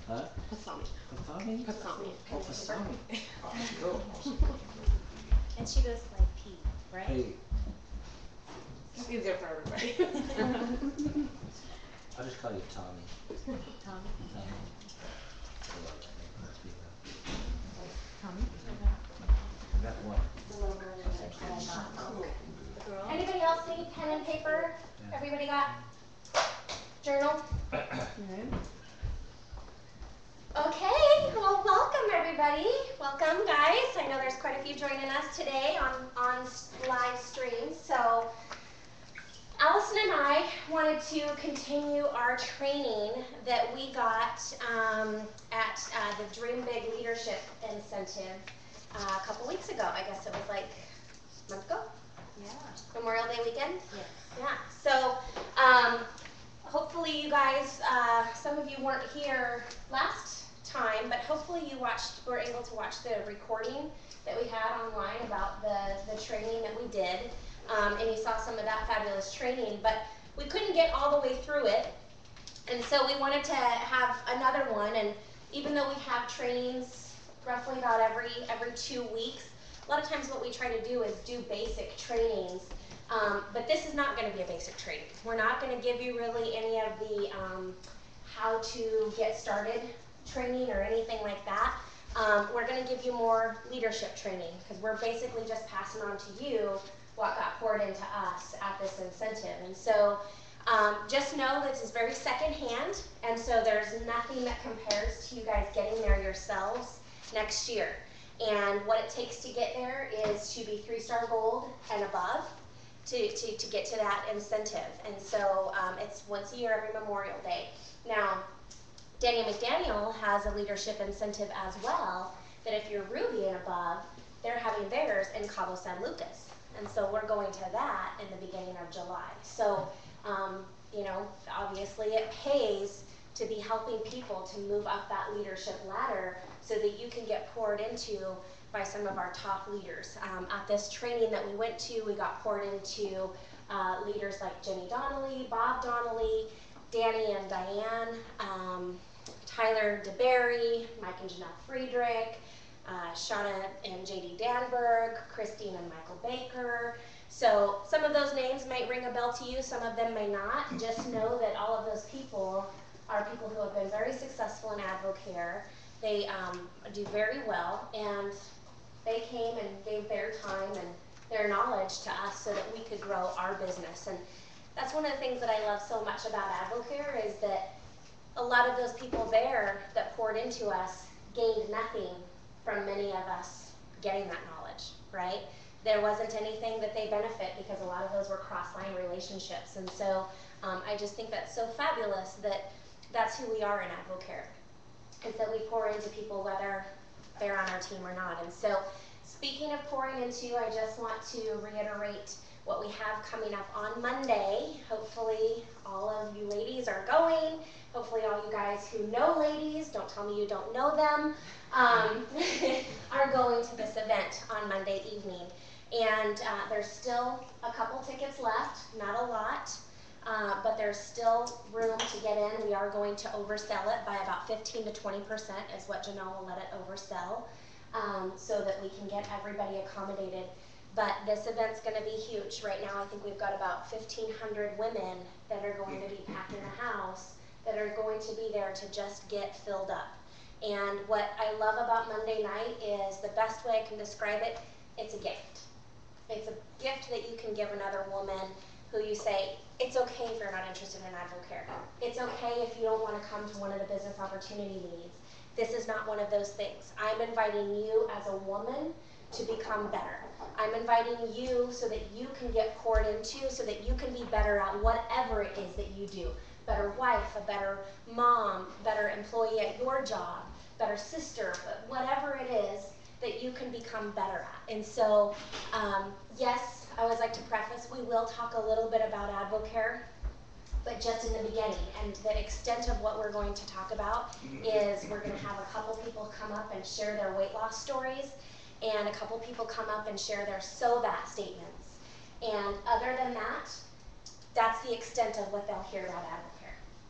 Huh? Pasami. Pasami? Pasami. Oh, Pasami. Oh, cool. And she goes by P, right? Hey. It's easier for everybody. I'll just call you Tommy. Tommy. Tommy. I love that name. That's beautiful. Tommy. I got one. The little girl that Cool. The girl. Anybody else need pen and paper? Yeah. Everybody got journal? Okay, well, welcome everybody. Welcome, guys. I know there's quite a few joining us today on live stream. So, Allison and I wanted to continue our training that we got at the Dream Big Leadership Incentive a couple weeks ago. I guess it was like a month ago. Yeah. Memorial Day weekend. Yes. Yeah. So, hopefully you guys, some of you weren't here last time, but hopefully you were able to watch the recording that we had online about the training that we did, and you saw some of that fabulous training, but we couldn't get all the way through it, and so we wanted to have another one. And even though we have trainings roughly about every 2 weeks, a lot of times what we try to do is do basic trainings. But this is not going to be a basic training. We're not going to give you really any of the how to get started training or anything like that. We're going to give you more leadership training, because we're basically just passing on to you what got poured into us at this incentive. And so just know this is very secondhand, and so there's nothing that compares to you guys getting there yourselves next year. And what it takes to get there is to be 3-star gold and above to get to that incentive. And so it's once a year, every Memorial Day. Now, Danny McDaniel has a leadership incentive as well, that if you're Ruby and above, they're having theirs in Cabo San Lucas. And so we're going to that in the beginning of July. So, you know, obviously it pays to be helping people to move up that leadership ladder so that you can get poured into by some of our top leaders. At this training that we went to, we got poured into leaders like Jenny Donnelly, Bob Donnelly, Danny and Diane, Tyler DeBerry, Mike and Janelle Friedrich, Shauna and JD Danberg, Christine and Michael Baker. So some of those names might ring a bell to you, some of them may not. Just know that all of those people are people who have been very successful in AdvoCare. They do very well, and they came and gave their time and their knowledge to us so that we could grow our business. And that's one of the things that I love so much about AdvoCare, is that a lot of those people there that poured into us gained nothing from many of us getting that knowledge, right? There wasn't anything that they benefit, because a lot of those were cross-line relationships. And so I just think that's so fabulous that that's who we are in AdvoCare, is that we pour into people whether they're on our team or not. And so speaking of pouring into, I just want to reiterate what we have coming up on Monday. Hopefully all of you ladies are going. Hopefully all you guys who know ladies, don't tell me you don't know them, are going to this event on Monday evening. And there's still a couple tickets left, not a lot, but there's still room to get in. We are going to oversell it by about 15 to 20% is what Janelle will let it oversell, so that we can get everybody accommodated. But this event's going to be huge. Right now I think we've got about 1,500 women that are going to be packed in the house, that are going to be there to just get filled up. And what I love about Monday night is, the best way I can describe it, it's a gift. It's a gift that you can give another woman who you say, it's okay if you're not interested in AdvoCare. It's okay if you don't want to come to one of the business opportunity meetings. This is not one of those things. I'm inviting you as a woman to become better. I'm inviting you so that you can get poured into, so that you can be better at whatever it is that you do. Better wife, a better mom, better employee at your job, better sister, whatever it is that you can become better at. And so, yes, I always like to preface, we will talk a little bit about AdvoCare, but just in the beginning. And the extent of what we're going to talk about is, we're going to have a couple people come up and share their weight loss stories, and a couple people come up and share their so that statements. And other than that, that's the extent of what they'll hear about AdvoCare.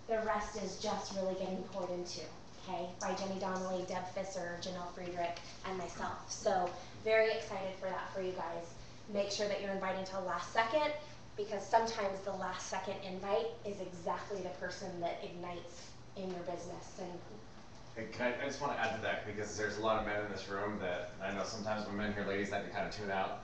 The rest is just really getting poured into. okay, by Jenny Donnelly, Deb Fisser, Janelle Friedrich, and myself. So very excited for that for you guys. Make sure that you're inviting till last second, because sometimes the last second invite is exactly the person that ignites in your business. And Hey, I just want to add to that, because there's a lot of men in this room that I know sometimes when men hear ladies like to kind of tune out,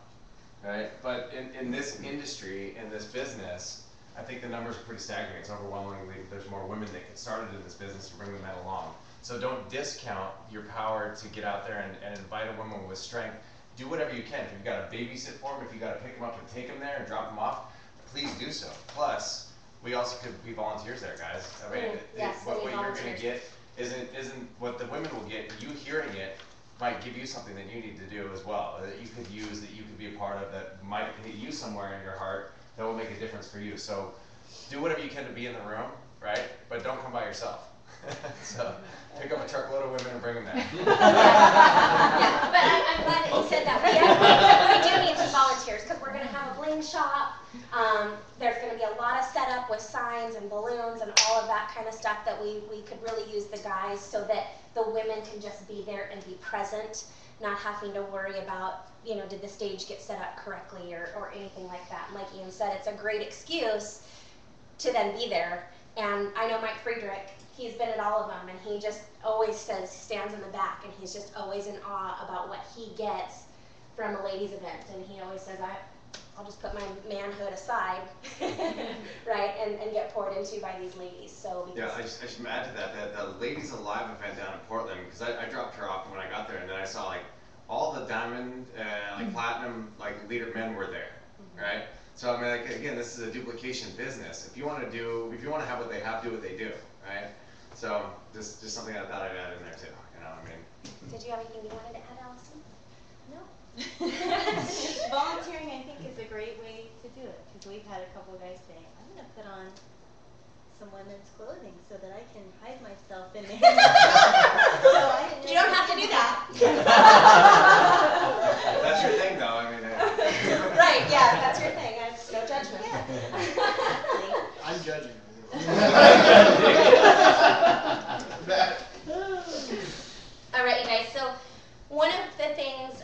right? But in this industry, in this business, I think the numbers are pretty staggering. It's overwhelmingly, there's more women that get started in this business to bring the men along. So don't discount your power to get out there and invite a woman with strength. Do whatever you can. If you've got to babysit for them, if you've got to pick them up and take them there and drop them off, please do so. Plus, we also could be volunteers there, guys. I mean, yes, what you're going to get isn't what the women will get. You hearing it might give you something that you need to do as well, that you could use, that you could be a part of, that might hit you somewhere in your heart that will make a difference for you. So do whatever you can to be in the room, right? But don't come by yourself. So pick up a truckload of women and bring them there. yeah, but I'm glad that you said that. We do need some volunteers, because we're going to have a bling shop. There's going to be a lot of setup with signs and balloons and all of that kind of stuff that we could really use the guys, so that the women can just be there and be present, not having to worry about, you know, did the stage get set up correctly or anything like that. And like Ian said, it's a great excuse to then be there. And I know Mike Friedrich, he's been at all of them, and he just always says, stands in the back, and he's just always in awe about what he gets from a ladies event. And he always says, I'll just put my manhood aside, right, and get poured into by these ladies. So because I should add to that the Ladies Alive event down in Portland, because I dropped her off when I got there, and then I saw like all the diamond, like platinum, like leader men were there, right? So I mean, like, again, this is a duplication business. If you want to have what they have, do what they do, right? So just something I thought I'd add in there too. You know, I mean. Did you have anything you wanted to add, Allison? No. Volunteering, I think, is a great way to do it, because we've had a couple of guys say, I'm going to put on some women's clothing so that I can hide myself in there. So you don't have to do that. That's your thing, though. I mean. Right, yeah, that's your thing. It's no judgment. Yeah. I'm judging. All right, you guys. So one of the things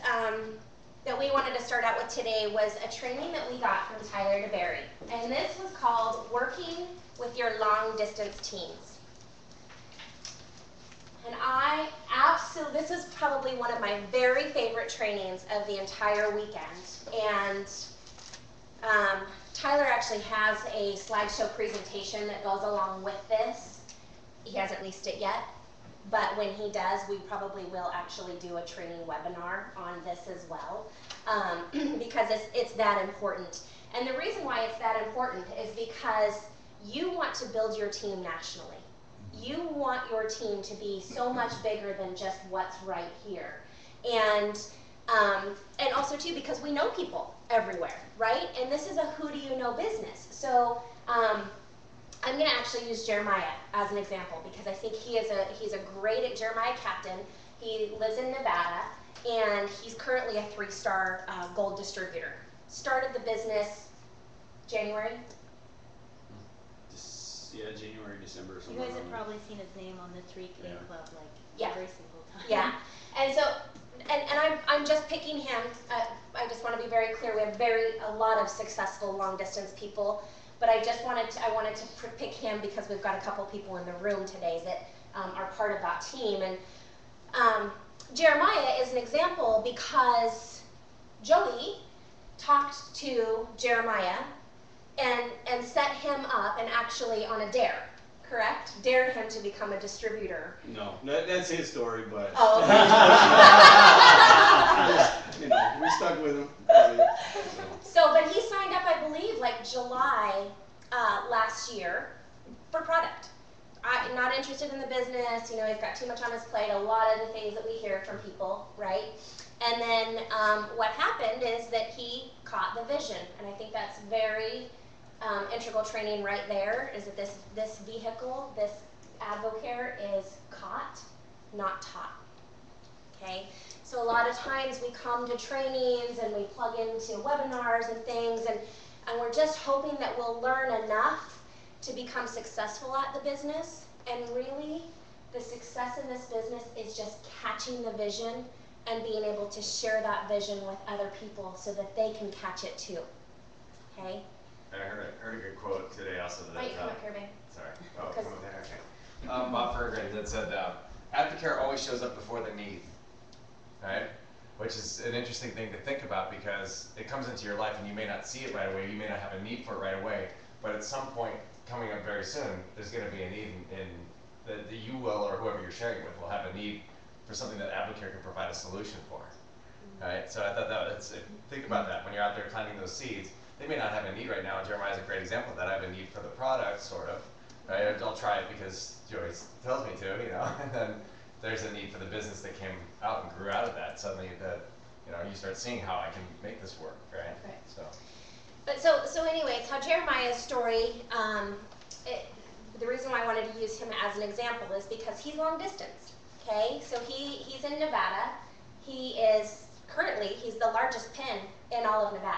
that we wanted to start out with today was a training that we got from Tyler DeBerry. And this was called Working with Your Long Distance Teams. And this is probably one of my very favorite trainings of the entire weekend. And Tyler actually has a slideshow presentation that goes along with this. He hasn't released it yet, but when he does, we probably will actually do a training webinar on this as well, because it's that important. And the reason why it's that important is because you want to build your team nationally. You want your team to be so much bigger than just what's right here. And also too, because we know people everywhere, right? And this is a who do you know business. So I'm going to actually use Jeremiah as an example, because I think he's a great Jeremiah captain. He lives in Nevada, and he's currently a 3-star gold distributor. Started the business January. Yeah, January, December, or You something. guys have probably seen his name on the 3K Club every single time. Yeah, and so, and I'm just picking him. I just want to be very clear. We have a lot of successful long distance people, but I wanted to pick him because we've got a couple people in the room today that are part of that team. And Jeremiah is an example because Joey talked to Jeremiah and set him up, and actually on a dare, correct? Dared him to become a distributor. No, that's his story, but Oh, okay. you know, we stuck with him. So, but he signed up, I believe, like July last year for product. I'm not interested in the business, you know, he's got too much on his plate, a lot of the things that we hear from people, right? And then what happened is that he caught the vision, and I think that's very integral training right there, is that this vehicle, this AdvoCare, is caught, not taught, okay? So a lot of times we come to trainings and we plug into webinars and things, and we're just hoping that we'll learn enough to become successful at the business. And really, the success in this business is just catching the vision and being able to share that vision with other people so that they can catch it too. Okay? And I heard a good quote today also that, Why don't you come up here, babe? sorry, oh, 'Cause- come up there, okay. Bob Fergren that said, AdvoCare always shows up before the need, right? Which is an interesting thing to think about because it comes into your life and you may not see it right away, you may not have a need for it right away, but at some point coming up very soon, there's going to be a need in that you will, or whoever you're sharing with, will have a need for something that AdvoCare can provide a solution for, right? So I thought think about that when you're out there planting those seeds. They may not have a need right now, and Jeremiah's a great example of that. I have a need for the product, sort of, right? I'll try it because Joyce tells me to, you know, and then there's a need for the business that came out and grew out of that. Suddenly, you start seeing how I can make this work, right? Right. So. But so anyways, how Jeremiah's story, the reason why I wanted to use him as an example is because he's long distance, okay? So he's in Nevada. He's the largest pen in all of Nevada,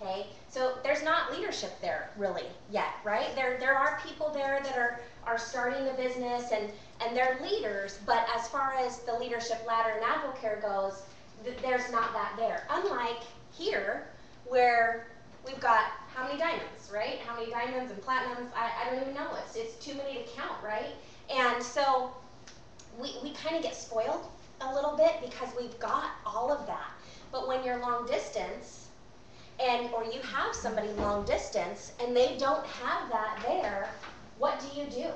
okay? So there's not leadership there really yet, right? There are people there that are starting the business and they're leaders, but as far as the leadership ladder in AdvoCare goes, there's not that there. Unlike here, where we've got how many diamonds, right? How many diamonds and platinums? I don't even know. It's too many to count, right? And so we kind of get spoiled a little bit because we've got all of that. But when you're long distance, or you have somebody long distance and they don't have that there, what do you do?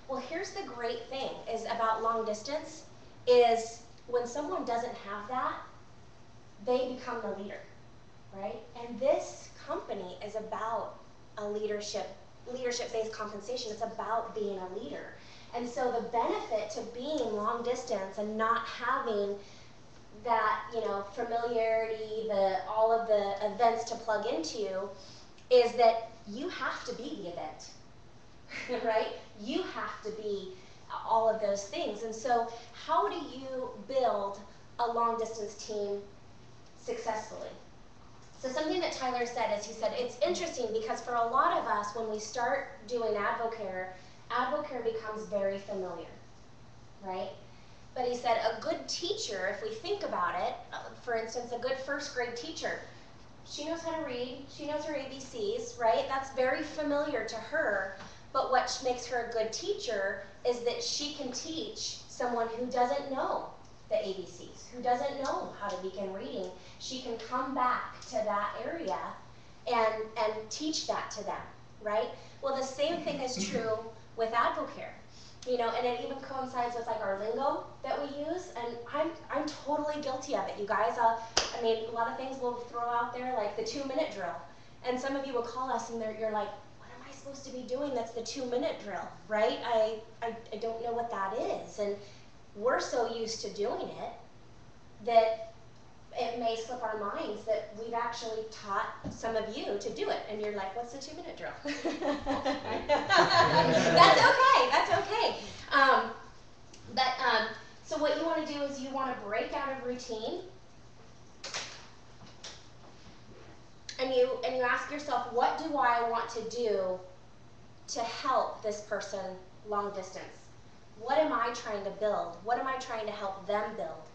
Well, here's the great thing is about long distance is when someone doesn't have that, they become the leader, right? And this company is about a leadership-based compensation. It's about being a leader. And so the benefit to being long distance and not having that, familiarity, all of the events to plug into is that you have to be the event, right? You have to be all of those things. And so how do you build a long distance team successfully? So something that Tyler said is he said, it's interesting because for a lot of us, when we start doing AdvoCare becomes very familiar, right? But he said a good teacher, if we think about it, for instance, a good first grade teacher, she knows how to read, she knows her ABCs, right? That's very familiar to her. But what makes her a good teacher is that she can teach someone who doesn't know the ABCs, who doesn't know how to begin reading. She can come back to that area and teach that to them, right? Well, the same thing is true with AdvoCare, and it even coincides with like our lingo that we use, and I'm totally guilty of it, you guys. A lot of things we'll throw out there, like the 2-minute drill, and some of you will call us and you're like, supposed to be doing that's the 2-minute drill, right? I don't know what that is, and we're so used to doing it that it may slip our minds that we've actually taught some of you to do it, and you're like, what's the 2-minute drill? That's okay. So what you want to do is you want to break out of routine. And you ask yourself, what do I want to do to help this person long distance? What am I trying to build? What am I trying to help them build?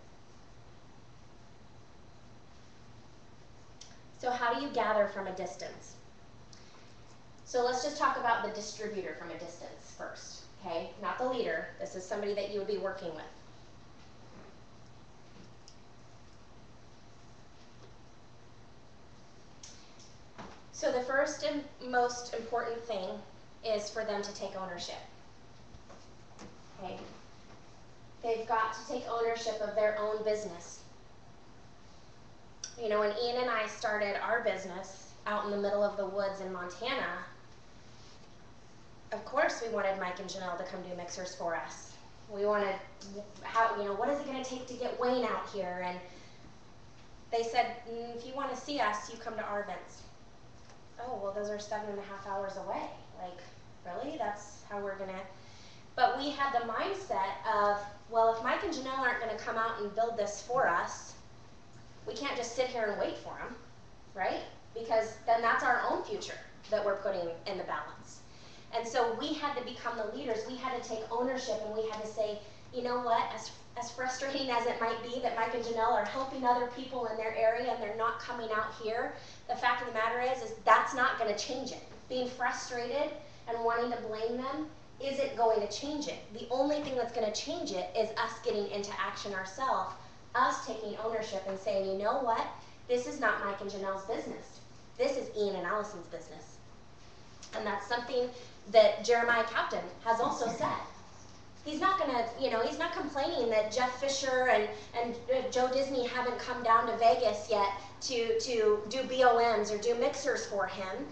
So how do you gather from a distance? So let's just talk about the distributor from a distance first, okay? Not the leader. This is somebody that you would be working with. So the first and most important thing is for them to take ownership. Okay? They've got to take ownership of their own business. When Ian and I started our business out in the middle of the woods in Montana, of course we wanted Mike and Janelle to come do mixers for us. We wanted, what is it going to take to get Wayne out here? And they said, if you want to see us, you come to our events. Oh, well, those are 7.5 hours away. Like, really? That's how we're going to... But we had the mindset of, well, if Mike and Janelle aren't going to come out and build this for us, we can't just sit here and wait for them, right? Because then that's our own future that we're putting in the balance. And so we had to become the leaders. We had to take ownership, and we had to say, you know what, as frustrating as it might be that Mike and Janelle are helping other people in their area and they're not coming out here, the fact of the matter is that's not going to change it. Being frustrated and wanting to blame them isn't going to change it. The only thing that's going to change it is us getting into action ourselves, us taking ownership and saying, you know what, this is not Mike and Janelle's business. This is Ian and Allison's business. And that's something that Jeremiah Captain has also said. He's not going to, he's not complaining that Jeff Fisher and Joe Disney haven't come down to Vegas yet to do BOMs or do mixers for him.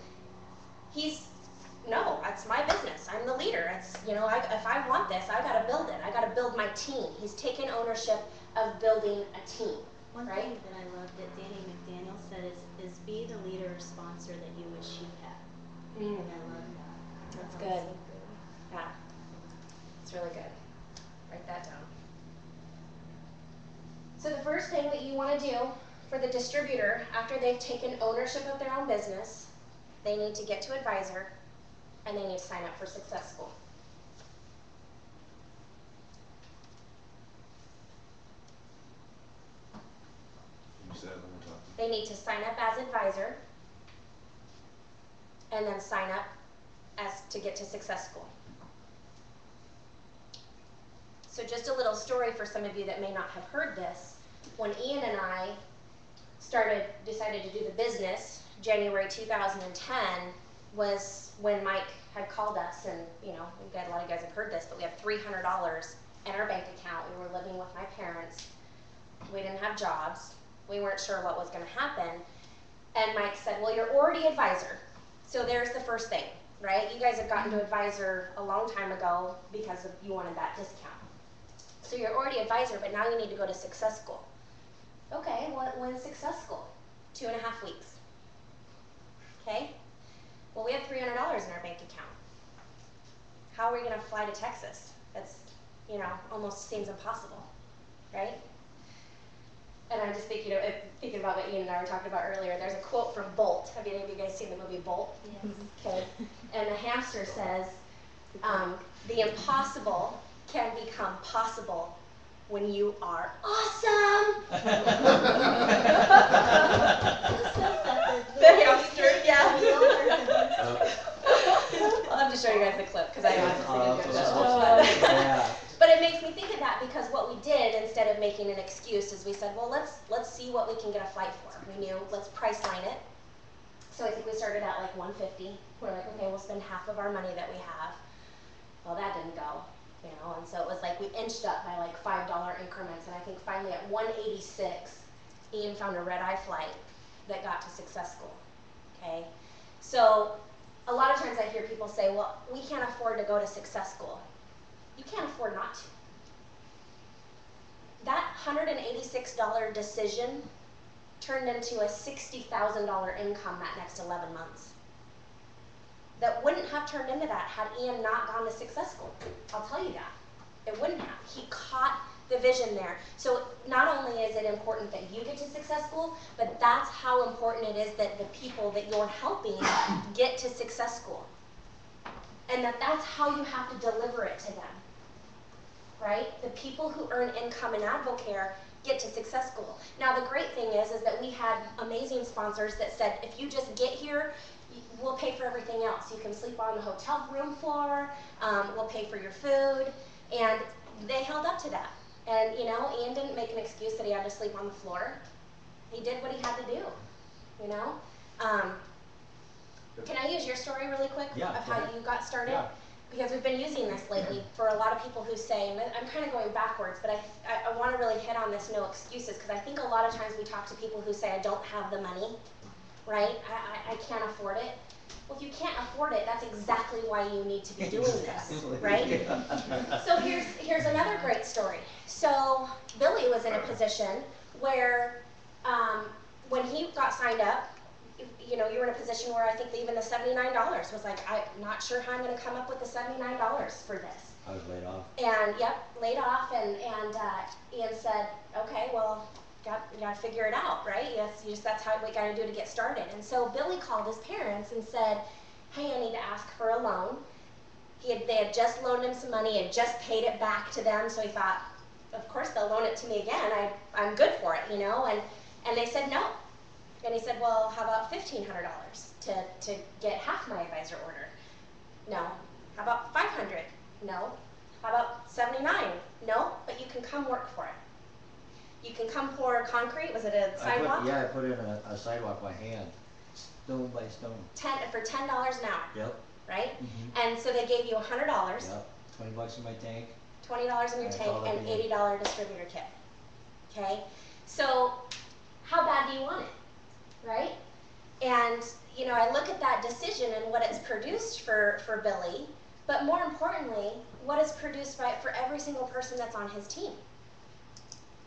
No, that's my business. I'm the leader. It's, if I want this, I got to build it. I got to build my team. He's taken ownership of building a team. One right? thing that I love that Danny McDaniel said is be the leader or sponsor that you wish you had. And I love that. That's So good. good. Yeah, it's really good. Write that down. So the first thing that you want to do for the distributor after they've taken ownership of their own business, they need to get to advisor and they need to sign up for Success School. You said it one more time. They need to sign up as advisor and then sign up as to get to Success School. So just a little story for some of you that may not have heard this. When Ian and I decided to do the business, January 2010 was when Mike had called us, and a lot of you guys have heard this, but we have $300 in our bank account. We were living with my parents. We didn't have jobs. We weren't sure what was going to happen. And Mike said, well, you're already advisor. So there's the first thing, right? You guys have gotten to advisor a long time ago because you wanted that discount. So you're already advisor, but now you need to go to Success School. Okay, when's Success School? 2.5 weeks. Okay? Well, we have $300 in our bank account. How are we going to fly to Texas? That's, almost seems impossible, right? And I'm just thinking about what Ian and I were talking about earlier. There's a quote from Bolt. Have any of you guys seen the movie Bolt? Yes. Okay. And the hamster says, the impossible can become possible when you are awesome. The hamster, yeah. I'll have to show you guys the clip because I honestly didn't do Yeah. But it makes me think of that because what we did instead of making an excuse is we said, well, let's see what we can get a flight for. We knew, let's price line it. So I think we started at like $150. We're like, okay, we'll spend half of our money that we have. Well, that didn't go. And so it was like we inched up by like $5 increments, and I think finally at $186, Ian found a red-eye flight that got to Success School, okay? So a lot of times I hear people say, well, we can't afford to go to Success School. You can't afford not to. That $186 decision turned into a $60,000 income that next 11 months. That wouldn't have turned into that had Ian not gone to Success School. I'll tell you that. It wouldn't have. He caught the vision there. So not only is it important that you get to Success School, but that's how important it is that the people that you're helping get to Success School. And that's how you have to deliver it to them. Right? The people who earn income in AdvoCare get to Success School. Now the great thing is that we had amazing sponsors that said, if you just get here, we'll pay for everything else. You can sleep on the hotel room floor, we'll pay for your food, and they held up to that. And Ian didn't make an excuse that he had to sleep on the floor. He did what he had to do, Can I use your story really quick of how you got started? Yeah. Because we've been using this lately for a lot of people who say, and I'm kind of going backwards, but I want to really hit on this no excuses, because I think a lot of times we talk to people who say, I don't have the money, right? I can't afford it. Well, if you can't afford it, that's exactly why you need to be doing this, right? So here's another great story. So Billy was in a position where when he got signed up, you were in a position where I think even the $79 was like, I'm not sure how I'm going to come up with the $79 for this. I was laid off. And laid off, and Ian said, okay, well, you got to figure it out, right? That's how we got to do to get started. And so Billy called his parents and said, hey, I need to ask for a loan, They had just loaned him some money, he had just paid it back to them, so he thought, of course they'll loan it to me again, I'm good for it, you know, and they said no. And he said, well, how about $1,500 to get half my advisor order? No. How about $500? No. How about $79? No, but you can come work for it. You can come pour concrete. Was it a sidewalk? I put in a sidewalk by hand, stone by stone. For $10 an hour. Yep. Right? Mhm. And so they gave you $100, Yep. $20 in my tank. $20 in your That's tank, all and I need. $80 distributor kit. Okay? So how bad do you want it? Right? And you know, I look at that decision and what it's produced for Billy, but more importantly, what it's produced for every single person that's on his team.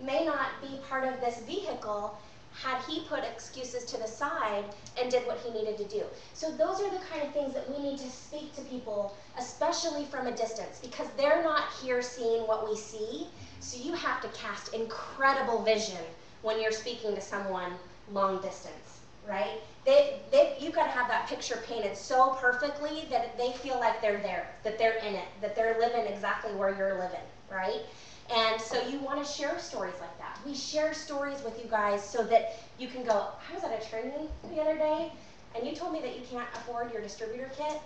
May not be part of this vehicle had he put excuses to the side and did what he needed to do. So those are the kind of things that we need to speak to people, especially from a distance, because they're not here seeing what we see. So you have to cast incredible vision when you're speaking to someone long distance, right? You've got to have that picture painted so perfectly that they feel like they're there, that they're in it, that they're living exactly where you're living, right? And so you want to share stories like that. We share stories with you guys so that you can go, I was at a training the other day, and you told me that you can't afford your distributor kit.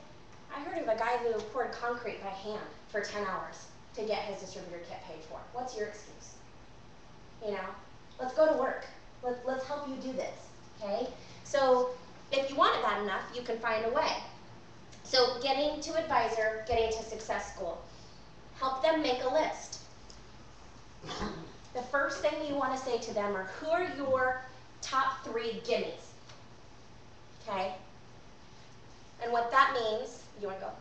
I heard of a guy who poured concrete by hand for 10 hours to get his distributor kit paid for. What's your excuse? You know, let's go to work. Let's help you do this, okay? So if you want it bad enough, you can find a way. So getting to advisor, getting to success school. Help them make a list. The first thing you want to say to them are, who are your top 3 gimmies? Okay? And what that means, you want to go?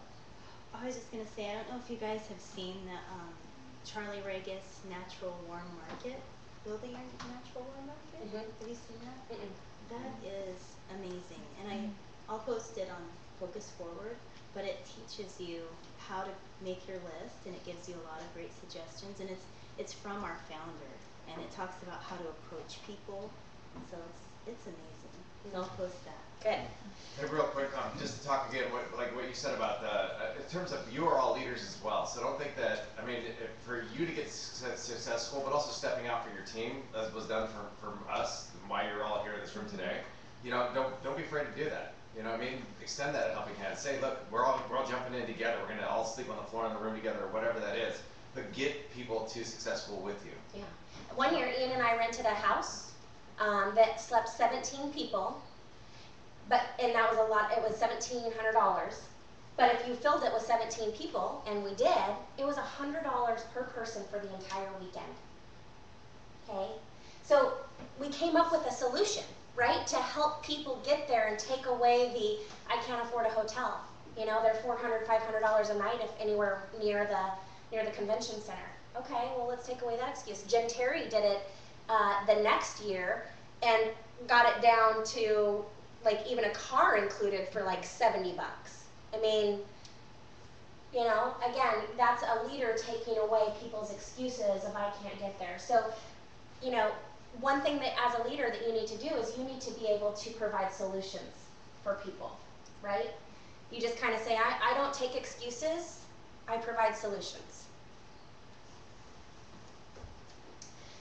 I was just going to say, I don't know if you guys have seen the Charlie Regas Natural Warm Market, building a natural warm market. Mhm. Have you seen that? Mm-mm. That is amazing. And I'll post it on Focus Forward, but it teaches you how to make your list, and it gives you a lot of great suggestions. And it's from our founder, and it talks about how to approach people. So it's amazing. So I'll post that. Good. Hey, real quick, just to talk again, what you said about in terms of you are all leaders as well. So don't think that, I mean, for you to get successful, but also stepping out for your team, as was done for us, why you're all here in this room today. You know, don't be afraid to do that. You know what I mean? Extend that helping hand. Say, look, we're all jumping in together. We're gonna all sleep on the floor in the room together, or whatever that is. But get people to successful with you. Yeah. One year, Ian and I rented a house that slept 17 people, and that was a lot. It was $1,700. But if you filled it with 17 people, and we did, it was $100 per person for the entire weekend. Okay? So we came up with a solution, right, to help people get there and take away the, I can't afford a hotel. You know, they're $400, $500 a night if anywhere near the convention center. Okay, well, let's take away that excuse. Jen Terry did it the next year and got it down to like even a car included for like $70. I mean, you know, again, that's a leader taking away people's excuses of I can't get there. So, you know, one thing that as a leader that you need to do is you need to be able to provide solutions for people, right? You just kind of say, I don't take excuses, I provide solutions.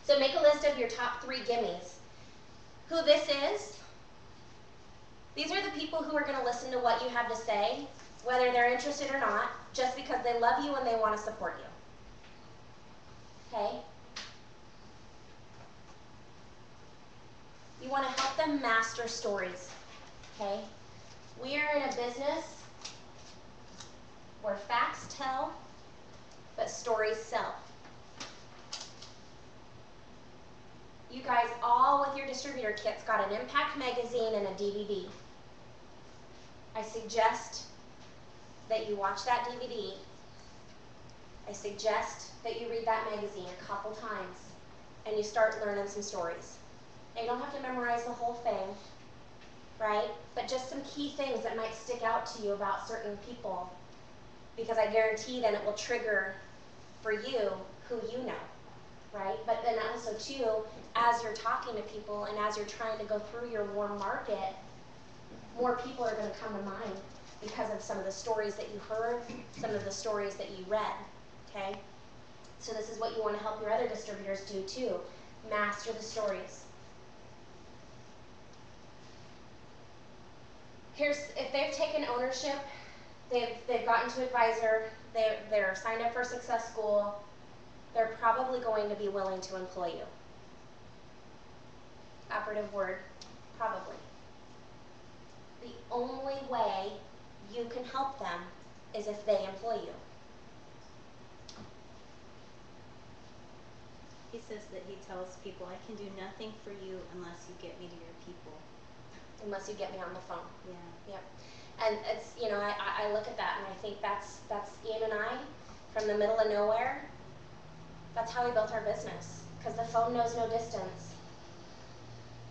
So make a list of your top 3 gimmies. Who this is, these are the people who are going to listen to what you have to say, whether they're interested or not, just because they love you and they want to support you. Okay? You want to help them master stories. Okay? We are in a business where facts tell, but stories sell. You guys all with your distributor kits got an Impact magazine and a DVD. I suggest that you watch that DVD. I suggest that you read that magazine a couple times and you start learning some stories. And you don't have to memorize the whole thing, right? But just some key things that might stick out to you about certain people, because I guarantee then it will trigger for you who you know, right? But then also too, as you're talking to people and as you're trying to go through your warm market, more people are going to come to mind because of some of the stories that you heard, some of the stories that you read, okay? So this is what you want to help your other distributors do too. Master the stories. If they've taken ownership, they've gotten to advisor, they're signed up for Success School, they're probably going to be willing to employ you. Operative word, probably. The only way you can help them is if they employ you. He says that he tells people, I can do nothing for you unless you get me to your people. Unless you get me on the phone. Yeah. Yep. And it's, you know, I look at that and I think that's Ian and I, from the middle of nowhere, that's how we built our business. Because the phone knows no distance.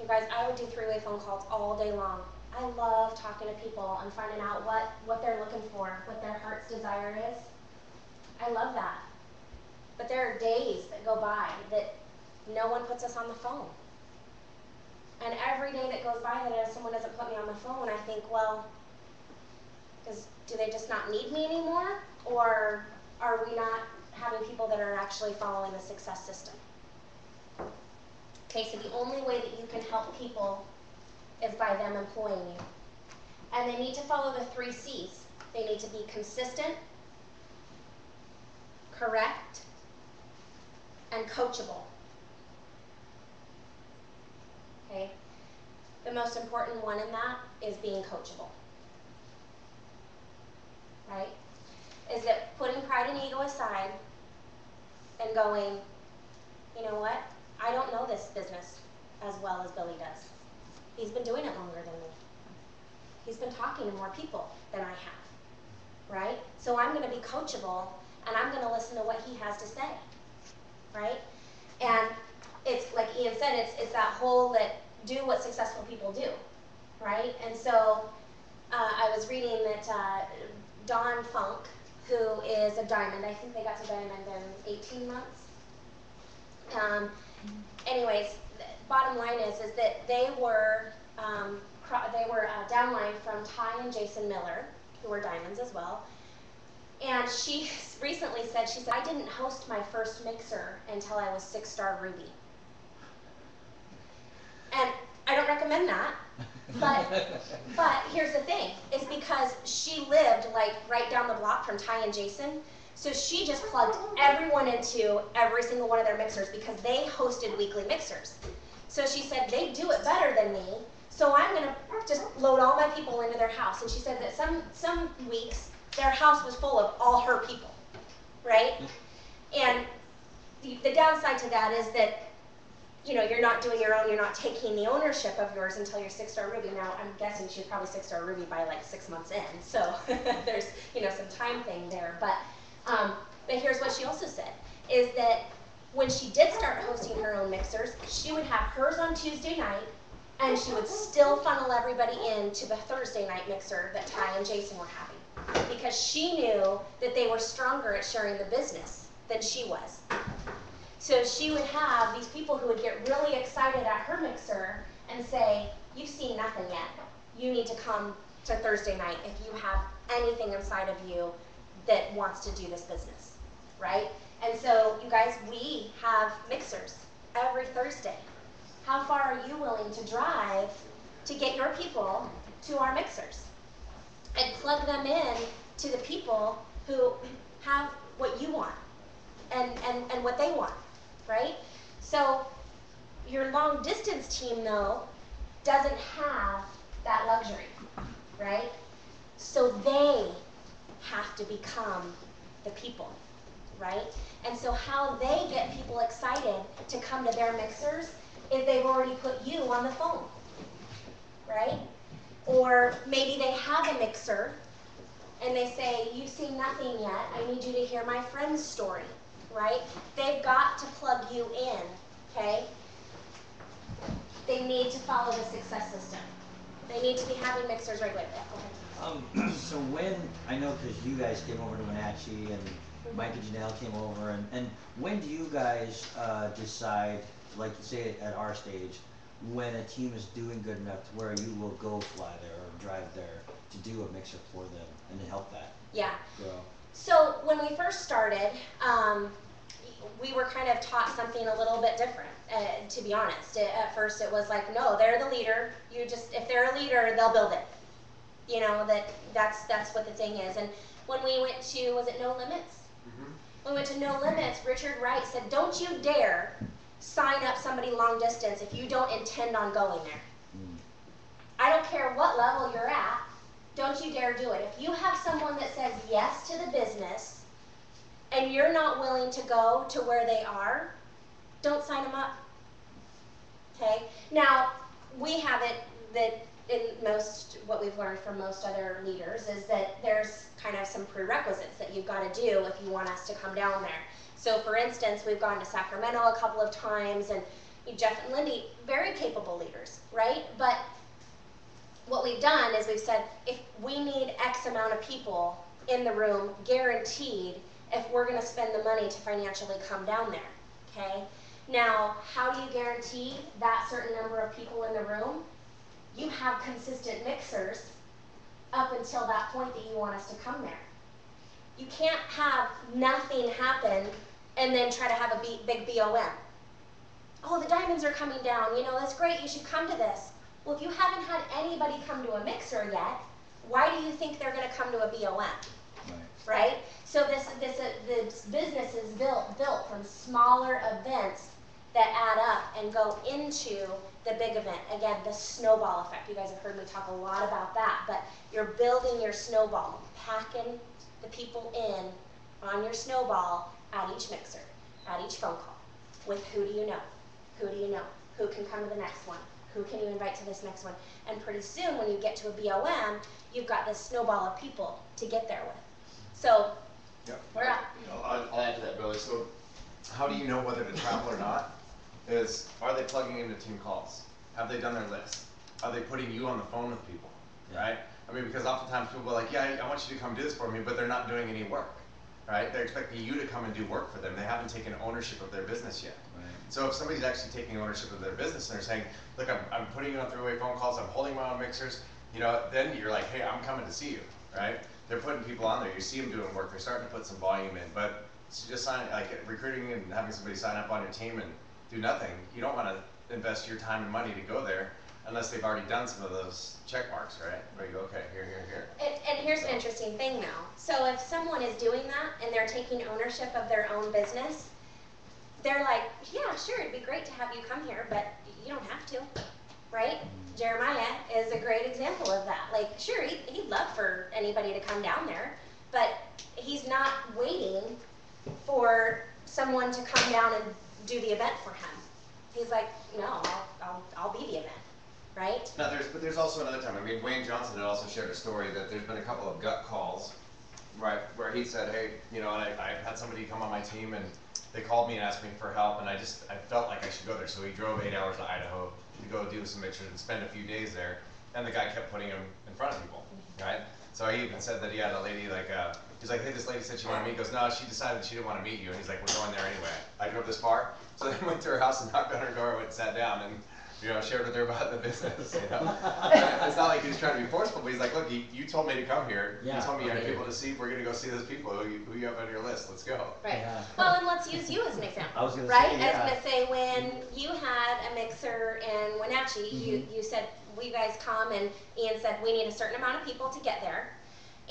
You guys, I would do three-way phone calls all day long. I love talking to people and finding out what they're looking for, what their heart's desire is. I love that. But there are days that go by that no one puts us on the phone. And every day that goes by that someone doesn't put me on the phone, I think, well, do they just not need me anymore? Or are we not having people that are actually following the success system? Okay, so the only way that you can help people is by them employing you. And they need to follow the 3 C's. They need to be consistent, correct, and coachable. Okay? The most important one in that is being coachable. Right? Is that putting pride and ego aside and going, you know what? I don't know this business as well as Billy does. He's been doing it longer than me. He's been talking to more people than I have. Right? So I'm going to be coachable and I'm going to listen to what he has to say. Right? And it's like Ian said, it's that whole that do what successful people do. Right? And so I was reading that Dawn Funk, who is a diamond, I think they got to diamond in 18 months. Anyways, bottom line is that they were downline from Ty and Jason Miller, who were diamonds as well. And she recently said, I didn't host my first mixer until I was 6-star Ruby. And I don't recommend that, but here's the thing, is because she lived like right down the block from Ty and Jason, so she just plugged everyone into every single one of their mixers because they hosted weekly mixers. So she said, they do it better than me, so I'm going to just load all my people into their house. And she said that some weeks, their house was full of all her people, right? And the downside to that is that, you know, you're not doing your own, you're not taking the ownership of yours until you're 6-star Ruby. Now, I'm guessing she's probably 6-star Ruby by like 6 months in, so there's, you know, some time thing there. But here's what she also said, is that when she did start hosting her own mixers, she would have hers on Tuesday night, and she would still funnel everybody into the Thursday night mixer that Ty and Jason were having, because she knew that they were stronger at sharing the business than she was. So she would have these people who would get really excited at her mixer and say, you've seen nothing yet. You need to come to Thursday night if you have anything inside of you that wants to do this business, right? And so, you guys, we have mixers every Thursday. How far are you willing to drive to get your people to our mixers? And plug them in to the people who have what you want and what they want, right? So your long distance team, though, doesn't have that luxury, right? So they have to become the people, right? And so how they get people excited to come to their mixers is they've already put you on the phone, right? Or maybe they have a mixer and they say, you've seen nothing yet, I need you to hear my friend's story, right? They've got to plug you in, okay? They need to follow the success system. They need to be having mixers regularly. So when, I know because you guys came over to Wenatchee and Mike and Janelle came over, and when do you guys decide, like you say at our stage, when a team is doing good enough to where you will go fly there or drive there to do a mixer for them and to help that Yeah. grow? So when we first started, we were kind of taught something a little bit different, to be honest. At first it was like, no, they're the leader. If they're a leader, they'll build it. You know, that's what the thing is. And when we went to, was it No Limits? Mm-hmm. When we went to No Limits, Richard Wright said, don't you dare sign up somebody long distance if you don't intend on going there. I don't care what level you're at, don't you dare do it. If you have someone that says yes to the business and you're not willing to go to where they are, don't sign them up. Okay? Now, we have it that in what we've learned from most other leaders is that there's kind of some prerequisites that you've got to do if you want us to come down there. So for instance, we've gone to Sacramento a couple of times, and Jeff and Lindy, very capable leaders, right? But what we've done is we've said, if we need X amount of people in the room, guaranteed, if we're going to spend the money to financially come down there, okay? Now, how do you guarantee that certain number of people in the room? You have consistent mixers up until that point that you want us to come there. You can't have nothing happen and then try to have a big BOM. Oh, the diamonds are coming down, you know, that's great, you should come to this. Well, if you haven't had anybody come to a mixer yet, why do you think they're going to come to a BOM? Right? So this business is built from smaller events that add up and go into the big event. Again, the snowball effect. You guys have heard me talk a lot about that, but you're building your snowball, packing the people in on your snowball at each mixer, at each phone call, with who do you know? Who do you know? Who can come to the next one? Who can you invite to this next one? And pretty soon, when you get to a BOM, you've got this snowball of people to get there with. So, Yep. we're up. I'll add to that, Billy. So, how do you know whether to travel or not? Are they plugging into team calls? Have they done their list? Are they putting you on the phone with people? Right? I mean, because oftentimes people are like, yeah, I want you to come do this for me, but they're not doing any work. Right? They're expecting you to come and do work for them. They haven't taken ownership of their business yet. Right. So if somebody's actually taking ownership of their business and they're saying, look, I'm putting you on three-way phone calls, I'm holding my own mixers, you know, then you're like, hey, I'm coming to see you, right? They're putting people on there. You see them doing work. They're starting to put some volume in. But to just recruiting and having somebody sign up on your team and do nothing, you don't want to invest your time and money to go there unless they've already done some of those check marks, right? Where you go, okay, here. And here's an interesting thing now. So if someone is doing that and they're taking ownership of their own business, they're like, yeah, sure, it'd be great to have you come here, but you don't have to, right? Jeremiah is a great example of that. Like, sure, he'd love for anybody to come down there, but he's not waiting for someone to come down and do the event for him. He's like, no, I'll be the event. Right? Now, there's also another time. I mean, Wayne Johnson had also shared a story that there's been a couple of gut calls, right, where he said, hey, you know, and I had somebody come on my team and they called me and asked me for help, and I felt like I should go there. So he drove 8 hours to Idaho to go do some mixers and spend a few days there, and the guy kept putting him in front of people, right? So he even said that he had a lady he's like, hey, this lady said she wanted to meet. He goes, no, she decided she didn't want to meet you. And he's like, we're going there anyway. I drove this far. So then went to her house and knocked on her door, went and sat down, and you know, shared with her about the business, you know. It's not like he's trying to be forceful, but he's like, look, you told me to come here. Yeah, you told me you had okay. people to see. We're going to go see those people who you have on your list. Let's go. Right. Yeah. Well, and let's use you as an example. I was gonna right? say, I was yeah. going to say, when you had a mixer in Wenatchee, you said, will you guys come? And Ian said, we need a certain amount of people to get there.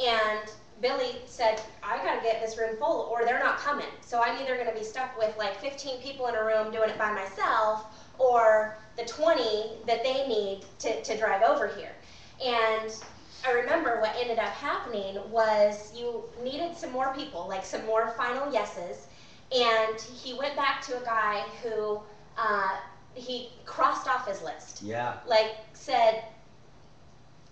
And Billy said, I got to get this room full or they're not coming. So I'm either going to be stuck with like 15 people in a room doing it by myself, or the 20 that they need to drive over here. And I remember what ended up happening was you needed some more people, like some more final yeses, and he went back to a guy who he crossed off his list. Yeah. Like said,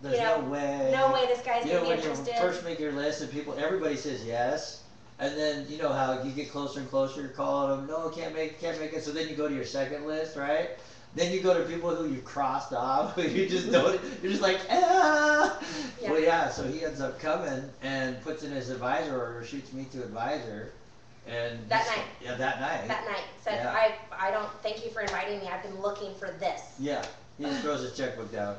There's no way. no way this guy's You gonna know, be when you interested. first make your list and everybody says yes, and then you know how you get closer and closer, you're calling them, no, can't make it. So then you go to your second list, right? Then you go to people who you've crossed off, you just don't, you're just like, ah. Yeah. Well, yeah, so he ends up coming and puts in his advisor or shoots me to advisor. And That night. Yeah, that night. That night said, Yeah. I don't thank you for inviting me. I've been looking for this. Yeah, he just throws his checkbook down.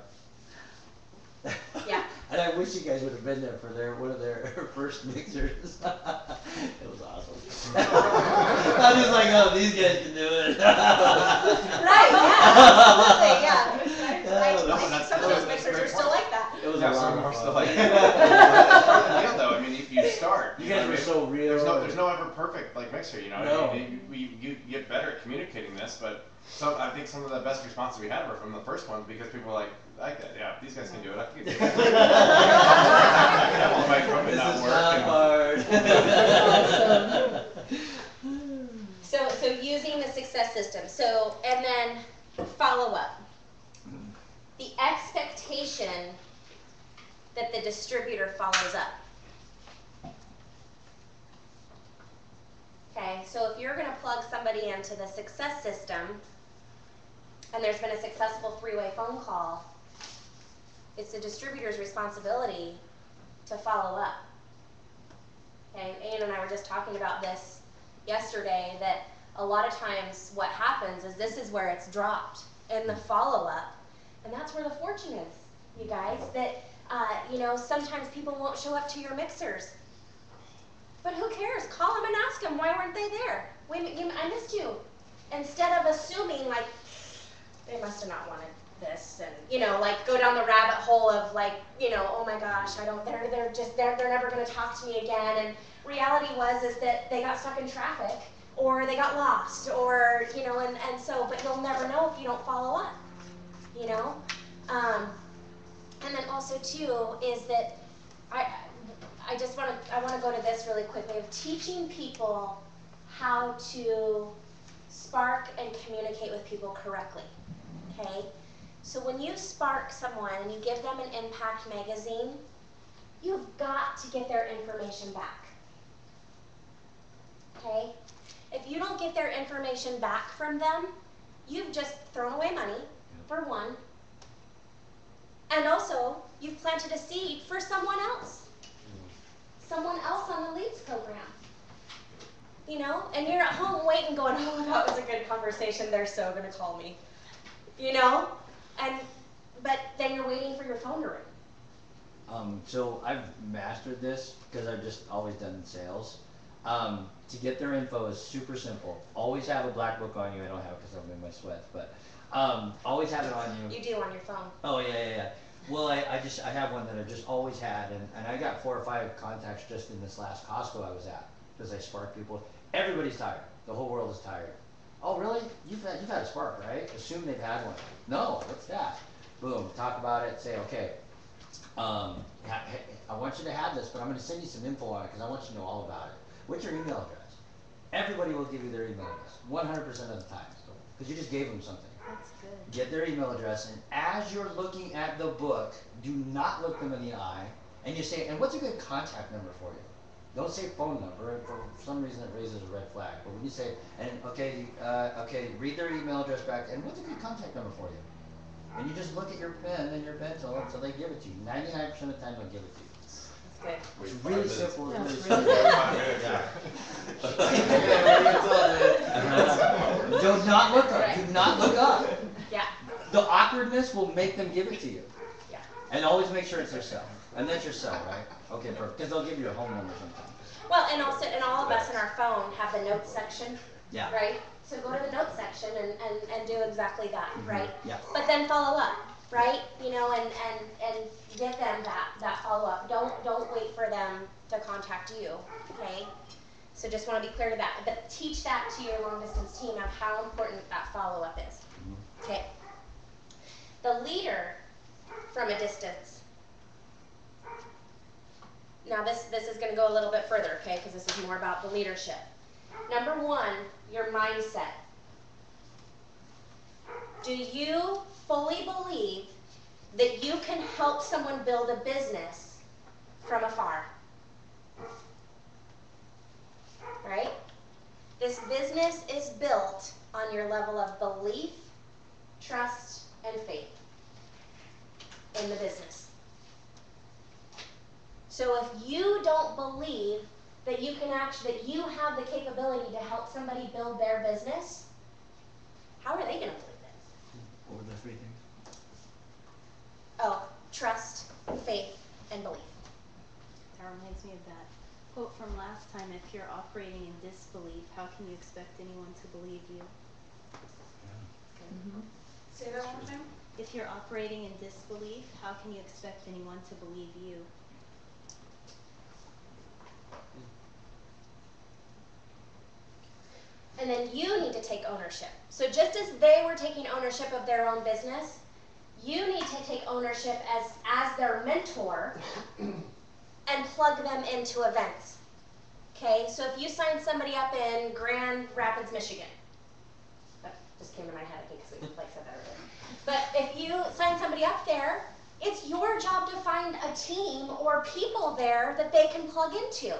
Yeah. And I wish you guys would have been there for one of their first mixers. It was awesome. I'm just like, oh, these guys can do it. Right, yeah, absolutely, yeah. Yeah, Some of those mixers are still like that. It was Yeah, a lot some of are fun. still like that. Yeah, though, I mean, if you start, You know guys what were I mean? so real. There's no ever perfect like mixer, you know. No. You get better at communicating this, but I think some of the best responses we had were from the first ones because people were like that. Yeah, these guys can do it. I can do it. I can have all my equipment This not is work. not hard. So using the success system. So, and then follow up. The expectation that the distributor follows up. Okay, so if you're going to plug somebody into the success system and there's been a successful three-way phone call, it's the distributor's responsibility to follow up. Okay, Ann and I were just talking about this yesterday, that a lot of times what happens is this is where it's dropped in the follow-up, and that's where the fortune is, you guys, that you know, sometimes people won't show up to your mixers. But who cares? Call them and ask them, why weren't they there? I missed you. Instead of assuming, like, they must have not wanted this, and, you know, like, go down the rabbit hole of, like, you know, oh my gosh, they're never going to talk to me again. And reality is that they got stuck in traffic, or they got lost, or, you know, and so, but you'll never know if you don't follow up, you know? And then also, too, is that I want to go to this really quickly, of teaching people how to spark and communicate with people correctly, okay? So when you spark someone and you give them an impact magazine, you've got to get their information back, okay? If you don't get their information back from them, you've just thrown away money, for one, and also you've planted a seed for someone else on the leads program, you know, and you're at home waiting going, oh, that was a good conversation, they're so going to call me, you know, but then you're waiting for your phone to ring. So I've mastered this because I've just always done sales. To get their info is super simple. Always have a black book on you. I don't have it because I'm in my sweats, but always have it on you. You do on your phone. Oh yeah. Well, I have one that I just always had, and I got 4 or 5 contacts just in this last Costco I was at because I spark people. Everybody's tired. The whole world is tired. Oh really? You've had a spark, right? Assume they've had one. No, what's that? Boom. Talk about it. Say okay. I want you to have this, but I'm going to send you some info on it because I want you to know all about it. What's your email address? Everybody will give you their email address 100% of the time because you just gave them something. That's good. Get their email address, and as you're looking at the book, do not look them in the eye, and you say, and what's a good contact number for you? Don't say phone number. For some reason it raises a red flag. But when you say, and okay, read their email address back, and what's a good contact number for you? And you just look at your pen and your pencil until they give it to you. 99% of the time they'll give it to you. That's good. It's really simple. That's It's really really good. Do not look up. Do not look up. Yeah. The awkwardness will make them give it to you. Yeah. And always make sure it's your cell. And that's your cell, right? Okay, perfect. Because they'll give you a home number sometimes. Well, and also, and all of us in our phone have the notes section, Yeah. right? So go to the notes section and do exactly that, right? Yeah. But then follow up, right? You know, and give them that follow up. Don't wait for them to contact you, okay? So just want to be clear to that. But teach that to your long distance team of how important that follow up is. Okay. The leader from a distance. Now this is going to go a little bit further, okay? Because this is more about the leadership. Number 1, your mindset. Do you fully believe that you can help someone build a business from afar? Right? This business is built on your level of belief, trust, and faith in the business. So if you don't believe that you can that you have the capability to help somebody build their business, how are they going to believe it? What were the 3 things? Oh, trust, faith, and belief. That reminds me of that quote from last time, if you're operating in disbelief, how can you expect anyone to believe you? Say that one more time. If you're operating in disbelief, how can you expect anyone to believe you? And then you need to take ownership. So just as they were taking ownership of their own business, you need to take ownership as their mentor and plug them into events. Okay, so if you sign somebody up in Grand Rapids, Michigan, that just came to my head, I think, because we said that earlier. But if you sign somebody up there, it's your job to find a team or people there that they can plug into.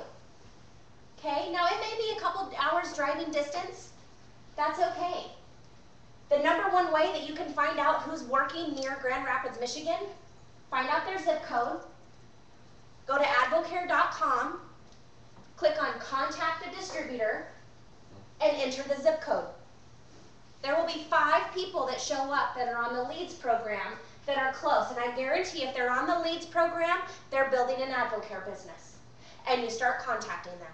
Okay, now it may be a couple hours driving distance. That's okay. The number one way that you can find out who's working near Grand Rapids, Michigan, find out their zip code, go to AdvoCare.com, click on Contact a Distributor, and enter the zip code. There will be 5 people that show up that are on the Leads program that are close, and I guarantee if they're on the Leads program, they're building an AdvoCare business, and you start contacting them.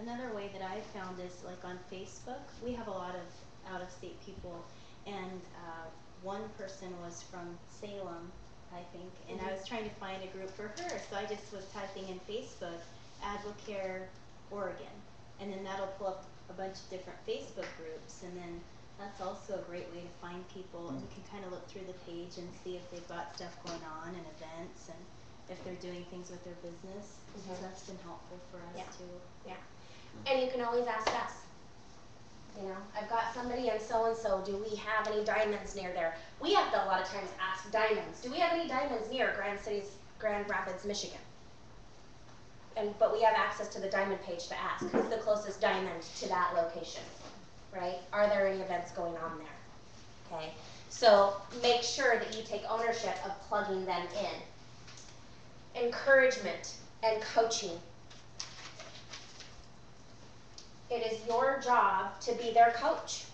Another way that I've found is like on Facebook, we have a lot of out-of-state people, and one person was from Salem, I think, and I was trying to find a group for her, so I just was typing in Facebook, AdvoCare Oregon, and then that'll pull up a bunch of different Facebook groups, and then that's also a great way to find people, and you can kind of look through the page and see if they've got stuff going on and events, and if they're doing things with their business. So that's been helpful for us too. Yeah, and you can always ask us. You know, I've got somebody in so-and-so, do we have any diamonds near there? We have to a lot of times ask diamonds. Do we have any diamonds near Grand Rapids, Michigan? But we have access to the diamond page to ask, who's the closest diamond to that location, right? Are there any events going on there? Okay, so make sure that you take ownership of plugging them in. Encouragement and coaching. It is your job to be their coach.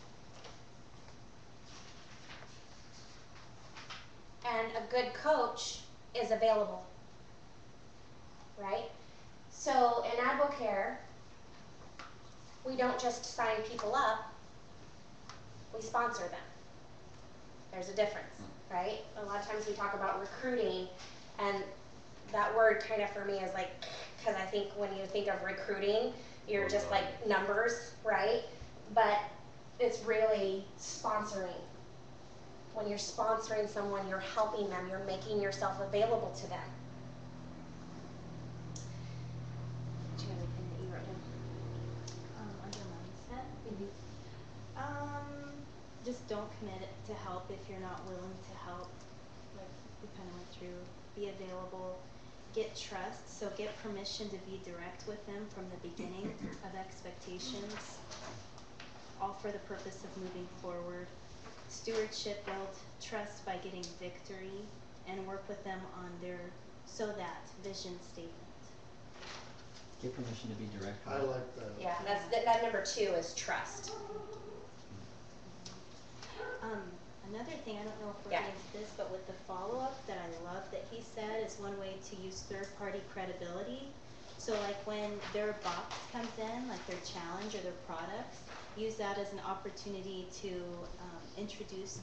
And a good coach is available, right? So in AdvoCare, we don't just sign people up, we sponsor them. There's a difference, right? A lot of times we talk about recruiting, and that word kind of for me is like, because I think when you think of recruiting, you're just like numbers, right? But it's really sponsoring. When you're sponsoring someone, you're helping them, you're making yourself available to them. Do you have anything that you wrote down? Under mindset, just don't commit it to help if you're not willing to help. Like we kind of went through, be available. Get trust, so get permission to be direct with them from the beginning of expectations, all for the purpose of moving forward. Stewardship, build trust by getting victory, and work with them on their that vision statement. Get permission to be direct. I like that. Yeah, that number 2 is trust. Another thing, I don't know if we're getting to this, but with the follow-up that I love that he said is one way to use third-party credibility. So like when their box comes in, like their challenge or their products, use that as an opportunity to introduce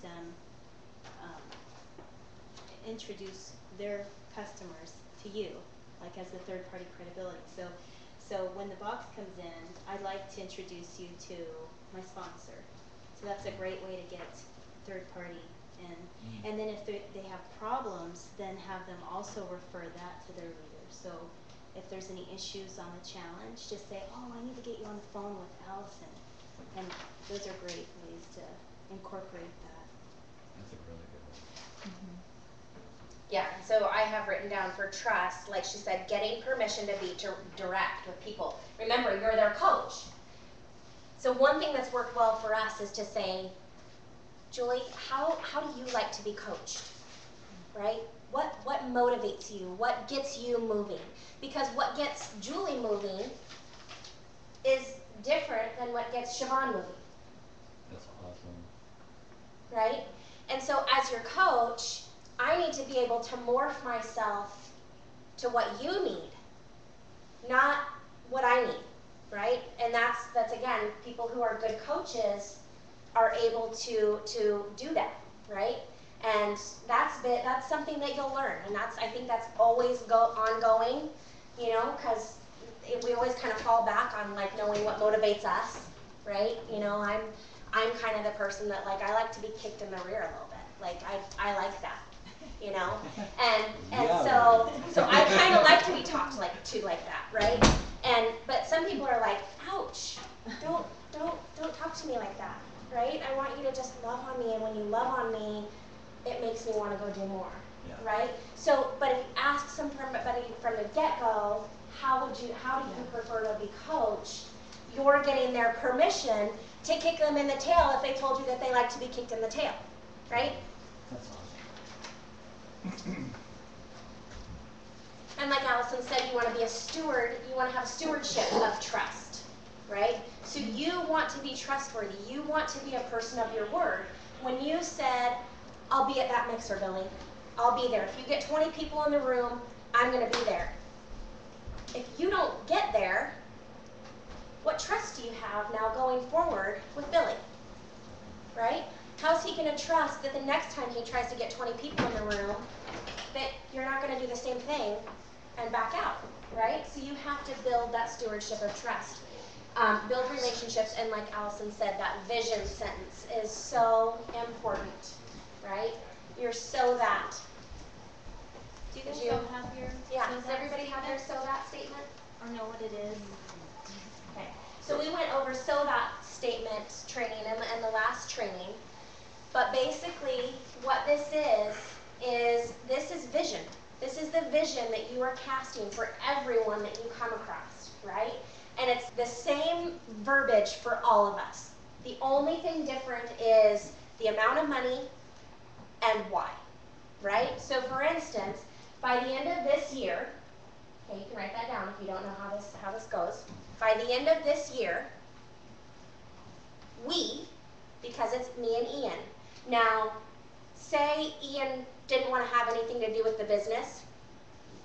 their customers to you, like as the third-party credibility. So when the box comes in, I'd like to introduce you to my sponsor. So that's a great way to get third party in. And then if they have problems, then have them also refer that to their leader. So if there's any issues on the challenge, just say, oh, I need to get you on the phone with Allison. And those are great ways to incorporate that. That's a really good one. Yeah, so I have written down for trust, like she said, getting permission to be direct with people. Remember, you're their coach. So one thing that's worked well for us is to say, Julie, how do you like to be coached, right? What motivates you? What gets you moving? Because what gets Julie moving is different than what gets Siobhan moving. That's awesome. Right? And so as your coach, I need to be able to morph myself to what you need, not what I need, right? And that's again, people who are good coaches are able to do that, right? And that's something that you'll learn, and I think that's always ongoing, you know, because we always kind of fall back on like knowing what motivates us, right? You know, I'm kind of the person that like I like to be kicked in the rear a little bit, like I like that, you know, and Yeah, so I kind of like to be talked like that, right? But some people are like, ouch, don't talk to me like that, right? I want you to just love on me, and when you love on me, it makes me want to go do more, Yeah. right? So, but if you ask somebody from the get-go, how do you prefer to be coached? You're getting their permission to kick them in the tail if they told you that they like to be kicked in the tail, right? That's awesome. And like Allison said, you want to be a steward, you want to have stewardship of trust, right? So you want to be trustworthy. You want to be a person of your word. When you said, I'll be at that mixer, Billy. I'll be there. If you get 20 people in the room, I'm going to be there. If you don't get there, what trust do you have now going forward with Billy, right? How's he going to trust that the next time he tries to get 20 people in the room, that you're not going to do the same thing and back out, right? So you have to build that stewardship of trust. Build relationships, and like Allison said, that vision sentence is so important, right? You're so that. Do you guys all have your Yeah, so does that everybody have their statement? so that statement? Or know what it is? Okay, so we went over so that statement training in the last training, but basically what this is this is vision. This is the vision that you are casting for everyone that you come across, right? And it's the same verbiage for all of us. The only thing different is the amount of money and why, right? So for instance, by the end of this year, okay, you can write that down if you don't know how this goes. By the end of this year, we, because it's me and Ian. Now, say Ian didn't want to have anything to do with the business.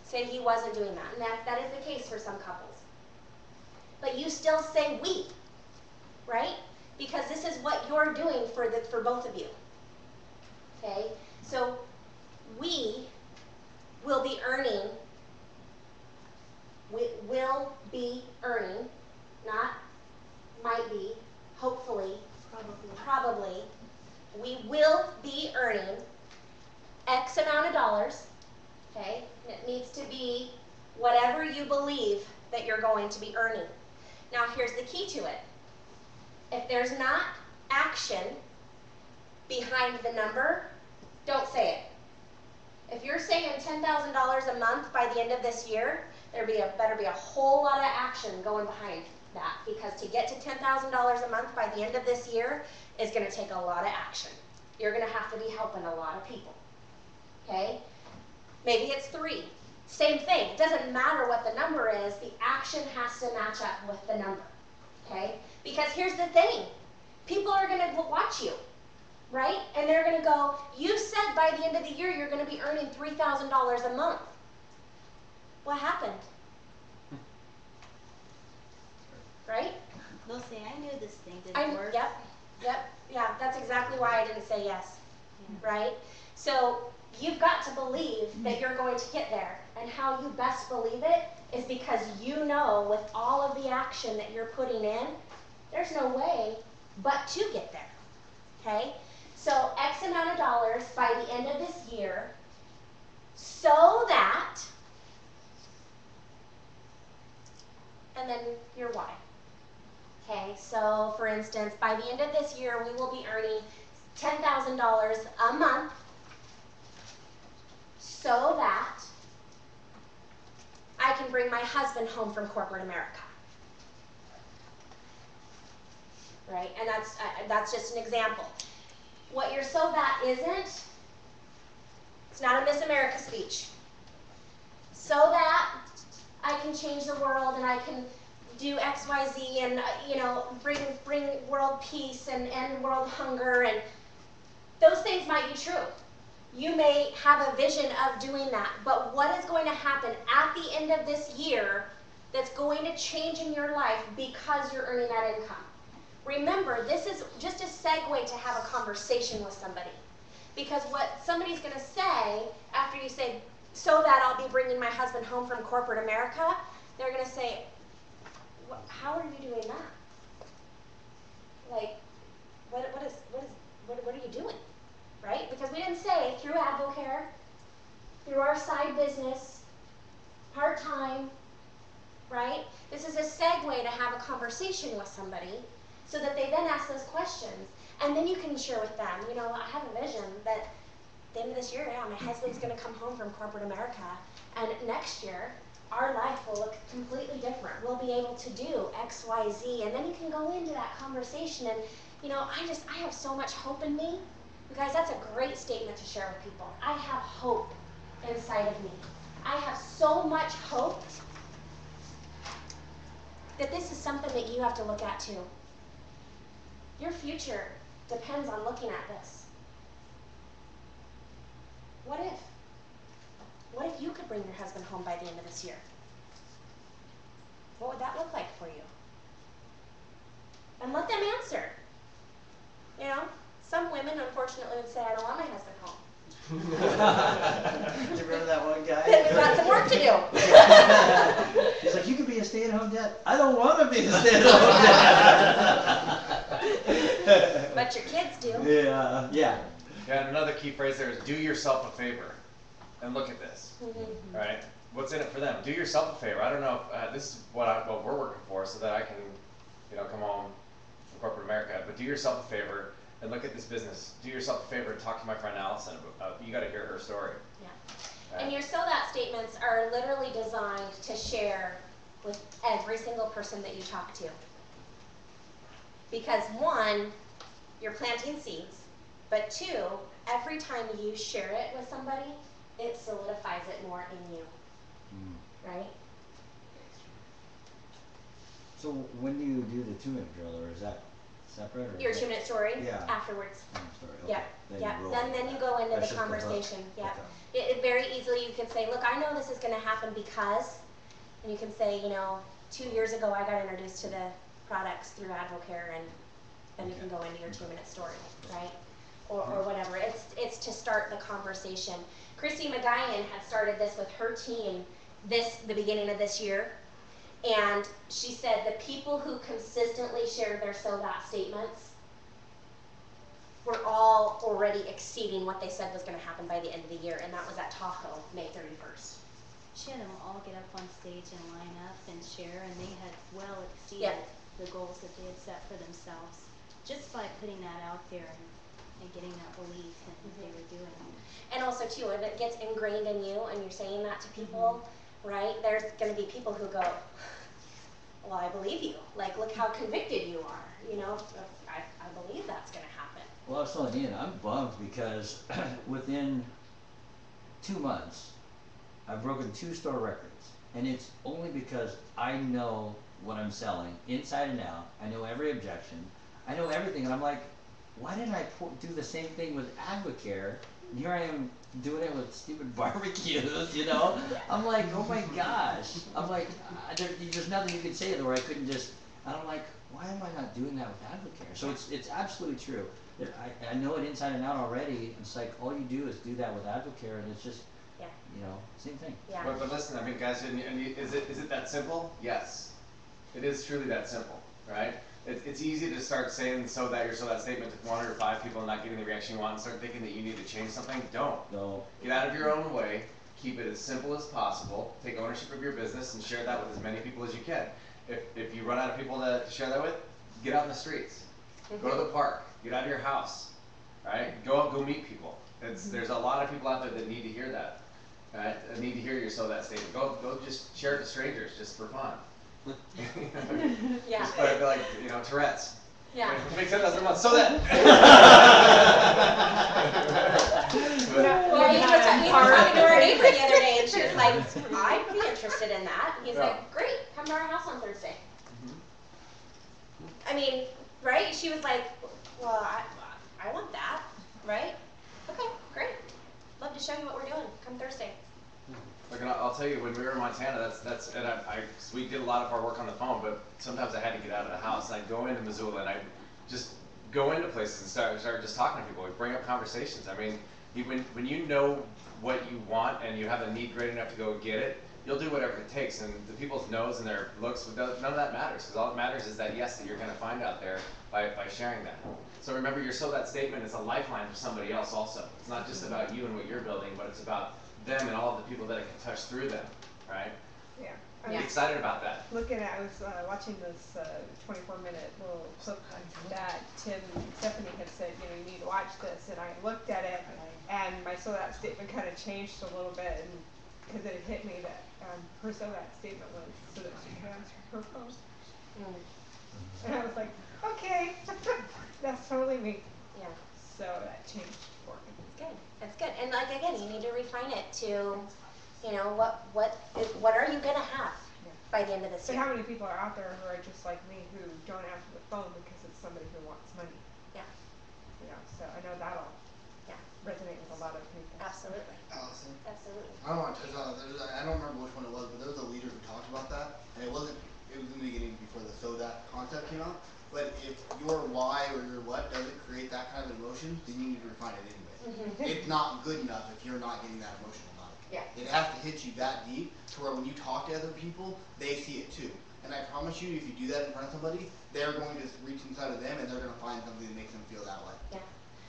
Say he wasn't doing that, and that is the case for some couples. But you still say we, right? Because this is what you're doing for both of you. Okay? So we will be earning, not might be, hopefully, probably, we will be earning X amount of dollars, okay? And it needs to be whatever you believe that you're going to be earning. Now here's the key to it. If there's not action behind the number, don't say it. If you're saying $10,000 a month by the end of this year, there better be a whole lot of action going behind that, because to get to $10,000 a month by the end of this year is going to take a lot of action. You're going to have to be helping a lot of people. Okay? Maybe it's 3. Same thing. It doesn't matter what the number is. The action has to match up with the number. Okay? Because here's the thing. People are going to watch you, right? And they're going to go, you said by the end of the year you're going to be earning $3,000 a month. What happened? Right? They'll say, I knew this thing didn't work. Yep. Yeah, that's exactly why I didn't say yes. Yeah. Right? So you've got to believe that you're going to get there. And how you best believe it is because you know with all of the action that you're putting in, there's no way but to get there. Okay? So X amount of dollars by the end of this year, so that, and then your why. Okay, so for instance, by the end of this year, we will be earning $10,000 a month, so that I can bring my husband home from corporate America. Right, and that's just an example. What your so that isn't, it's not a Miss America speech. So that I can change the world and I can do X, Y, Z, and bring world peace and end world hunger, and those things might be true, You may have a vision of doing that, but what is going to happen at the end of this year that's going to change in your life because you're earning that income? Remember, this is just a segue to have a conversation with somebody. Because what somebody's going to say after you say, so that I'll be bringing my husband home from corporate America, they're going to say, how are you doing that? Like, what are you doing? Right? Because we didn't say through AdvoCare, through our side business, part-time, right? This is a segue to have a conversation with somebody so that they then ask those questions. And then you can share with them, you know, I have a vision that at the end of this year, yeah, my husband's going to come home from corporate America, and next year, our life will look completely different. We'll be able to do X, Y, Z, and then you can go into that conversation. And, you know, I have so much hope in me. You guys, that's a great statement to share with people. I have hope inside of me. I have so much hope that this is something that you have to look at too. Your future depends on looking at this. What if? What if you could bring your husband home by the end of this year? What would that look like for you? And let them answer. You know, some women unfortunately would say, I don't want my husband home. Do you remember that one guy? Then we've got some work to do. He's like, you could be a stay-at-home dad. I don't want to be a stay-at-home dad. But your kids do. Yeah. Yeah, and another key phrase there is do yourself a favor. And look at this, Mm-hmm. right? What's in it for them? Do yourself a favor. I don't know if this is what we're working for, so that I can, you know, come home from corporate America. But do yourself a favor and look at this business. Do yourself a favor and talk to my friend Allison. You got to hear her story. Yeah. Right? And your so that statements are literally designed to share with every single person that you talk to. Because one, you're planting seeds, but two, every time you share it with somebody, it solidifies it more in you, right? So when do you do the 2-minute drill, or is that separate? Or Your 2-minute story Yeah. afterwards. Story, okay. Yeah, Then yeah. you roll Then with you that. go into That's the just hook. conversation. Yeah. Okay. It very easily you could say, look, I know this is going to happen because, and you can say, you know, 2 years ago I got introduced to the products through AdvoCare, and then you can go into your 2-minute story, right? Or whatever. It's to start the conversation. Christy McGuyan had started this with her team the beginning of this year, and she said the people who consistently shared their so that statements were all already exceeding what they said was going to happen by the end of the year, and that was at Tahoe, May 31st. She had them all get up on stage and line up and share, and they had well exceeded the goals that they had set for themselves just by putting that out there and getting that belief in what they were doing. And also, too, if it gets ingrained in you and you're saying that to people, right, there's going to be people who go, well, I believe you. Like, look how convicted you are. You know, I believe that's going to happen. Well, I was telling Ian, I'm bummed because within 2 months, I've broken 2 store records. And it's only because I know what I'm selling inside and out. I know every objection. I know everything. And I'm like, why didn't I do the same thing with AdvoCare? And here I am doing it with stupid barbecues, you know? I'm like, oh my gosh. I'm like, there's nothing you can say where I couldn't just, and I'm like, why am I not doing that with AdvoCare? So it's absolutely true. I know it inside and out already. It's like, all you do is do that with AdvoCare, and it's just, you know, same thing. Yeah. But listen, I mean, guys, is it that simple? Yes. It is truly that simple, right? It's easy to start saying so that statement to 1 or 5 people and not getting the reaction you want and start thinking that you need to change something. Don't. No. Get out of your own way. Keep it as simple as possible. Take ownership of your business and share that with as many people as you can. If you run out of people to share that with, get out in the streets. Go to the park. Get out of your house. Right? Go meet people. There's a lot of people out there that need to hear that. Right? That need to hear your so that statement. Go just share it to strangers just for fun. Yeah. Just like, you know, Tourette's. Yeah. Make $10,000 so that. Well, you were talking to our neighbor the other day, and she was like, I'd be interested in that. And he's like, great, come to our house on Thursday. I mean, right? She was like, well, I want that, right? Okay, great. to show you what we're doing come Thursday. Like, and I'll tell you, when we were in Montana, and we did a lot of our work on the phone, but sometimes I had to get out of the house, and I'd go into Missoula, and I'd just go into places and start just talking to people, like bring up conversations. I mean, when you know what you want and you have a need great enough to go get it, you'll do whatever it takes, and the people's nose and their looks, none of that matters, because all that matters is that yes that you're going to find out there by sharing that. So remember, your So That statement is a lifeline for somebody else also. It's not just about you and what you're building, but it's about them and all of the people that it can touch through them, right? Yeah. Be excited about that. I was watching this 24-minute little clip that Stephanie had said, you know, you need to watch this, and I looked at it, and my So That statement kind of changed a little bit, and because it hit me that her So That statement was so that she can answer her phone. And I was like, okay, that's totally me. Yeah. So that changed for me. Good. That's good. And like again, you need to refine it to, you know, what are you gonna have by the end of this But year? how many people are out there who are just like me who don't answer the phone because it's somebody who wants money? Yeah. You know, so I know that'll resonate with a lot of people. Absolutely. Allison. Absolutely. I don't want to touch on it. I don't remember which one it was, but there was a leader who talked about that, and it was in the beginning before the So That concept came out. But if your why or your what doesn't create that kind of emotion, then you need to refine it anyway. It's not good enough if you're not getting that emotional about it. Yeah. It has to hit you that deep to where when you talk to other people, they see it too. And I promise you, if you do that in front of somebody, they're going to reach inside of them and they're going to find something that makes them feel that way. Yeah.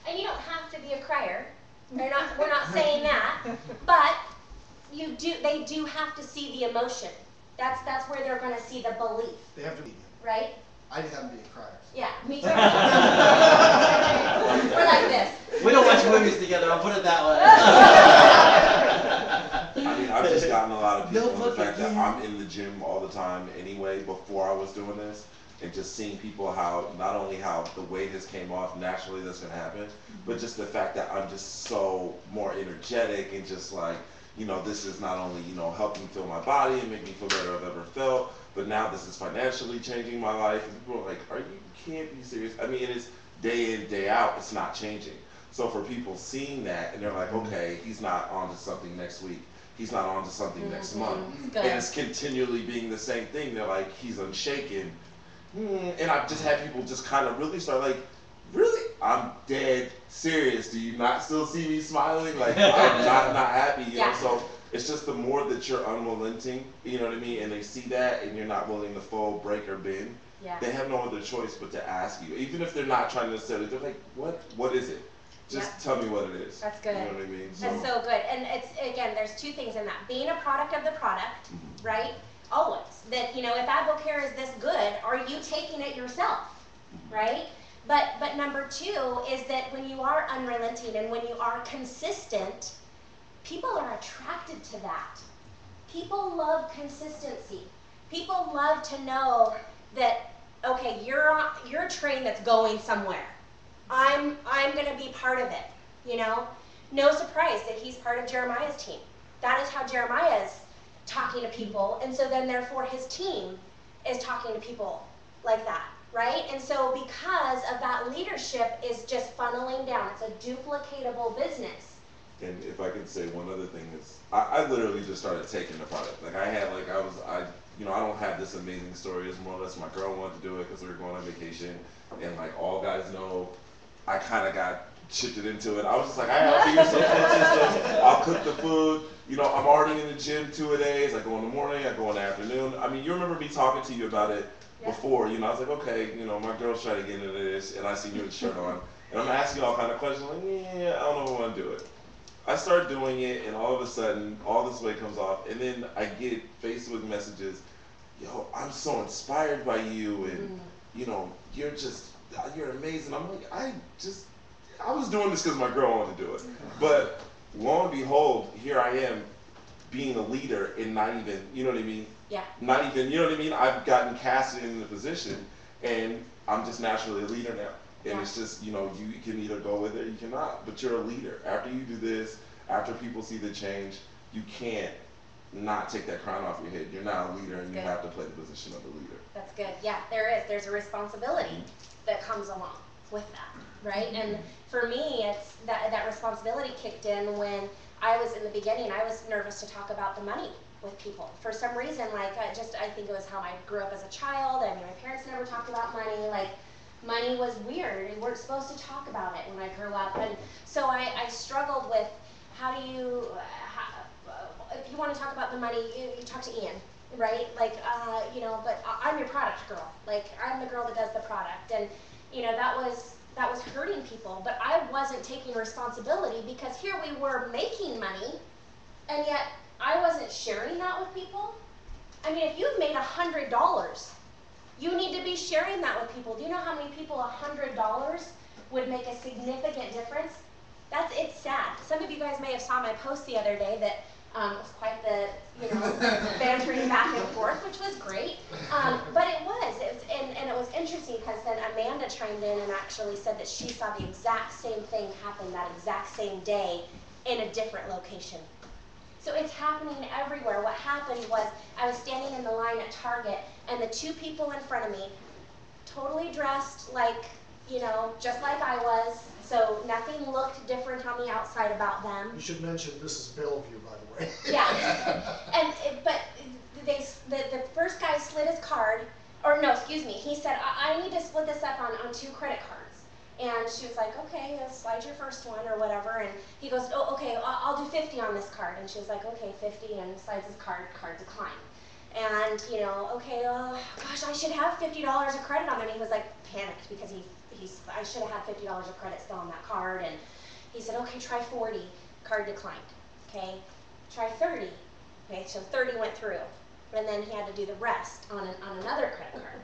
And you don't have to be a crier. We're not saying that, but they do have to see the emotion. That's where they're going to see the belief. They have to be. Right? I just happen to be a crier. Yeah, me too. We're like this. We don't watch movies together, I'll put it that way. I mean, I've just gotten a lot of people No on the fact that fucking- I'm in the gym all the time anyway before I was doing this, and just seeing people how, not only how the weight has came off, naturally that's going to happen, but just the fact that I'm just so more energetic and just like, you know, this is not only, you know, helping fill my body and make me feel better than I've ever felt, but now this is financially changing my life. And people are like, can't be serious. I mean, it's day in, day out, it's not changing. So for people seeing that, and they're like, okay, he's not on to something next week. He's not on to something next month. Good. And it's continually being the same thing. They're like, he's unshaken. And I've just had people just kind of really start like, really? I'm dead serious. Do you not still see me smiling? Like, I'm not happy, you know? So it's just the more that you're unrelenting, you know what I mean? And they see that and you're not willing to fold, break, or bend. Yeah. They have no other choice but to ask you. Even if they're not trying to necessarily, they're like, what is it? Just tell me what it is. That's good. You know what I mean? That's so good. And it's, again, there's two things in that. Being a product of the product, right? Always. That, you know, if AdvoCare is this good, are you taking it yourself? Right? But number two is that when you are unrelenting and when you are consistent, people are attracted to that. People love consistency. People love to know that, okay, you're a train that's going somewhere. I'm going to be part of it, you know? No surprise that he's part of Jeremiah's team. That is how Jeremiah is talking to people, and so then therefore his team is talking to people like that, right? And so because of that, leadership is just funneling down. It's a duplicatable business. And if I could say one other thing is, I literally just started taking the product. Like I don't have this amazing story. It's more or less my girl wanted to do it because we were going on vacation, and like all guys know, I kind of got shifted into it. I was just like, I'll be your support system. I'll cook the food. You know, I'm already in the gym 2-a-days. I go in the morning, I go in the afternoon. I mean, you remember me talking to you about it before. You know, I was like, okay, you know, my girl's trying to get into this, and I see you with a shirt on, and I'm asking all kind of questions. Like, yeah, I don't know if I want to do it. I start doing it, and all of a sudden, all this weight comes off, and then I get Facebook messages. Yo, I'm so inspired by you, and you know, you're amazing. I'm like, I was doing this because my girl wanted to do it. But lo and behold, here I am being a leader and not even, you know what I mean? Yeah. Not even, you know what I mean? I've gotten casted in the position and I'm just naturally a leader now. And it's just, you know, you can either go with it or you cannot. But you're a leader. After you do this, after people see the change, you can't not take that crown off your head. You're now a leader and you have to play the position of a leader. That's good. Yeah, there is. There's a responsibility that comes along with that, right? And for me, it's that responsibility kicked in when I was in the beginning, I was nervous to talk about the money with people. For some reason, like, I think it was how I grew up as a child. I mean, my parents never talked about money. Like, money was weird. We weren't supposed to talk about it when I grew up. And so I struggled with, how do you, if you want to talk about the money, you talk to Ian, right? Like, you know, but I'm your product girl. Like, I'm the girl that does the product. And, you know, that was hurting people. But I wasn't taking responsibility, because here we were making money, and yet I wasn't sharing that with people. I mean, if you've made $100, you need to be sharing that with people. Do you know how many people $100 would make a significant difference? It's sad. Some of you guys may have saw my post the other day that was quite the, you know, bantering back and forth, which was great. But it was and it was interesting, because then Amanda chimed in and actually said that she saw the exact same thing happen that exact same day in a different location. So it's happening everywhere. What happened was, I was standing in the line at Target, and the two people in front of me, totally dressed like, you know, just like I was, so nothing looked different on the outside about them. You should mention this is Bellevue, by the way. Yeah, but the first guy slid his card, or no, excuse me, he said, I need to split this up on 2 credit cards. And she was like, okay, slide your first one or whatever. And he goes, oh, okay, I'll do 50 on this card. And she was like, okay, 50, and slides his card declined. And, you know, okay, gosh, I should have $50 of credit on there. And he was like panicked, because I should have had $50 of credit still on that card. And he said, okay, try 40, card declined. Okay, try 30. Okay, so 30 went through. And then he had to do the rest on another credit card.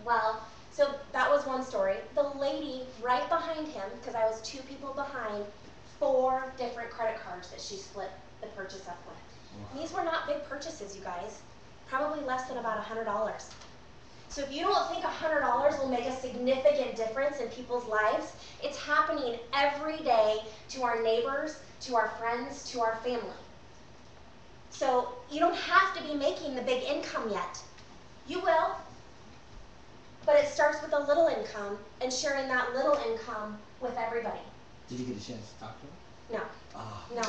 Well, so that was one story. The lady right behind him, because I was 2 people behind, 4 different credit cards that she split the purchase up with. And these were not big purchases, you guys. Probably less than about $100. So if you don't think $100 will make a significant difference in people's lives, it's happening every day to our neighbors, to our friends, to our family. So you don't have to be making the big income yet. You will. But it starts with a little income, and sharing that little income with everybody. Did you get a chance to talk to her? No. Oh. No.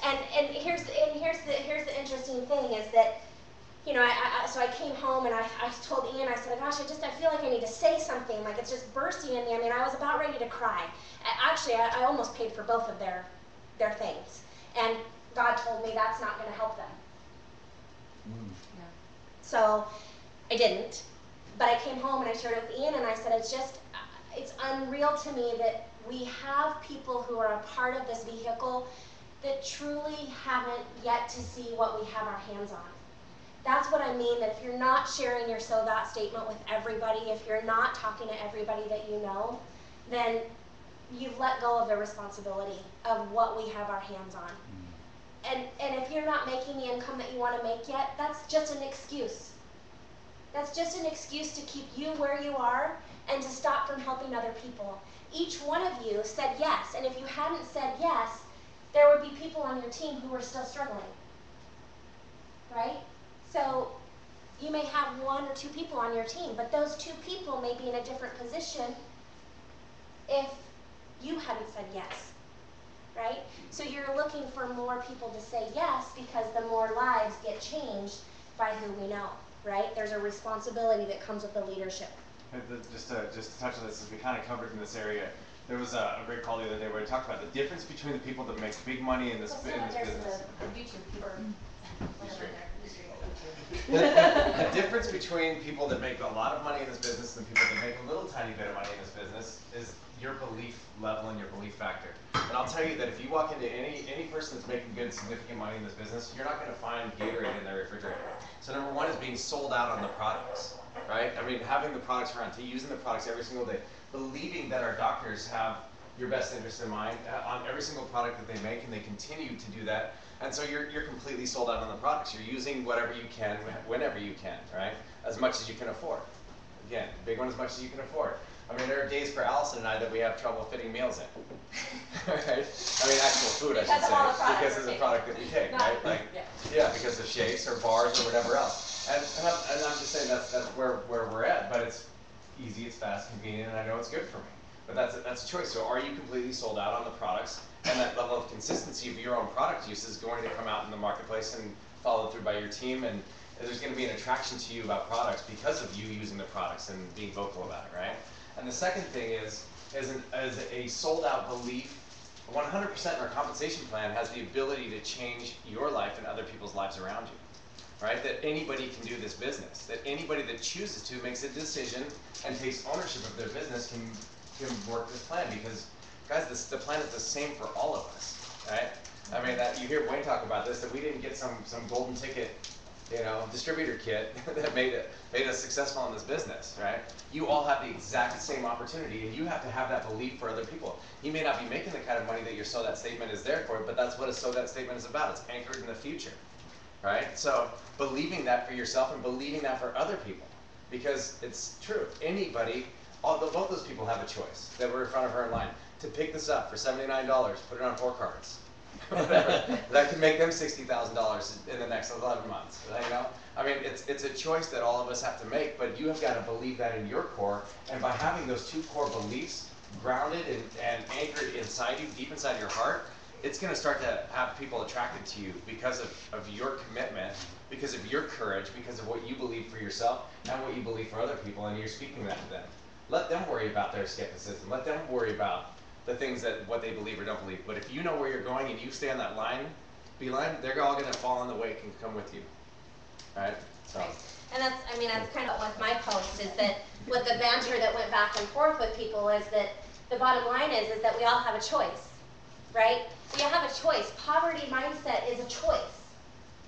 And here's the interesting thing is that, you know, so I came home and I told Ian, I said, gosh, I feel like I need to say something, like it's just bursting in me. I mean, I was about ready to cry. Actually, I almost paid for both of their things. And God told me that's not going to help them. Yeah. So I didn't. But I came home and I shared it with Ian, and I said, it's unreal to me that we have people who are a part of this vehicle that truly haven't yet to see what we have our hands on. That's what I mean, that if you're not sharing your so that statement with everybody, if you're not talking to everybody that you know, then you've let go of the responsibility of what we have our hands on. And if you're not making the income that you want to make yet, that's just an excuse. That's just an excuse to keep you where you are and to stop from helping other people. Each one of you said yes, and if you hadn't said yes, there would be people on your team who were still struggling, right? So you may have 1 or 2 people on your team, but those 2 people may be in a different position if you hadn't said yes, right? So you're looking for more people to say yes, because the more lives get changed by who we know. Right? There's a responsibility that comes with the leadership. Just to touch on this, as we kind of covered in this area, there was a great call the other day where we talked about the difference between the people that make big money in this business. The difference between people that make a lot of money in this business and people that make a little tiny bit of money in this business is your belief level and your belief factor. And I'll tell you that if you walk into any person that's making good, significant money in this business, you're not going to find Gatorade in their refrigerator. So number 1 is being sold out on the products, right? I mean, having the products around, using the products every single day, believing that our doctors have your best interest in mind on every single product that they make, and they continue to do that. And so you're completely sold out on the products. You're using whatever you can, whenever you can, right? As much as you can afford. Again, big one, as much as you can afford. I mean, there are days for Allison and I that we have trouble fitting meals in, right? I mean, actual food, I should say, because of the product that we take, right? Like, yeah, because of shakes or bars or whatever else. And I'm just saying that's where we're at. But it's easy, it's fast, convenient, and I know it's good for me. But that's a choice. So are you completely sold out on the products? and that level of consistency of your own product use is going to come out in the marketplace and followed through by your team, and there's going to be an attraction to you about products because of you using the products and being vocal about it, right? And the second thing is a sold out belief. 100% in our compensation plan has the ability to change your life and other people's lives around you, right? That anybody can do this business, that anybody that chooses to makes a decision and takes ownership of their business can work this plan, because guys, the plan is the same for all of us, right? I mean, that you hear Wayne talk about this, that we didn't get some golden ticket, distributor kit that made us successful in this business, right? You all have the exact same opportunity, and you have to have that belief for other people. You may not be making the kind of money that your So That statement is there for, but that's what a So That statement is about. It's anchored in the future, right? So believing that for yourself and believing that for other people, because it's true. Anybody, both those people have a choice that were in front of her in line to pick this up for $79, put it on 4 cards. Whatever. That could make them $60,000 in the next 11 months. I mean, it's a choice that all of us have to make, but you have got to believe that in your core, and by having those 2 core beliefs grounded and anchored inside you, deep inside your heart, it's going to start to have people attracted to you because of your commitment, because of your courage, because of what you believe for yourself and what you believe for other people, and you're speaking that to them. Let them worry about their skepticism. Let them worry about the things that what they believe or don't believe. But if you know where you're going and you stay on that beeline, they're all going to fall in the wake and come with you. All right? So. Right. And that's kind of what my post is, that with the banter that went back and forth with people, is that the bottom line is that we all have a choice, right? We all have a choice. Poverty mindset is a choice,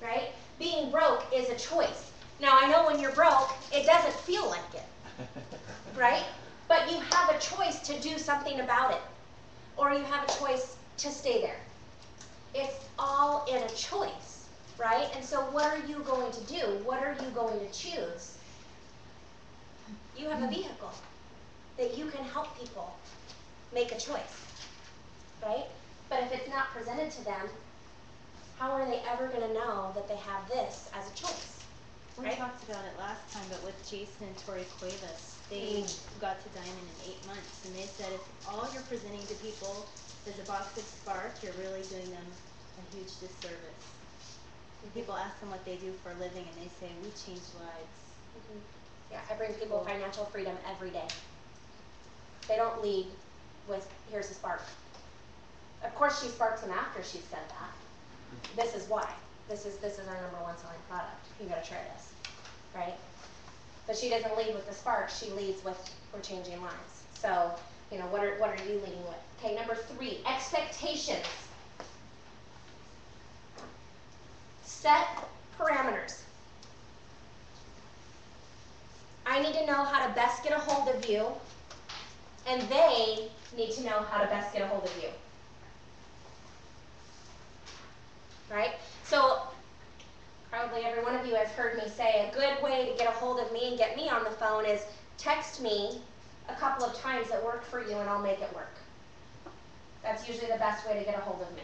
right? Being broke is a choice. Now, I know when you're broke, it doesn't feel like it, right? But you have a choice to do something about it, or you have a choice to stay there. It's all in a choice, right? And so what are you going to do? What are you going to choose? You have a vehicle that you can help people make a choice, right? But if it's not presented to them, how are they ever going to know that they have this as a choice? We talked about it last time, but with Jason and Tori Cuevas, they got to Diamond in 8 months, and they said if all you're presenting to people is a box of Spark, you're really doing them a huge disservice. People ask them what they do for a living, and they say, we change lives. Yeah, I bring people financial freedom every day. They don't lead with, here's a Spark. Of course she sparks them after she's said that. This is why. This is our #1 selling product. You gotta try this, right? But she doesn't lead with the Spark. She leads with, we're changing lives. So, what are you leading with? Okay, number 3, expectations. Set parameters. I need to know how to best get a hold of you, and they need to know how to best get a hold of you. Right? So, probably every one of you has heard me say a good way to get a hold of me and get me on the phone is text me a couple of times that work for you and I'll make it work. That's usually the best way to get a hold of me,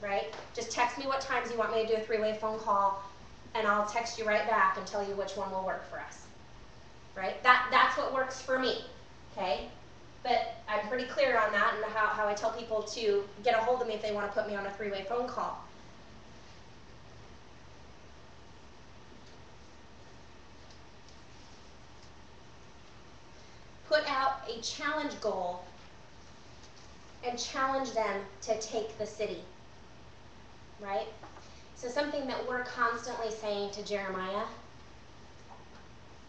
right? Just text me what times you want me to do a 3-way phone call, and I'll text you right back and tell you which one will work for us, right? That's what works for me, okay? But I'm pretty clear on that and how I tell people to get a hold of me if they want to put me on a 3-way phone call. Put out a challenge goal and challenge them to take the city, right? So something that we're constantly saying to Jeremiah,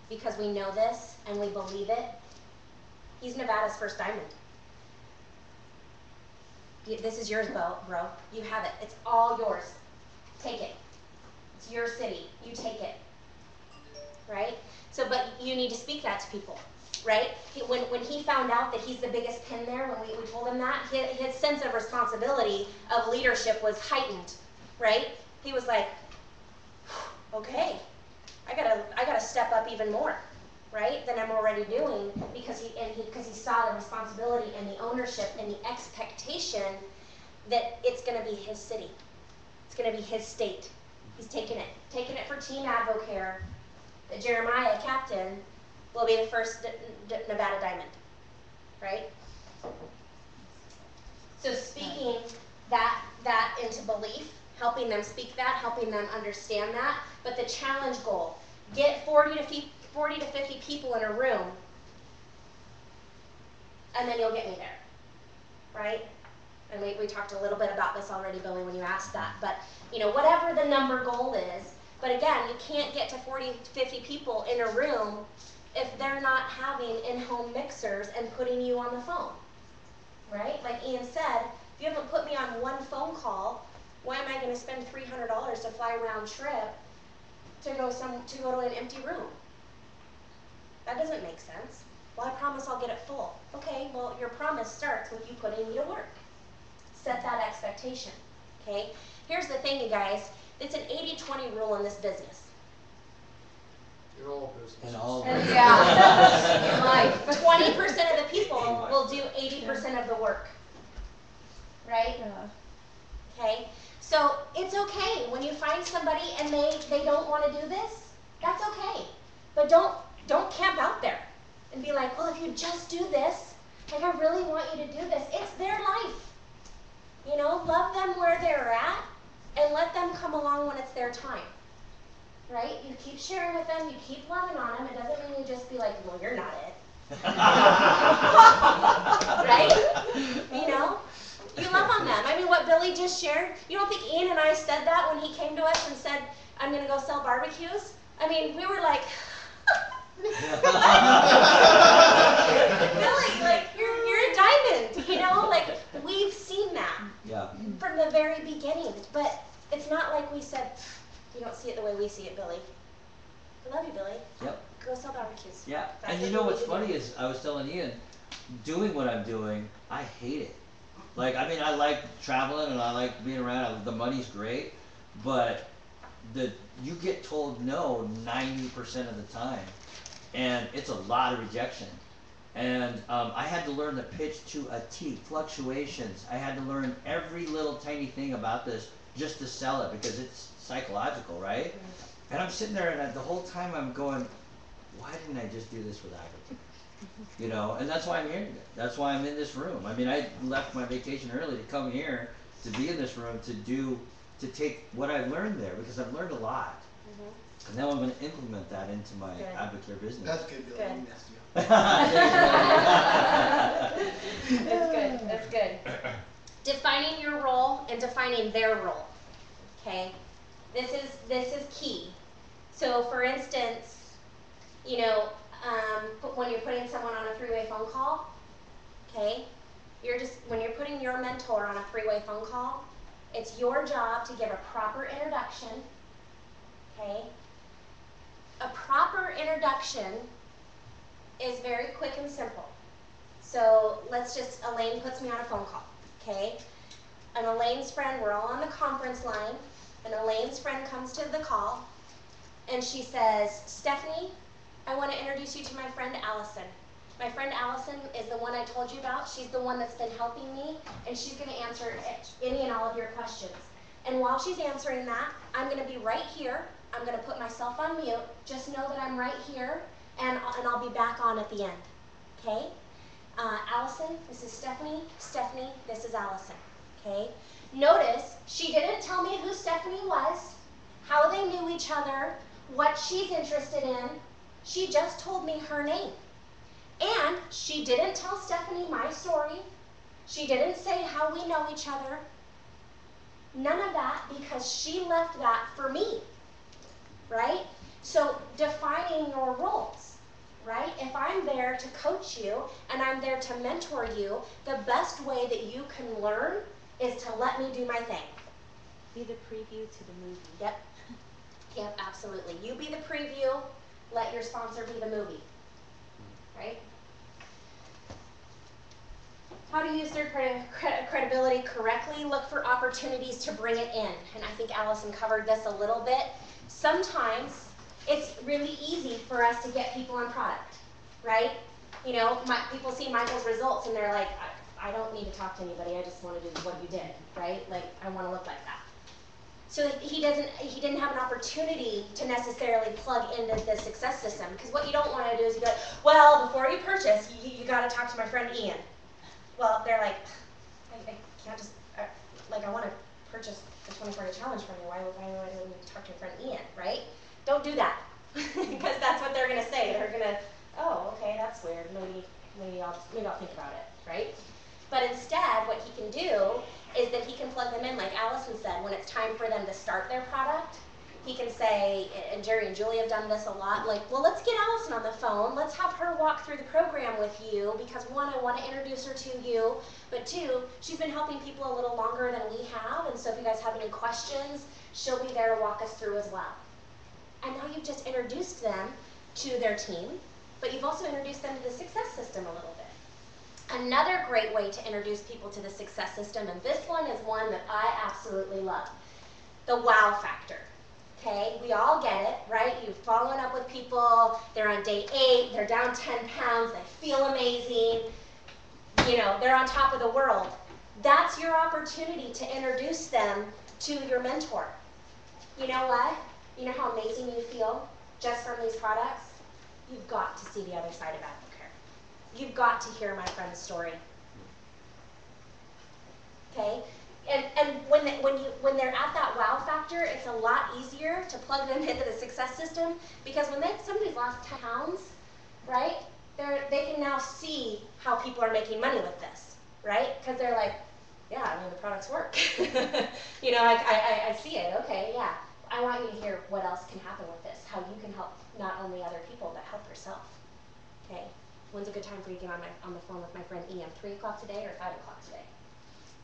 because we know this and we believe it, he's Nevada's first diamond. This is yours, bro. You have it. It's all yours. Take it. It's your city. You take it, right? So, but you need to speak that to people. Right? When he found out that he's the biggest pin there, when we told him that, his sense of responsibility of leadership was heightened, right? He was like, okay, I gotta step up even more, right, than I'm already doing, because he saw the responsibility and the ownership and the expectation that it's gonna be his city. It's gonna be his state. He's taking it for Team AdvoCare, that Jeremiah, captain, will be the first Nevada Diamond, right? So speaking helping them speak that, helping them understand that. But the challenge goal, get 40 to 50 people in a room, and then you'll get me there, right? And we talked a little bit about this already, Billy, when you asked that. But, you know, whatever the number goal is, but again, you can't get to 40 to 50 people in a room if they're not having in-home mixers and putting you on the phone, right? Like Ian said, if you haven't put me on one phone call, why am I going to spend $300 to fly round trip to go to an empty room? That doesn't make sense. Well, I promise I'll get it full. Okay, well, your promise starts with you putting me to work. Set that expectation, okay? Here's the thing, you guys. It's an 80-20 rule in this business. In all businesses. In all Yeah. In life. 20% of the people will do 80% of the work, right? Okay? So it's okay when you find somebody and they don't want to do this, that's okay. But don't camp out there and be like, well, if you just do this, like I really want you to do this. It's their life. You know, love them where they're at and let them come along when it's their time. Right? You keep sharing with them, you keep loving on them. It doesn't mean you just be like, well, you're not it. Right? You know? You love on them. I mean, what Billy just shared, you don't think Ian and I said that when he came to us and said, I'm going to go sell barbecues? I mean, we were like, Billy, like, you're a diamond, you know? Like, we've seen that from the very beginning. But it's not like we said, you don't see it the way we see it, Billy. I love you, Billy. Yep. Go sell barbecues. Yeah. That's And you know what's funny is, I was telling Ian, doing what I'm doing, I hate it. Like, I mean, I like traveling and I like being around. The money's great, but you get told no 90% of the time, and it's a lot of rejection. And I had to learn the pitch to a T, fluctuations. I had to learn every little tiny thing about this just to sell it, because it's psychological, right? And I'm sitting there and the whole time I'm going, why didn't I just do this with AdvoCare? You know, and that's why I'm here today. That's why I'm in this room. I mean, I left my vacation early to come here, to be in this room, to take what I've learned there, because I've learned a lot. And now I'm going to implement that into my AdvoCare business. That's good, Bill. Good. That's good. That's good. Defining your role and defining their role. Okay? This is key. So, for instance, you know, when you're putting someone on a three-way phone call, okay, when you're putting your mentor on a three-way phone call, it's your job to give a proper introduction, okay? A proper introduction is very quick and simple. So Elaine puts me on a phone call, okay? And Elaine's friend, we're all on the conference line, and Elaine's friend comes to the call, and she says, Stephanie, I want to introduce you to my friend Allison. My friend Allison is the one I told you about. She's the one that's been helping me, and she's going to answer any and all of your questions. And while she's answering that, I'm going to be right here. I'm going to put myself on mute. Just know that I'm right here, and I'll be back on at the end. Okay? Allison, this is Stephanie. Stephanie, this is Allison. Okay? Notice, she didn't tell me who Stephanie was, how they knew each other, what she's interested in. She just told me her name. And she didn't tell Stephanie my story. She didn't say how we know each other. None of that, because she left that for me, right? So defining your roles, right? If I'm there to coach you and I'm there to mentor you, the best way that you can learn is to let me do my thing. Be the preview to the movie. Yep. Yep, absolutely. You be the preview, let your sponsor be the movie, right? How to use their credibility correctly. Look for opportunities to bring it in. And I think Allison covered this a little bit. Sometimes it's really easy for us to get people on product, right? You know, people see Michael's results and they're like, I don't need to talk to anybody. I just want to do what you did, right? Like, I want to look like that. So he didn't have an opportunity to necessarily plug into the success system, because what you don't want to do is you go, well, before you purchase, you got to talk to my friend Ian. Well, they're like, I can't just, like, I want to purchase the 24-day challenge from you. Why would I talk to your friend Ian, right? Don't do that, because that's what they're gonna say. They're gonna, oh, okay, that's weird. Maybe I'll think about it, right? But instead, what he can do is that he can plug them in, like Allison said, when it's time for them to start their product. He can say, and Jerry and Julie have done this a lot, like, well, let's get Allison on the phone. Let's have her walk through the program with you, because one, I want to introduce her to you, but two, she's been helping people a little longer than we have, and so if you guys have any questions, she'll be there to walk us through as well. And now you've just introduced them to their team, but you've also introduced them to the success system a little bit. Another great way to introduce people to the success system, and this one is one that I absolutely love, the wow factor. Okay, we all get it, right? You've followed up with people, they're on day 8, they're down 10 pounds, they feel amazing, you know, they're on top of the world. That's your opportunity to introduce them to your mentor. You know what? You know how amazing you feel just from these products? You've got to see the other side of AdvoCare. You've got to hear my friend's story. Okay? And when they're at that wow factor, it's a lot easier to plug them into the success system, because when somebody's lost 10 pounds, right, they can now see how people are making money with this, right? Because they're like, yeah, I mean, the products work. You know, I see it, okay, yeah. I want you to hear what else can happen with this, how you can help not only other people, but help yourself, okay? When's a good time for you to get on the phone with my friend Ian? 3 o'clock today or 5 o'clock today?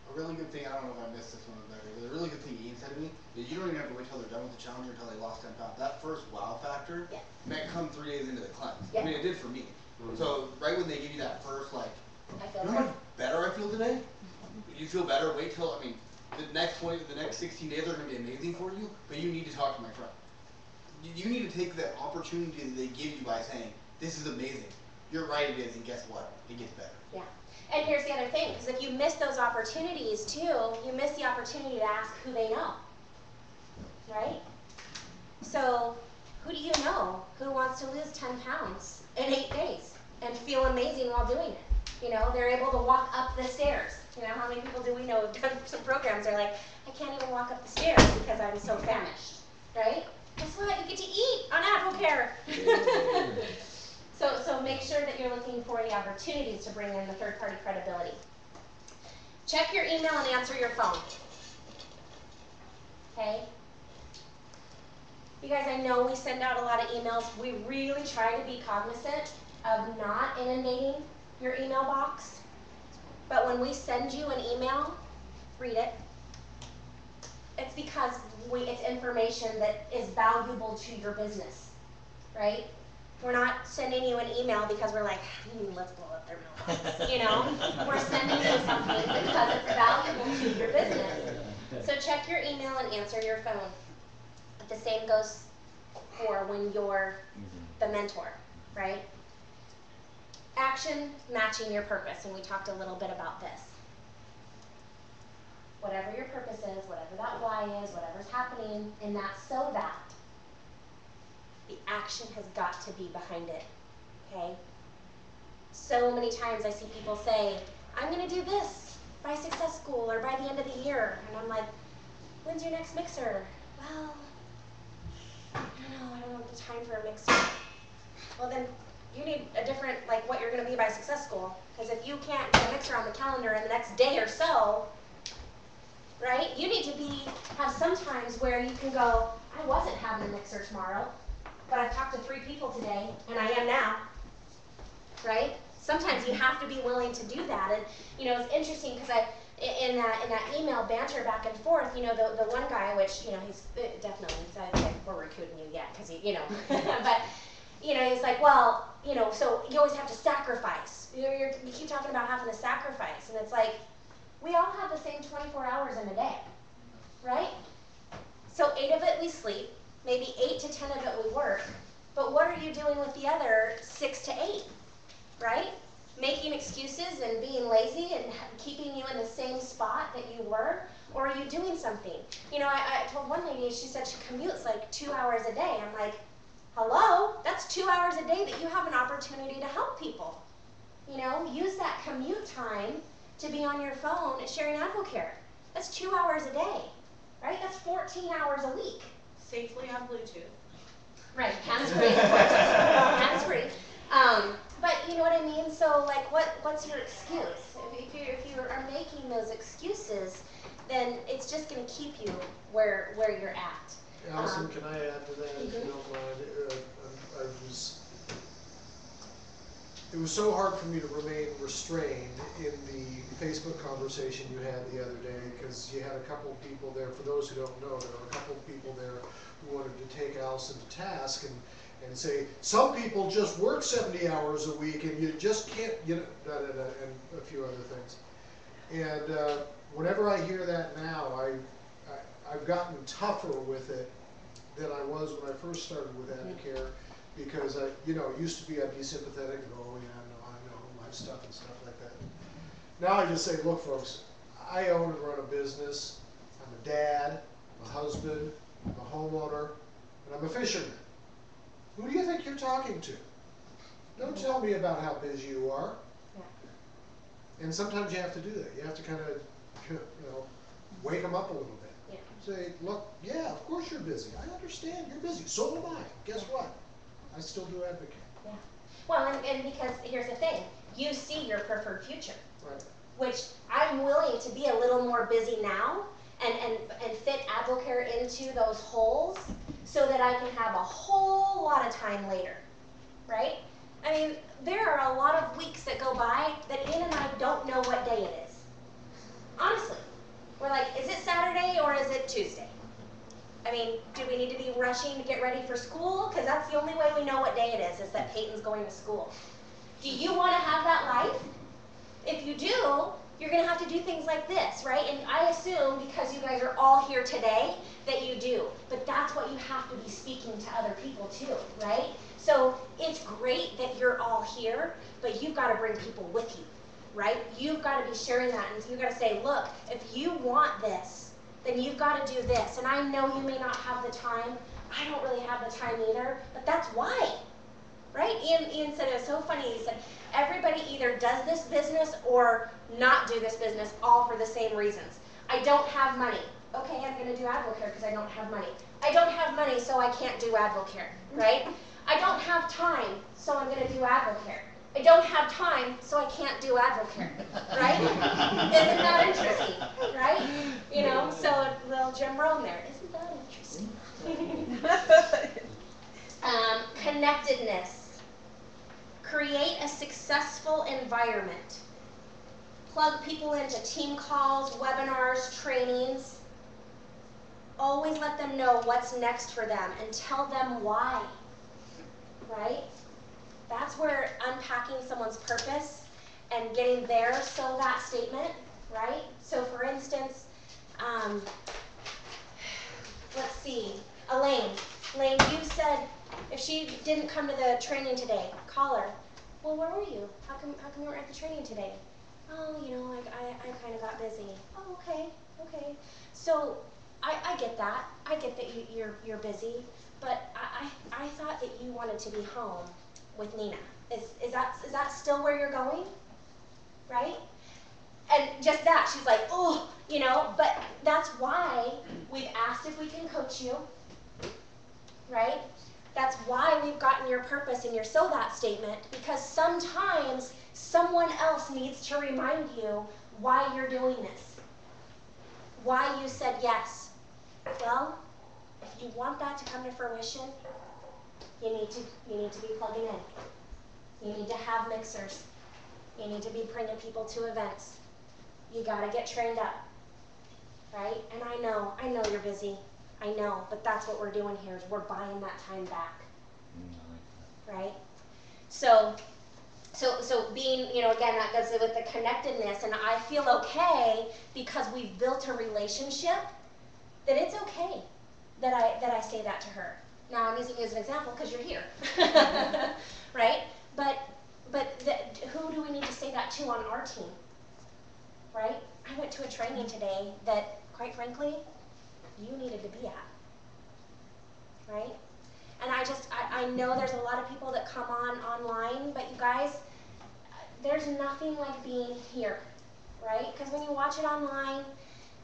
A really good thing, I don't know if I missed this one better, but a really good thing Ian said to me is you don't even have to wait till they're done with the challenge or until they lost 10 pounds. That first wow factor, yeah, might come 3 days into the cleanse. Yeah. I mean, it did for me. So right when they give you that first, like, I feel you know how much better I feel today? You feel better, wait till, I mean, the next 16 days are going to be amazing for you, but you need to talk to my friend. You need to take the opportunity that they give you by saying, this is amazing. You're right, it is, and guess what? It gets better. Yeah. And here's the other thing, because if you miss those opportunities too, you miss the opportunity to ask who they know, right? So, who do you know who wants to lose 10 pounds in 8 days and feel amazing while doing it? You know, they're able to walk up the stairs. You know, how many people do we know who've done some programs are like, I can't even walk up the stairs because I'm so famished, right? Guess what? You get to eat on AdvoCare. So make sure that you're looking for the opportunities to bring in the third-party credibility. Check your email and answer your phone. Okay? You guys, I know we send out a lot of emails. We really try to be cognizant of not inundating your email box. But when we send you an email, read it. It's because it's information that is valuable to your business, right? We're not sending you an email because we're like, let's blow up their mailbox, you know? We're sending you something because it's valuable to your business. So check your email and answer your phone. The same goes for when you're the mentor, right? Action matching your purpose, and we talked a little bit about this. Whatever your purpose is, whatever that why is, whatever's happening in that so that, the action has got to be behind it, okay? So many times I see people say, I'm going to do this by Success School or by the end of the year. And I'm like, when's your next mixer? Well, I don't know the time for a mixer. Well, then you need a different, like what you're going to be by Success School. Because if you can't get a mixer on the calendar in the next day or so, right, you need to have some times where you can go, I wasn't having a mixer tomorrow, but I've talked to 3 people today, and I am now, right? Sometimes you have to be willing to do that, and you know it's interesting because in that email banter back and forth, you know the one guy, which you know he's definitely we're recruiting you yet because you know, but you know he's like, well, you know, so you always have to sacrifice. You keep talking about having to sacrifice, and it's like we all have the same 24 hours in a day, right? So 8 of it we sleep. Maybe 8 to 10 of it we work, but what are you doing with the other 6 to 8, right? Making excuses and being lazy and keeping you in the same spot that you were, or are you doing something? You know, I told one lady, she said she commutes like 2 hours a day. I'm like, hello, that's 2 hours a day that you have an opportunity to help people. You know, use that commute time to be on your phone sharing AdvoCare. That's 2 hours a day, right? That's 14 hours a week. Safely on Bluetooth. Right, hands-free, of course, hands-free. But you know what I mean? So like, what's your excuse? If you are making those excuses, then it's just going to keep you where you're at. Allison, can I add to that, if you don't mind? It was so hard for me to remain restrained in the Facebook conversation you had the other day, because you had a couple of people there. For those who don't know, there were a couple of people there who wanted to take Allison to task and say, some people just work 70 hours a week and you just can't, you know, and a few other things. And whenever I hear that now, I've gotten tougher with it than I was when I first started with AdvoCare, because it used to be I'd be sympathetic and go, oh yeah, I know my stuff and stuff like that. Now I just say, look folks, I own and run a business. I'm a dad, I'm a husband, I'm a homeowner, and I'm a fisherman. Who do you think you're talking to? Don't tell me about how busy you are. Yeah. And sometimes you have to do that. You have to kind of, wake them up a little bit. Yeah. Say, look, yeah, of course you're busy. I understand you're busy. So am I. Guess what? I still do AdvoCare. Yeah. Well, and because here's the thing, you see your preferred future, Right. which I'm willing to be a little more busy now and fit AdvoCare into those holes so that I can have a whole lot of time later, right? I mean, there are a lot of weeks that go by that Ian and I don't know what day it is. Honestly. We're like, is it Saturday or is it Tuesday? I mean, do we need to be rushing to get ready for school? Because that's the only way we know what day it is that Peyton's going to school. Do you want to have that life? If you do, you're going to have to do things like this, right? And I assume, because you guys are all here today, that you do. But that's what you have to be speaking to other people too, right? So it's great that you're all here, but you've got to bring people with you, right? You've got to be sharing that, and you've got to say, look, if you want this, then you've got to do this. And I know you may not have the time. I don't really have the time either, but that's why, right? Ian said it was so funny. He said, everybody either does this business or not do this business, all for the same reasons. I don't have money. Okay, I'm going to do AdvoCare because I don't have money. I don't have money, so I can't do AdvoCare, right? I don't have time, so I'm going to do AdvoCare. I don't have time, so I can't do AdvoCare, right? Isn't that interesting, right? So little Jim Rome there. Isn't that interesting? Connectedness. Create a successful environment. Plug people into team calls, webinars, trainings. Always let them know what's next for them and tell them why, right? That's where unpacking someone's purpose and getting their so that statement, right? So for instance, let's see, Elaine, you said if she didn't come to the training today, call her. Well, where were you? How come you weren't at the training today? Oh, I kind of got busy. Oh, okay. So I get that. I get that you're busy, but I thought that you wanted to be home with Nina. Is that still where you're going? Right? And just that, she's like, oh, but that's why we've asked if we can coach you, right? That's why we've gotten your purpose and your so that statement, because sometimes someone else needs to remind you why you're doing this, why you said yes. Well, if you want that to come to fruition, you need to be plugging in. You need to have mixers. You need to be bringing people to events. You got to get trained up, right? And I know you're busy. I know, but that's what we're doing here is we're buying that time back, right? So being, again, that goes with the connectedness, and I feel okay because we've built a relationship that it's okay that I say that to her. Now I'm using you as an example because you're here, right? But who do we need to say that to on our team, right? I went to a training today that, quite frankly, you needed to be at, right? And I know there's a lot of people that come on online, but you guys, there's nothing like being here, right? Because when you watch it online,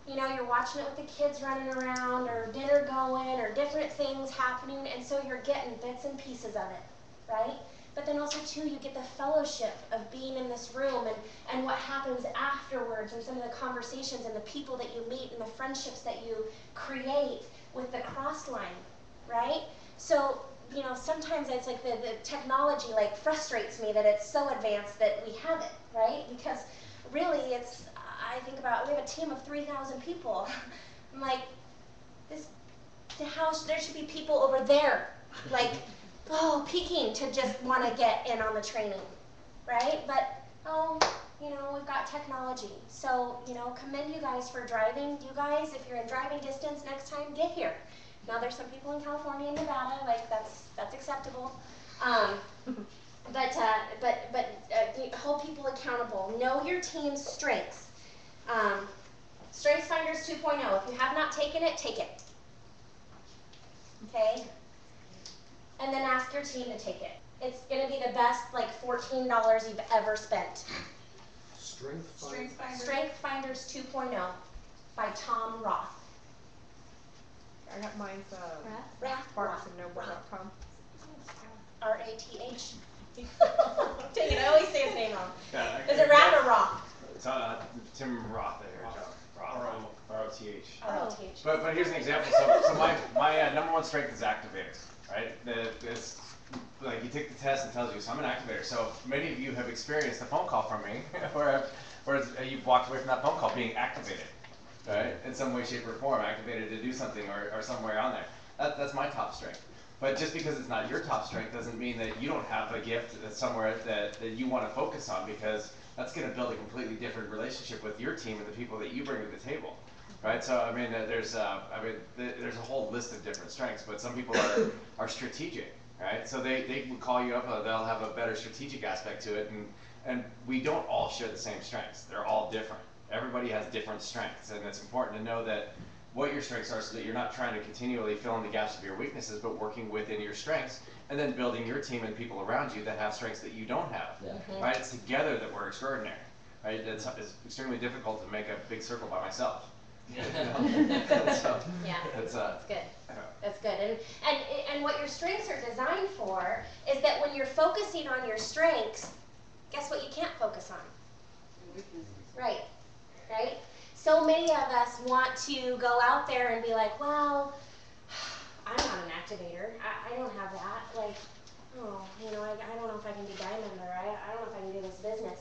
you know, you're watching it with the kids running around, or dinner going, or different things happening, and so you're getting bits and pieces of it, right? But then also, too, you get the fellowship of being in this room and what happens afterwards, and some of the conversations and the people that you meet and the friendships that you create with the cross line, right? So, you know, sometimes it's like the technology like frustrates me that it's so advanced that we have it, right? Because really it's, I think about, we have a team of 3,000 people. I'm like, the house, there should be people over there, like, oh, peeking to just want to get in on the training, right? But, oh, you know, we've got technology. So, you know, commend you guys for driving. You guys, if you're in driving distance next time, get here. Now there's some people in California and Nevada, like that's acceptable. But hold people accountable. Know your team's strengths. Strengths Finders 2.0. If you have not taken it, take it. Okay? And then ask your team to take it. It's going to be the best, like, $14 you've ever spent. Strength Finders 2.0 by Tom Roth. I got mine's sparksandnoble.com. R-A-T-H. Dang it, I always say his name wrong. Yeah, Is it Rath or Roth? It's Tim Roth there. R-O-T-H. R-O-T-H. But here's an example. So my number one strength is activators, right? It's like you take the test and it tells you, so I'm an activator. So many of you have experienced a phone call from me where you've walked away from that phone call being activated, right? In some way, shape, or form, activated to do something or somewhere on there. That's my top strength. But just because it's not your top strength doesn't mean that you don't have a gift that's somewhere that you want to focus on, because that's going to build a completely different relationship with your team and the people that you bring to the table, right? So I mean, there's a whole list of different strengths, but some people are strategic, right? So they would call you up, they'll have a better strategic aspect to it, and we don't all share the same strengths. They're all different. Everybody has different strengths, and it's important to know that what your strengths are, so that you're not trying to continually fill in the gaps of your weaknesses, but working within your strengths, and then building your team and people around you that have strengths that you don't have, right? It's together that we're extraordinary, right? It's extremely difficult to make a big circle by myself. You know? So, yeah, that's good. That's good. And what your strengths are designed for is that when you're focusing on your strengths, guess what you can't focus on? Right. Right? So many of us want to go out there and be like, well, I'm not an activator. I don't have that. Like, oh, you know, I don't know if I can be diamond, or I don't know if I can do this business.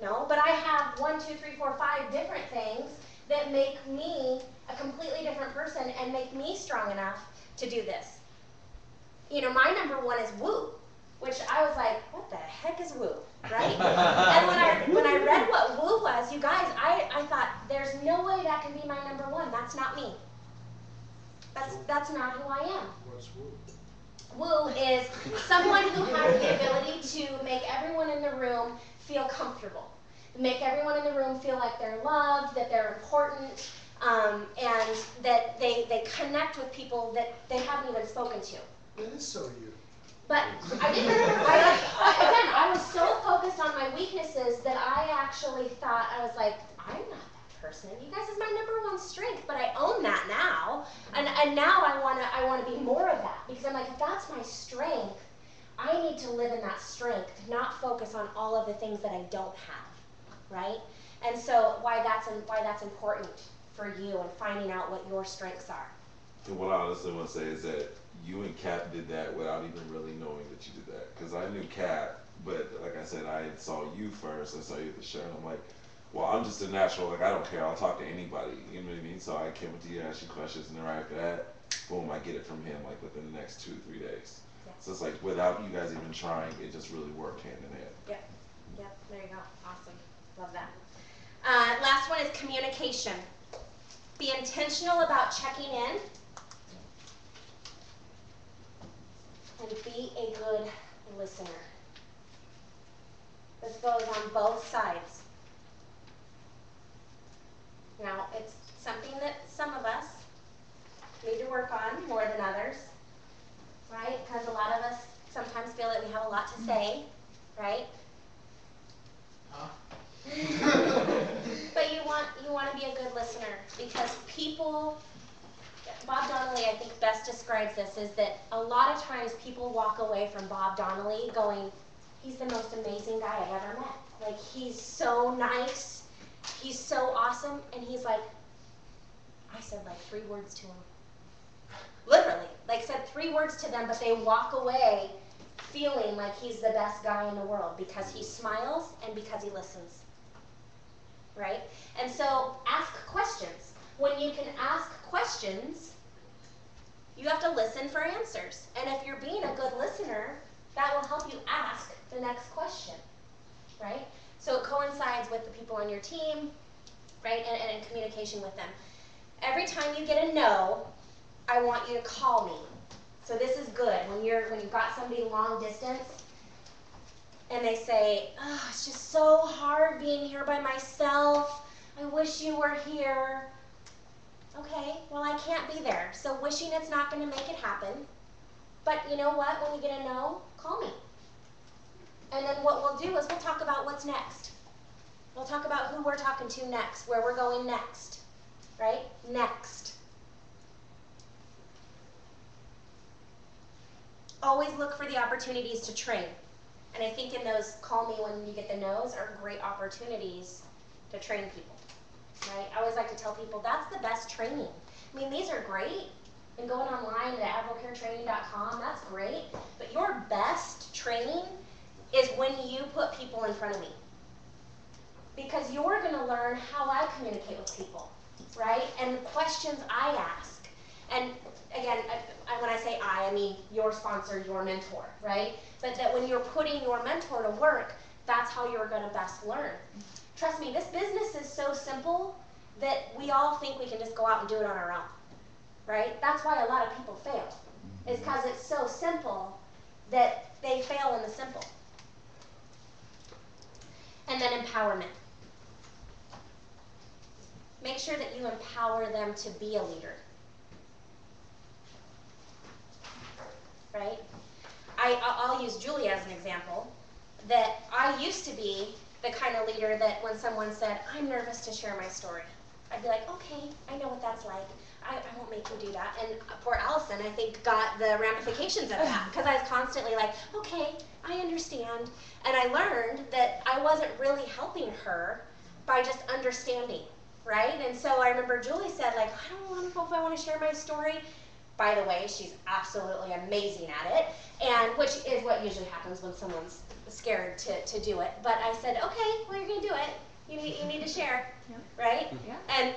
No, but I have 1, 2, 3, 4, 5 different things that make me a completely different person and make me strong enough to do this. You know, my number one is woo, which I was like, what the heck is woo, right? And when I read what woo was, you guys, I thought, there's no way that can be my number one. That's not me. That's not who I am. What's woo? Woo is someone who has the ability to make everyone in the room feel comfortable. Make everyone in the room feel like they're loved, that they're important, and that they connect with people that they haven't even spoken to. That is so you. But I didn't, again, I was so focused on my weaknesses that I actually thought, I was like, I'm not that person. You guys is my number one strength, but I own that now. And now I wanna be more of that, because I'm like, if that's my strength, I need to live in that strength, not focus on all of the things that I don't have, right? And so why that's important for you, and finding out what your strengths are. And what I honestly want to say is that you and Kat did that without even really knowing that you did that. Because I knew Kat, but like I said, I saw you first. I saw you at the show, and I'm like, well, I'm just a natural. Like, I don't care. I'll talk to anybody. You know what I mean? So I came up to you, asked you questions, and then right after that, boom, I get it from him, like within the next 2 or 3 days. Yeah. So it's like, without you guys even trying, it just really worked hand in hand. Yep. Yep. There you go. Awesome. Love that. Last one is communication. Be intentional about checking in. And be a good listener. This goes on both sides. Now, it's something that some of us need to work on more than others, right? Because a lot of us sometimes feel that we have a lot to say, right? Huh? But you want to to be a good listener, because people, Bob Donnelly, I think, best describes this, is that a lot of times people walk away from Bob Donnelly going, he's the most amazing guy I've ever met. Like, he's so nice, he's so awesome, and he's like, I said like 3 words to him. Literally, like said 3 words to them, but they walk away feeling like he's the best guy in the world because he smiles and because he listens. Right? And so ask questions. When you can ask questions, you have to listen for answers. And if you're being a good listener, that will help you ask the next question. Right? So it coincides with the people on your team, right? And in communication with them. Every time you get a no, I want you to call me. So this is good. When you've got somebody long distance and they say, oh, it's just so hard being here by myself. I wish you were here. Okay, well, I can't be there. So wishing it's not going to make it happen. But you know what? When you get a no, call me. And then what we'll do is we'll talk about what's next. We'll talk about who we're talking to next, where we're going next. Right? Next. Always look for the opportunities to train. And I think in those call me when you get the no's are great opportunities to train people. Right? I always like to tell people that's the best training. I mean, these are great. And going online at AdvoCareTraining.com, that's great. But your best training is when you put people in front of me. Because you're going to learn how I communicate with people. Right? And the questions I ask. And again, when I say I mean your sponsor, your mentor, right? But that when you're putting your mentor to work, that's how you're going to best learn. Trust me, this business is so simple that we all think we can just go out and do it on our own, right? That's why a lot of people fail, is because it's so simple that they fail in the simple. And then empowerment. Make sure that you empower them to be a leader. Right? I'll use Julie as an example. That I used to be the kind of leader that when someone said, I'm nervous to share my story, I'd be like, okay, I know what that's like. I won't make you do that. And poor Allison, I think, got the ramifications of that. Because I was constantly like, okay, I understand. And I learned that I wasn't really helping her by just understanding. Right? And so I remember Julie said, like, I don't know if I want to share my story. By the way, she's absolutely amazing at it, and which is what usually happens when someone's scared to do it. But I said, okay, well, you're going to do it. You need to share, right? Yeah. And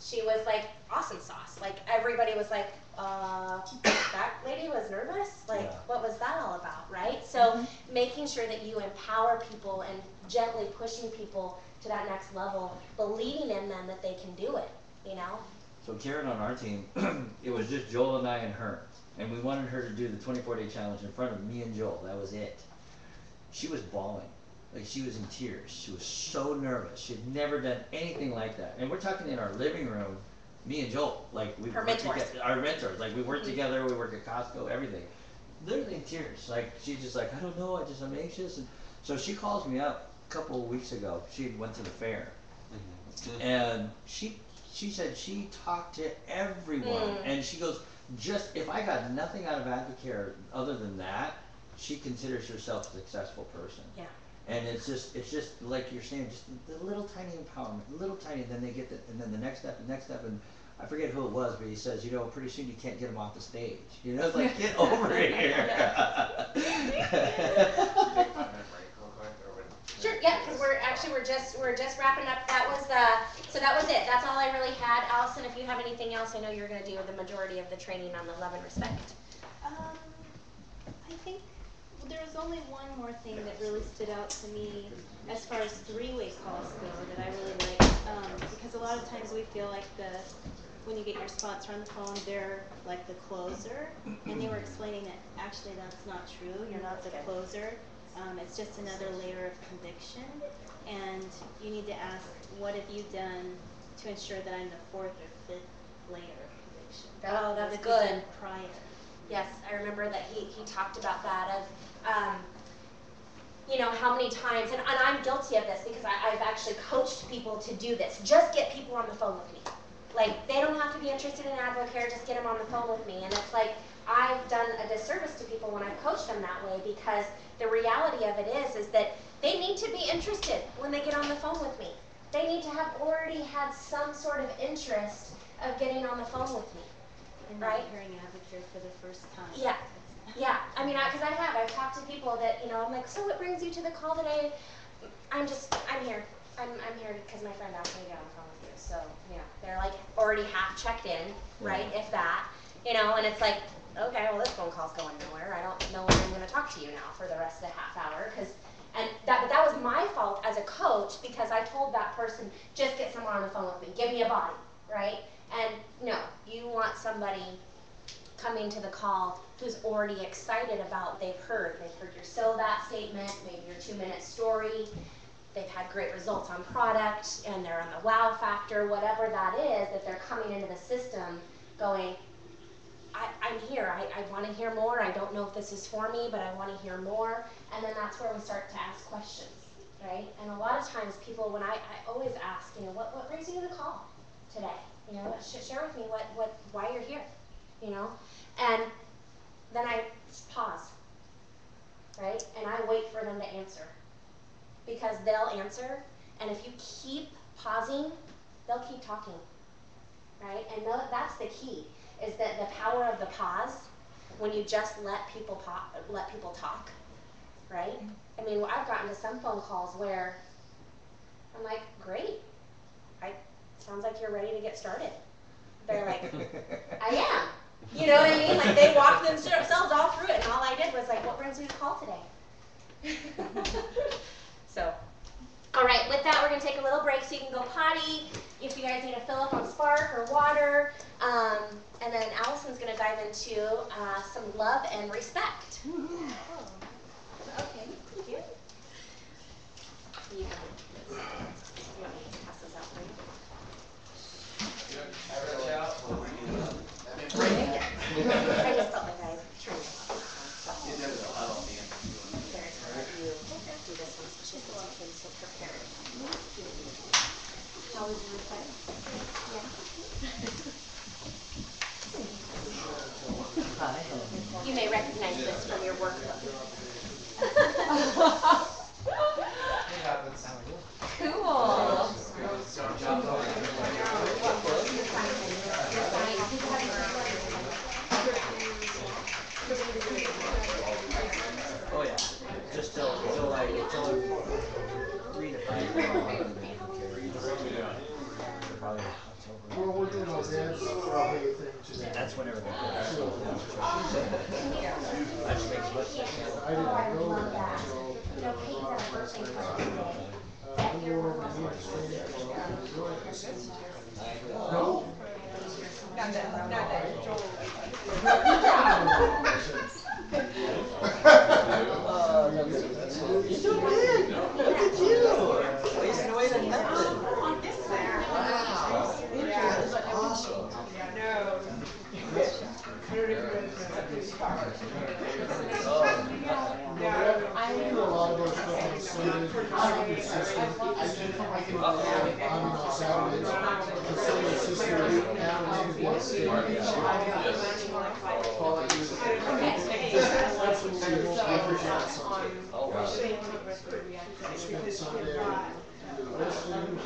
she was like, awesome sauce. Like, everybody was like, that lady was nervous? Like, what was that all about, right? So making sure that you empower people and gently pushing people to that next level, believing in them that they can do it, you know? So Karen on our team, it was just Joel and I and her. And we wanted her to do the 24-day challenge in front of me and Joel. That was it. She was bawling. Like, she was in tears. She was so nervous. She had never done anything like that. And we're talking in our living room, me and Joel. Like, we Her worked mentors. together. Our mentors. Like, we worked together. We worked at Costco, everything. Literally in tears. Like, she's just like, I don't know. I'm anxious. And so she calls me up a couple of weeks ago. She went to the fair. And she said she talked to everyone. And she goes, just if I got nothing out of AdvoCare other than that, she considers herself a successful person. Yeah. And it's just like you're saying, just the little tiny empowerment, little tiny, and then they get and then the next step, and I forget who it was, but he says, you know, pretty soon you can't get them off the stage. You know, it's like, get over here. Sure, yeah, because we're just wrapping up. That was it. That's all I really had. Allison, if you have anything else, I know you're going to do the majority of the training on the love and respect. I think there was only one more thing that really stood out to me as far as three-way calls go that I really liked, because a lot of times we feel like when you get your sponsor on the phone, they're like the closer, and they were explaining that actually that's not true. You're not the closer. It's just another layer of conviction, and you need to ask, what have you done to ensure that I'm the fourth or fifth layer of conviction? Oh, that's what good. have you done prior? Yes, I remember that he talked about that. you know, how many times, and I'm guilty of this because I've actually coached people to do this. Just get people on the phone with me. Like, they don't have to be interested in AdvoCare, just get them on the phone with me. And it's like, I've done a disservice to people when I've coached them that way, because the reality of it is that they need to be interested when they get on the phone with me. They need to have already had some sort of interest of getting on the phone with me. And right? hearing AdvoCare for the first time. Yeah. Yeah, I mean, because I've talked to people that, you know, I'm like, so what brings you to the call today? I'm here. I'm here because my friend asked me to get on the phone with you. So, you know, they're like already half checked in, right? If that, you know, and it's like, okay, well, this phone call's going nowhere. I don't know when I'm going to talk to you now for the rest of the half hour. But that was my fault as a coach, because I told that person, just get someone on the phone with me. Give me a body, right? And no, you want somebody coming to the call who's already excited about what they've heard. They've heard your SOVAT statement, maybe your 2-minute story. They've had great results on product, and they're on the wow factor, whatever that is, that they're coming into the system going, I'm here, I want to hear more. I don't know if this is for me, but I want to hear more. And then that's where we start to ask questions, right? And a lot of times people, when I always ask, you know, what brings you to the call today? You know, share with me why you're here, you know? And then I pause, right? And I wait for them to answer, because they'll answer, and if you keep pausing, they'll keep talking, right? And that's the key, is that the power of the pause, when you just let people talk, right? I mean, I've gotten to some phone calls where I'm like, great, sounds like you're ready to get started. They're like, I am. You know what I mean? Like, they walked themselves all through it, and all I did was like, what brings you to call today? So, all right, with that, we're going to take a little break so you can go potty, if you guys need to fill up on Spark or water, and then Allison's going to dive into some love and respect. Okay, thank you. You want me to pass this out for you? I just felt like I turned it off. You do this one, so she's going to so prepared. How was your request? Yeah. You may recognize this from your workbook. Cool. Oh yeah, just till 3 to 5. Probably October. Well, we're doing our dad's probably thing today. That's whenever they're I just make much sense. I didn't know that until Ron last night. I'm going over to the training for No. Not that Joel. You're doing good. Look at you. Wasting away the nothing. Wow. That's awesome. No. I do a lot of our stuff on Sundays. On Saturdays. And Sunday's sister now is one state. Absolutely most appreciate something. Spent Sunday wrestling.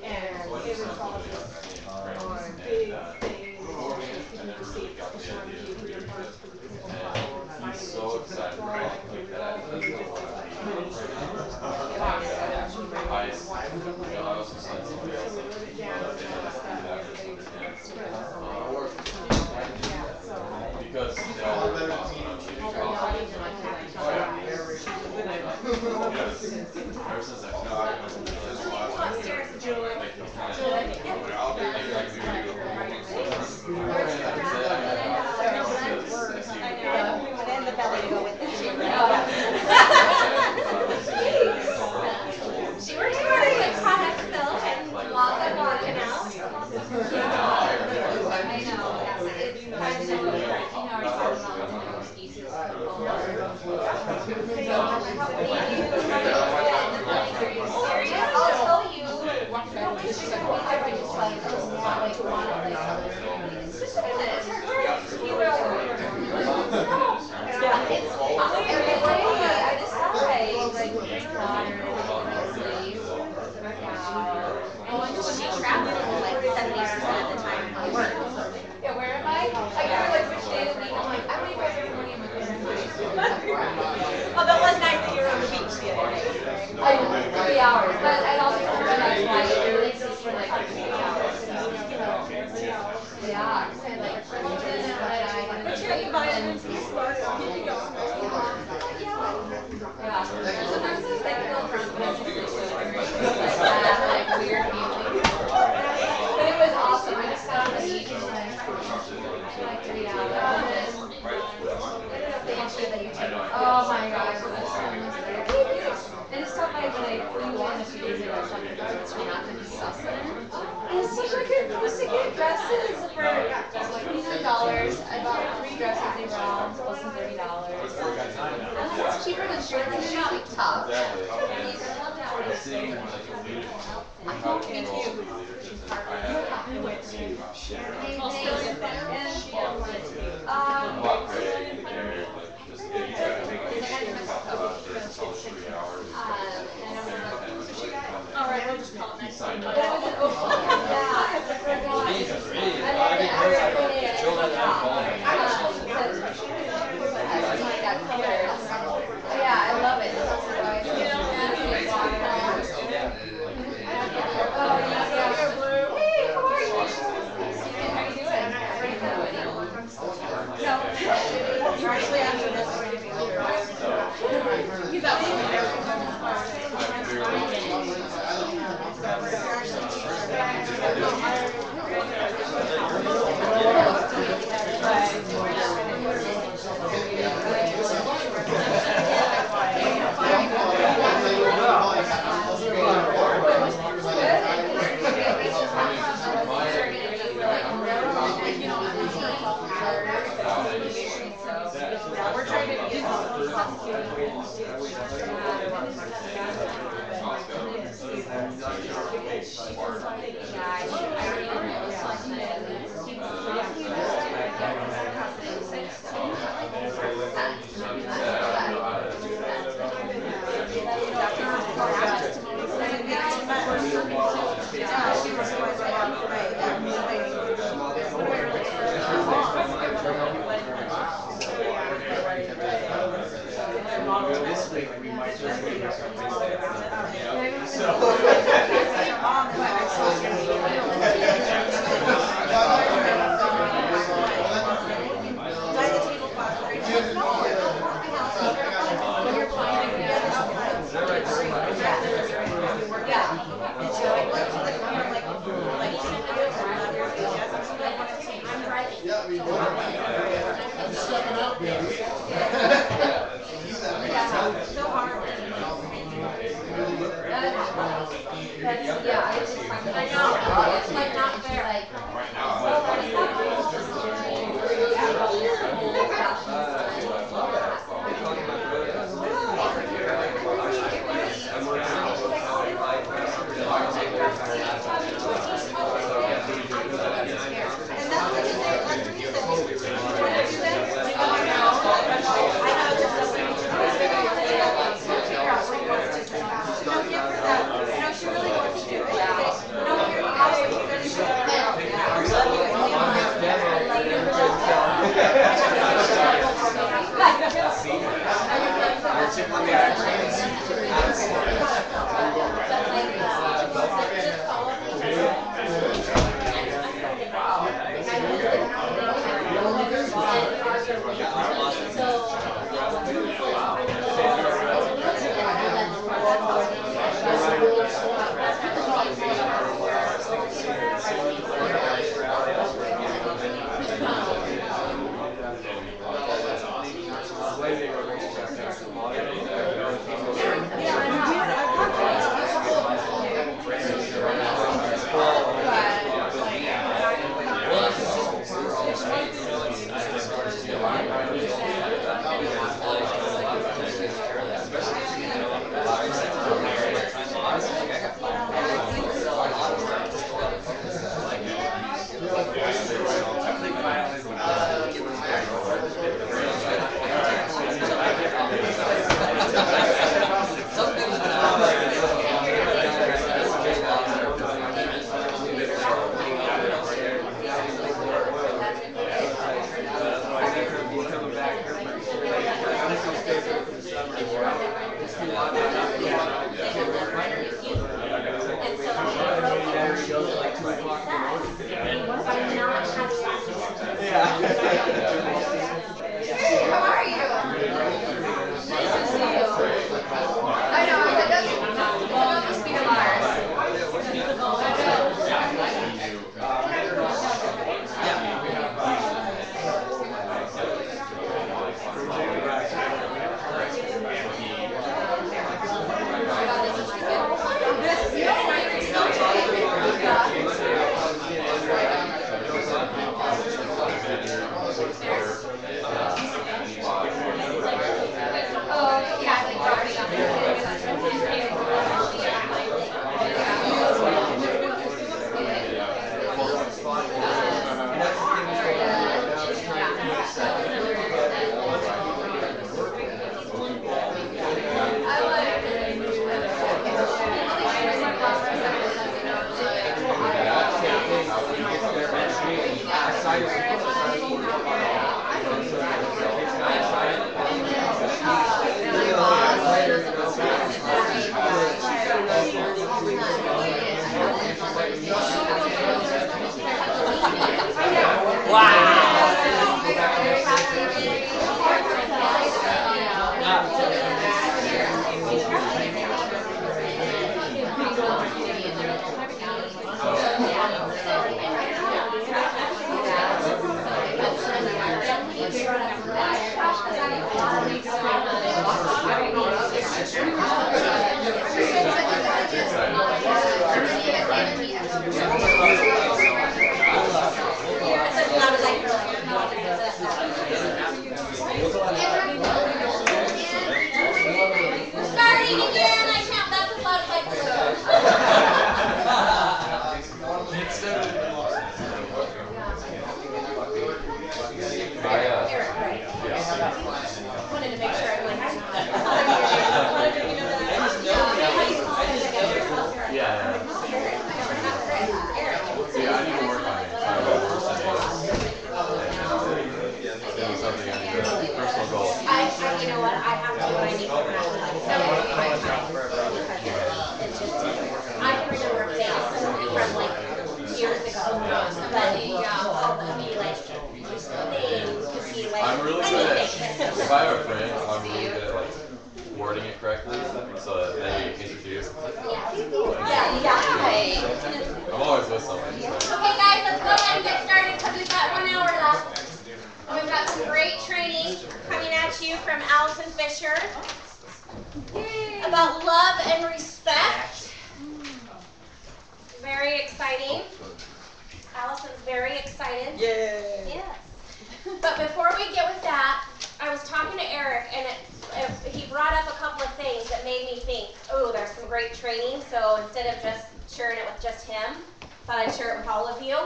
And it was all just on big things. He's so excited to make that. I was excited to be able because ever since And the belly to go with it. She works hard with product still and log in now. I know. She traveled like 70% of the time for work. Yeah, where am I? I go like which day of the week. I'm like, I don't even guys every morning. Oh, that was nice that you were on the beach the other day. 3 hours, but I also remember that's why it really exists for like 3 hours. Yeah, because I like but you're vitamins and smart. Yeah. Sometimes it's like feel like weird feeling. But it was awesome. I just got on the beach and like 3 hours. Oh my gosh, it was so nice. I just felt like when I flew in a few days ago, I thought that it's not going to be sustenance. And it's such a good place to get dresses for $29. I bought 3 dresses, they were all less than $30. It's cheaper than shirts and shopping tops. Alright, we'll just call it next time. But it was an open yeah, I forgot. Yeah, I love it. Hey, how are you? How you doing? No. You're actually after this. He's out. We're trying to get Realistically, we might just wait for something No, she really wants to do it. No, you're Starting again, I count, that's a lot of like wanted to make sure I'm like, Yeah. See, I need to work on it. I know worse than it. Something I need to, personal goal. you know what, I have to do what I need to I can remember things from like years ago, but I'll be like, things could be like, I'm really good at, if I have a friend, I'm really good at like wording it correctly so that they get confused. I'm always with someone. Okay guys, let's go ahead and get started because we've got 1 hour left. And we've got some great training coming at you from Allison Fisher about love and respect. Very exciting. Allison's very excited. Yay! Yes. But before we get with that, I was talking to Eric and he brought up a couple of things that made me think, oh, there's some great training. So instead of just sharing it with just him, thought I'd share it with all of you.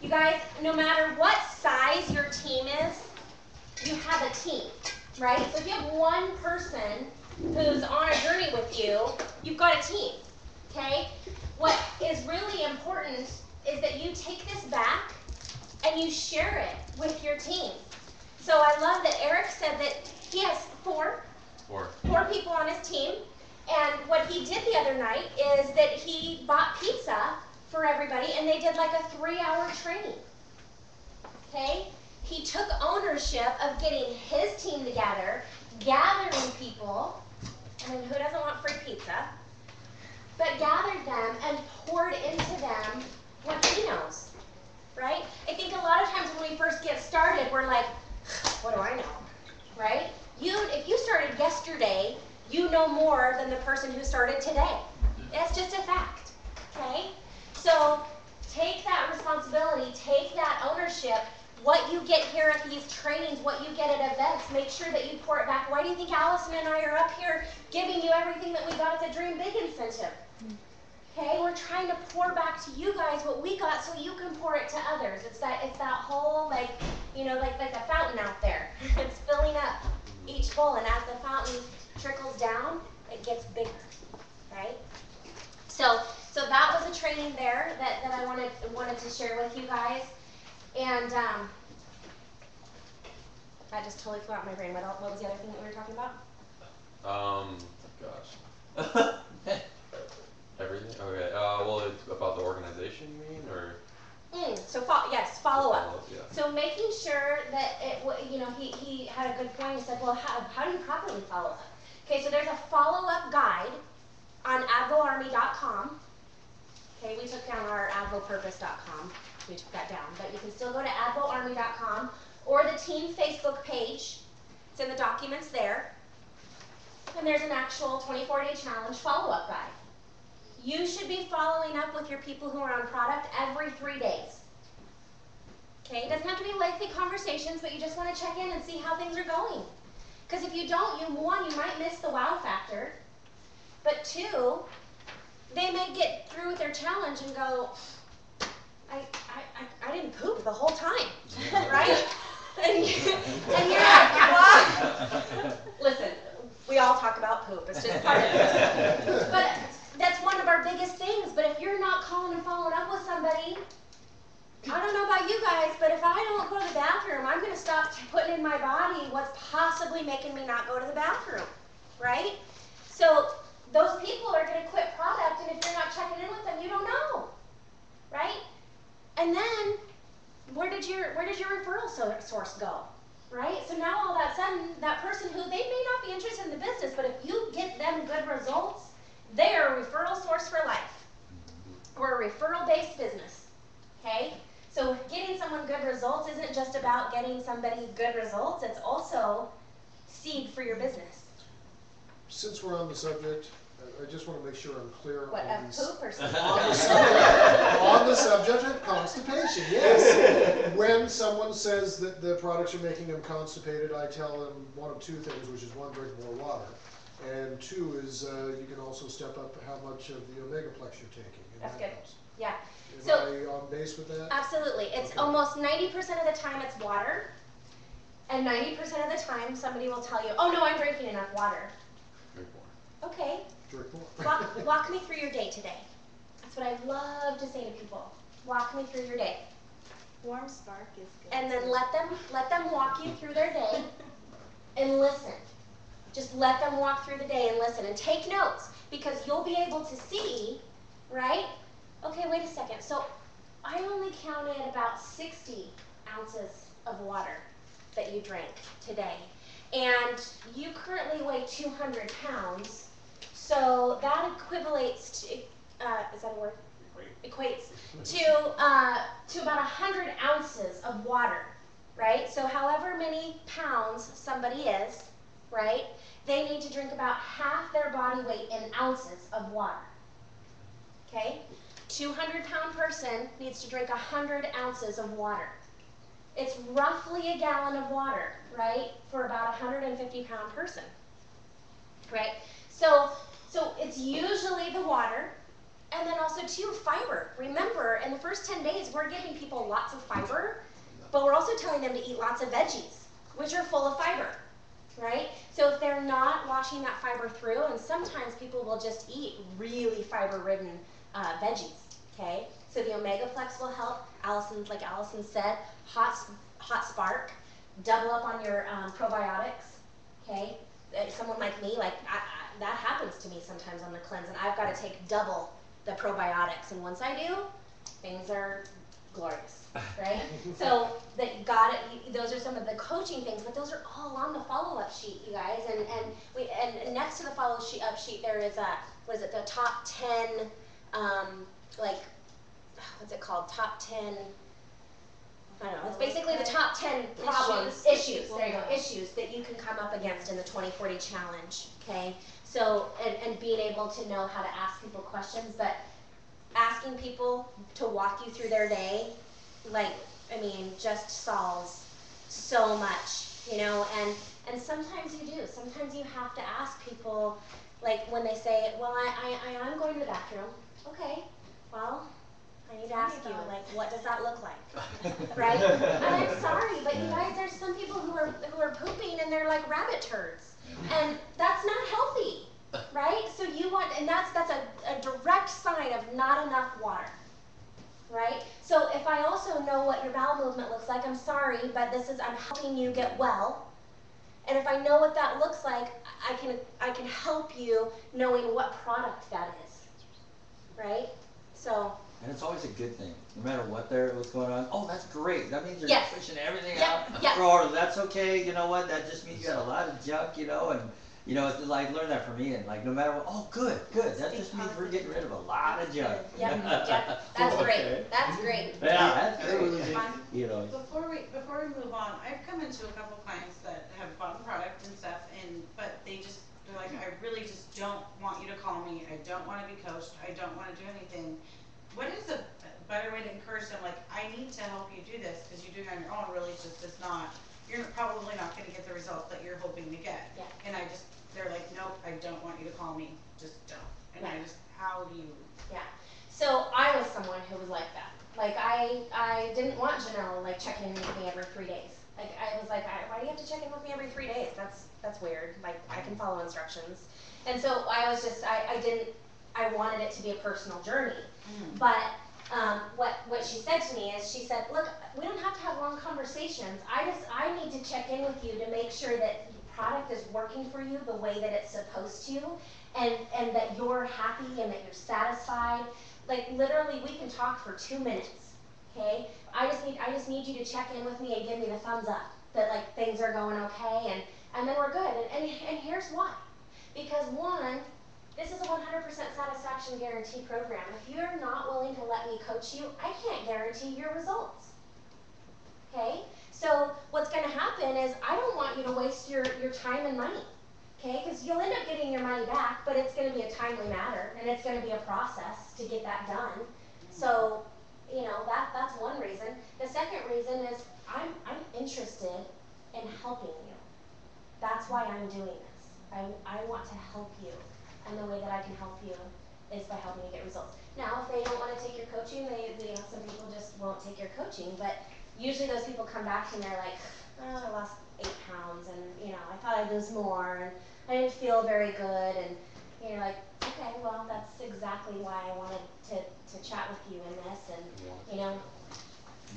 You guys, no matter what size your team is, you have a team, right? So if you have one person who's on a journey with you, you've got a team, okay? What is really important is that you take this back and you share it with your team. So I love that Eric said that he has four people on his team, and what he did the other night is that he bought pizza for everybody, and they did like a 3-hour training, okay? He took ownership of getting his team together, gathering people, I mean, who doesn't want free pizza? But gathered them and poured into them what he knows, right? I think a lot of times when we first get started, we're like, what do I know, right? If you started yesterday, you know more than the person who started today. That's just a fact, okay? So take that responsibility, take that ownership. What you get here at these trainings, what you get at events, make sure that you pour it back. Why do you think Allison and I are up here giving you everything that we got at the Dream Big Incentive? Okay, we're trying to pour back to you guys what we got so you can pour it to others. It's that whole like a fountain out there. It's filling up each bowl, and as the fountain trickles down, it gets bigger, right? So that was a training there that I wanted to share with you guys. And I just totally flew out my brain. What was the other thing that we were talking about? Gosh. Everything? Okay. Well, it's about the organization, you mean, or? Yes, follow up. Yeah. So making sure that he had a good point. He said, well, how do you properly follow up? Okay, so there's a follow-up guide on advoarmy.com. Okay, we took down our advopurpose.com. We took that down, but you can still go to advoarmy.com or the team Facebook page. It's in the documents there. And there's an actual 24-day challenge follow-up guide. You should be following up with your people who are on product every 3 days. Okay, it doesn't have to be lengthy conversations, but you just want to check in and see how things are going. Because if you don't, you might miss the wow factor. But 2, they may get through with their challenge and go, I didn't poop the whole time, right? and you're like, what? Listen, we all talk about poop. It's just part of it. But that's one of our biggest things. But if you're not calling and following up with somebody, I don't know about you guys, putting in my body what's possibly making me not go to the bathroom, right? So those people are going to quit product, and if you're not checking in with them, you don't know, right? And then where did your referral source go, right? So now all of a sudden, that person who they may not be interested in the business, but if you get them good results, they are a referral source for life. We're a referral-based business, okay? So getting someone good results isn't just about getting somebody good results, it's also seed for your business. Since we're on the subject, I just want to make sure I'm clear What, on of these. poop or something? On the subject of constipation, yes. When someone says that the products are making them constipated, I tell them one of two things, which is one, drink more water. And two is you can also step up how much of the Omegaplex you're taking. And That's that good. helps. Yeah. Am So I on base with that? absolutely. It's Okay. almost 90% of the time it's water. And 90% of the time somebody will tell you, oh no, I'm drinking enough water. Drink more. Okay. Drink more. Walk me through your day today. That's what I love to say to people. Walk me through your day. Warm spark is good. And then too. let them walk you through their day and listen. Just let them walk through the day and listen and take notes, because you'll be able to see, right? Okay, wait a second. So I only counted about 60 ounces of water that you drank today. And you currently weigh 200 pounds. So that equates to, is that a word? Equates to about 100 ounces of water, right? So however many pounds somebody is, right, they need to drink about half their body weight in ounces of water, okay? 200-pound person needs to drink 100 ounces of water. It's roughly a gallon of water, right, for about a 150-pound person, right? So it's usually the water, and then also too, fiber. Remember, in the first 10 days, we're giving people lots of fiber, but we're also telling them to eat lots of veggies, which are full of fiber, right? So if they're not washing that fiber through, and sometimes people will just eat really fiber-ridden veggies, okay? So the Omegaplex will help. Like Allison said, hot spark, double up on your probiotics, okay? Someone like me, that happens to me sometimes on the cleanse, and I've got to take double the probiotics, and once I do, things are glorious, right? So that you got it. Those are some of the coaching things, but those are all on the follow-up sheet, you guys. And next to the follow-up sheet, there is the top 10, what's it called? Top 10. I don't know. It's basically the top 10 problems, issues. There you go. Issues that you can come up against in the 2040 challenge. Okay. So and being able to know how to ask people questions, but asking people to walk you through their day, just solves so much, you know. And sometimes you do. Sometimes you have to ask people, like when they say, well, I'm going to the bathroom. Okay. Well, I need to ask you, what does that look like, right? And I'm sorry, but you guys, there's some people who are pooping and they're like rabbit turds, and that's not healthy, right? So that's a direct sign of not enough water, right? So if I also know what your bowel movement looks like, I'm sorry, but I'm helping you get well, and if I know what that looks like, I can help you knowing what product that is, right? So. And it's always a good thing, no matter what's going on. Oh, that's great. That means you're Yes. pushing everything Yep. out. Yes. Or that's okay. You know what? That just means you got a lot of junk, you know. And it's like learn that from Ian. Like no matter what. Oh, good. That just means we're getting rid of a lot of junk. Yep. That's great. Okay. That's great. Yeah, that's great. Mine- Before we move on, I've come into a couple clients that have bought the product and stuff, but they're like, I really just don't want you to call me. I don't want to be coached. I don't want to do anything. What is a better way to encourage them? Like, I need to help you do this because you're doing it on your own. Really, you're probably not going to get the results that you're hoping to get. Yeah. And they're like, nope, I don't want you to call me. Just don't. And how do you? Yeah. So I was someone who was like that. Like I didn't want Janelle checking in with me every 3 days. Like I was like, why do you have to check in with me every 3 days? That's weird. Like I can follow instructions. And so I was just I wanted it to be a personal journey. But what she said to me is, she said, look, we don't have to have long conversations. I need to check in with you to make sure that the product is working for you the way that it's supposed to, and that you're happy and that you're satisfied. Like literally, we can talk for 2 minutes, okay? I just need you to check in with me and give me the thumbs up that like things are going okay, and then we're good. And here's why. Because one, this is a 100% satisfaction guarantee program. If you're not willing to let me coach you, I can't guarantee your results. Okay? So what's going to happen is I don't want you to waste your time and money. Okay? Because you'll end up getting your money back, but it's going to be a timely matter, and it's going to be a process to get that done. So, you know, that's one reason. The second reason is I'm interested in helping you. That's why I'm doing this. I want to help you. And the way that I can help you is by helping you get results. Now, if they don't want to take your coaching, some people just won't take your coaching, but usually those people come back and they're like, oh, I lost 8 pounds, and you know, I thought I'd lose more, and I didn't feel very good, and you're like, okay, well, that's exactly why I wanted to chat with you in this, and you know,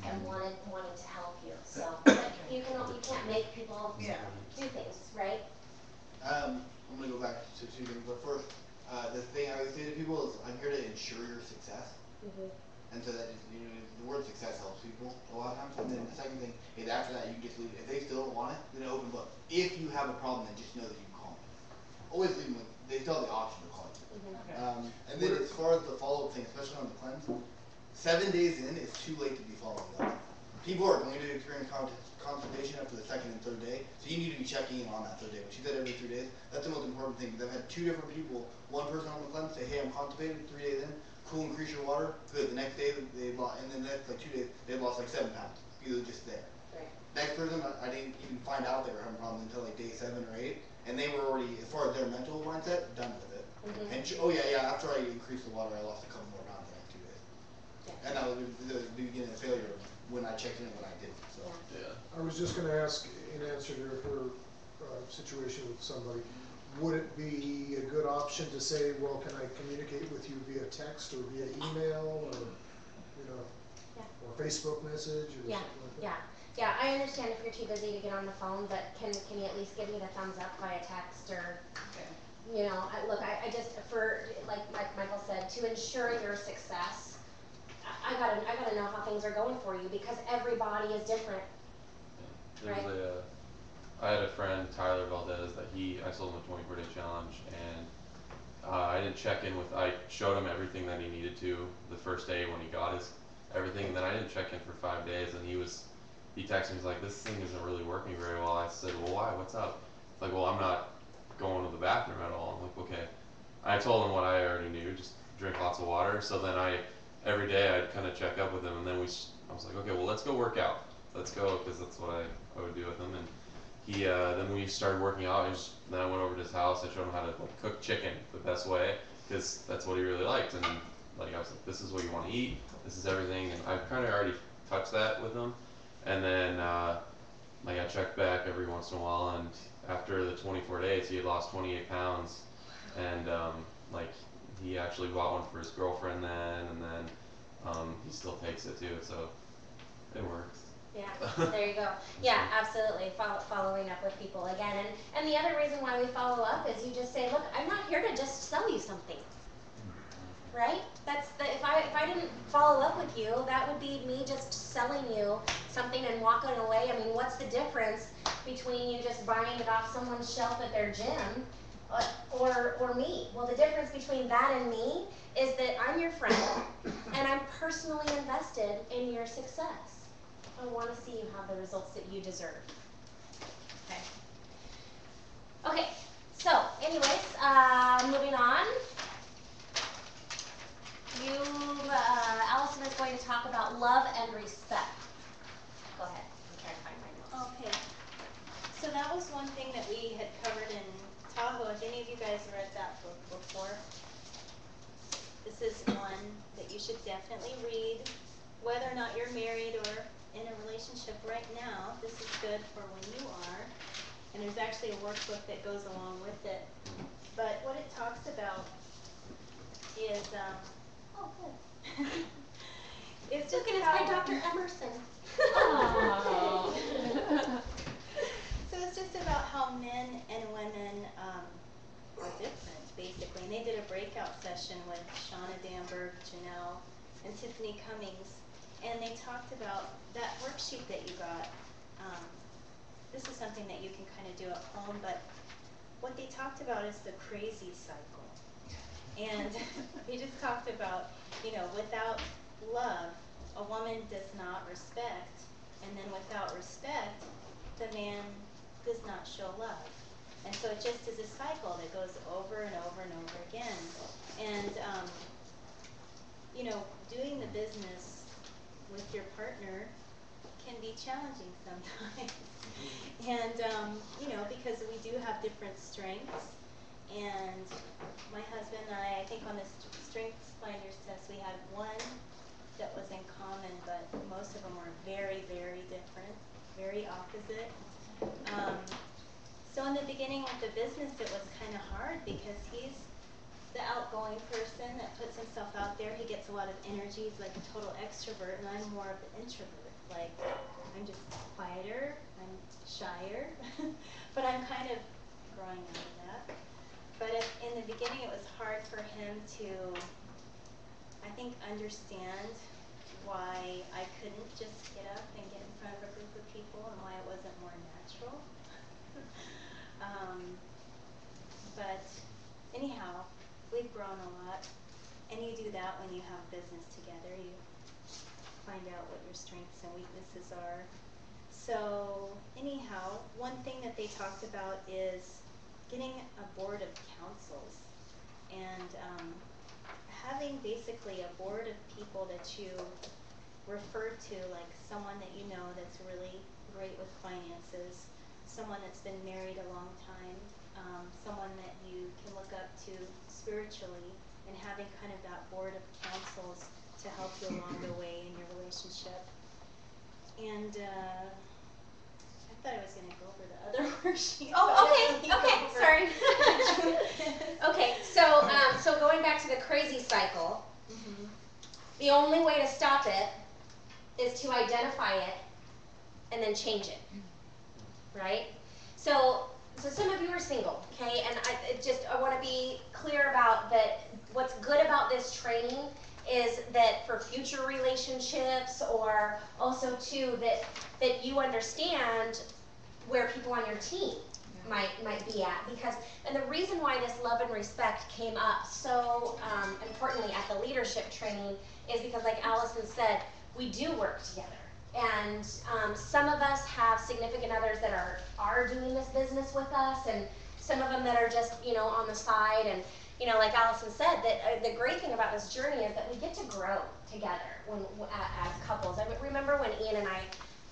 and wanted to help you. So, but you can't make people do things, right? I'm going to go back to 2 things, but first, the thing I would say to people is I'm here to ensure your success. And so that, you know, the word success helps people a lot of times. And then the second thing is after that, you can just leave it. If they still don't want it, then open book. If you have a problem, then just know that you can call me. Always leave them with, they still have the option to call you. And then as far as the follow-up thing, especially on the cleanse, 7 days in, it's too late to be following up. People are going to experience constipation after the 2nd and 3rd day, so you need to be checking in on that 3rd day. When she said every 3 days, that's the most important thing. I've had 2 different people, one person on the cleanse say, hey, I'm constipated, 3 days in, cool, increase your water, good. The next day, they lost, and then the next like 2 days, they lost like 7 pounds, because it was just there. Right. Next person, I didn't even find out they were having problems until like day 7 or 8, and they were already, as far as their mental mindset, done with it. And oh yeah, after I increased the water, I lost a couple more pounds in like 2 days. And that was the beginning of failure when I checked in and when I didn't. So. Yeah. I was just going to ask, in answer to her situation with somebody, would it be a good option to say, well, can I communicate with you via text or via email, or you know, or Facebook message, or something like that? Yeah, I understand if you're too busy to get on the phone, but can you at least give me the thumbs up via text, or you know, I just, for like Michael said, to ensure your success, I gotta know how things are going for you, because everybody is different. There's I had a friend, Tyler Valdez, that I sold him a 24-day challenge, and I didn't check in with, I showed him everything that he needed to the first day when he got his everything, and then I didn't check in for 5 days, and he texted me, he's like, this thing isn't really working very well. I said, well, why, what's up? It's like, well, I'm not going to the bathroom at all. I'm like, okay. I told him what I already knew, just drink lots of water. So then every day I'd kind of check up with him, and then I was like, okay, well, let's go work out. Let's go, because that's what I would do with him. And he, then we started working out. Then I went over to his house. I showed him how to cook chicken the best way, because that's what he really liked. And like I was like, this is what you want to eat. This is everything. And I've kind of already touched that with him. And then like I checked back every once in a while. And after the 24 days, he had lost 28 pounds. And like he actually bought one for his girlfriend then. And then he still takes it too. So it works. Yeah, there you go. Yeah, absolutely. Following up with people again, and the other reason why we follow up is you just say, look, I'm not here to just sell you something, right? If I didn't follow up with you, that would be me just selling you something and walking away. I mean, what's the difference between you just buying it off someone's shelf at their gym, or me? Well, the difference between that and me is that I'm your friend, and I'm personally invested in your success. I want to see you have the results that you deserve. Okay, so anyways, moving on. Allison is going to talk about love and respect. Go ahead. I'm trying to find my notes. Okay. So that was one thing that we had covered in Tahoe. If any of you guys read that book before, this is one that you should definitely read, whether or not you're married or in a relationship right now. This is good for when you are, and there's actually a workbook that goes along with it. But what it talks about is It's Look, just and it's how, by Dr. Emerson. Oh. So it's just about how men and women are different, basically. And they did a breakout session with Shauna Danberg, Janelle, and Tiffany Cummings, and they talked about that worksheet that you got. This is something that you can kind of do at home, but what they talked about is the crazy cycle. And they just talked about, you know, without love, a woman does not respect, and then without respect, the man does not show love. And so it just is a cycle that goes over and over and over again. And, you know, doing the business with your partner can be challenging sometimes. And, you know, because we do have different strengths. And my husband and I think on this Strengths Finders test, we had one that was in common, but most of them were very, very different, very opposite. So in the beginning with the business, it was kind of hard because he's the outgoing person that puts himself out there. He gets a lot of energy. He's like a total extrovert, and I'm more of an introvert. Like, I'm just quieter, I'm shyer, but I'm kind of growing out of that. But in the beginning, it was hard for him to, I think, understand why I couldn't just get up and get in front of a group of people and why it wasn't more natural. But anyhow, we've grown a lot, and you do that when you have business together. You find out what your strengths and weaknesses are. So anyhow, one thing that they talked about is getting a board of counsels, and having basically a board of people that you refer to, like someone that you know that's really great with finances, someone that's been married a long time, someone that you can look up to spiritually, and having kind of that board of counsels to help you along the way in your relationship. And I thought I was going to go over the other worksheet. Oh, okay, sorry. Okay, so going back to the crazy cycle, the only way to stop it is to identify it and then change it, right? So some of you are single, okay, and I want to be clear about that. What's good about this training is that for future relationships, or also too that you understand where people on your team might be at, because, and the reason why this love and respect came up so importantly at the leadership training is because, like Allison said, we do work together. And some of us have significant others that are doing this business with us, and some of them that are just, you know, on the side. And, you know, like Allison said, that the great thing about this journey is that we get to grow together as couples. I remember when Ian and I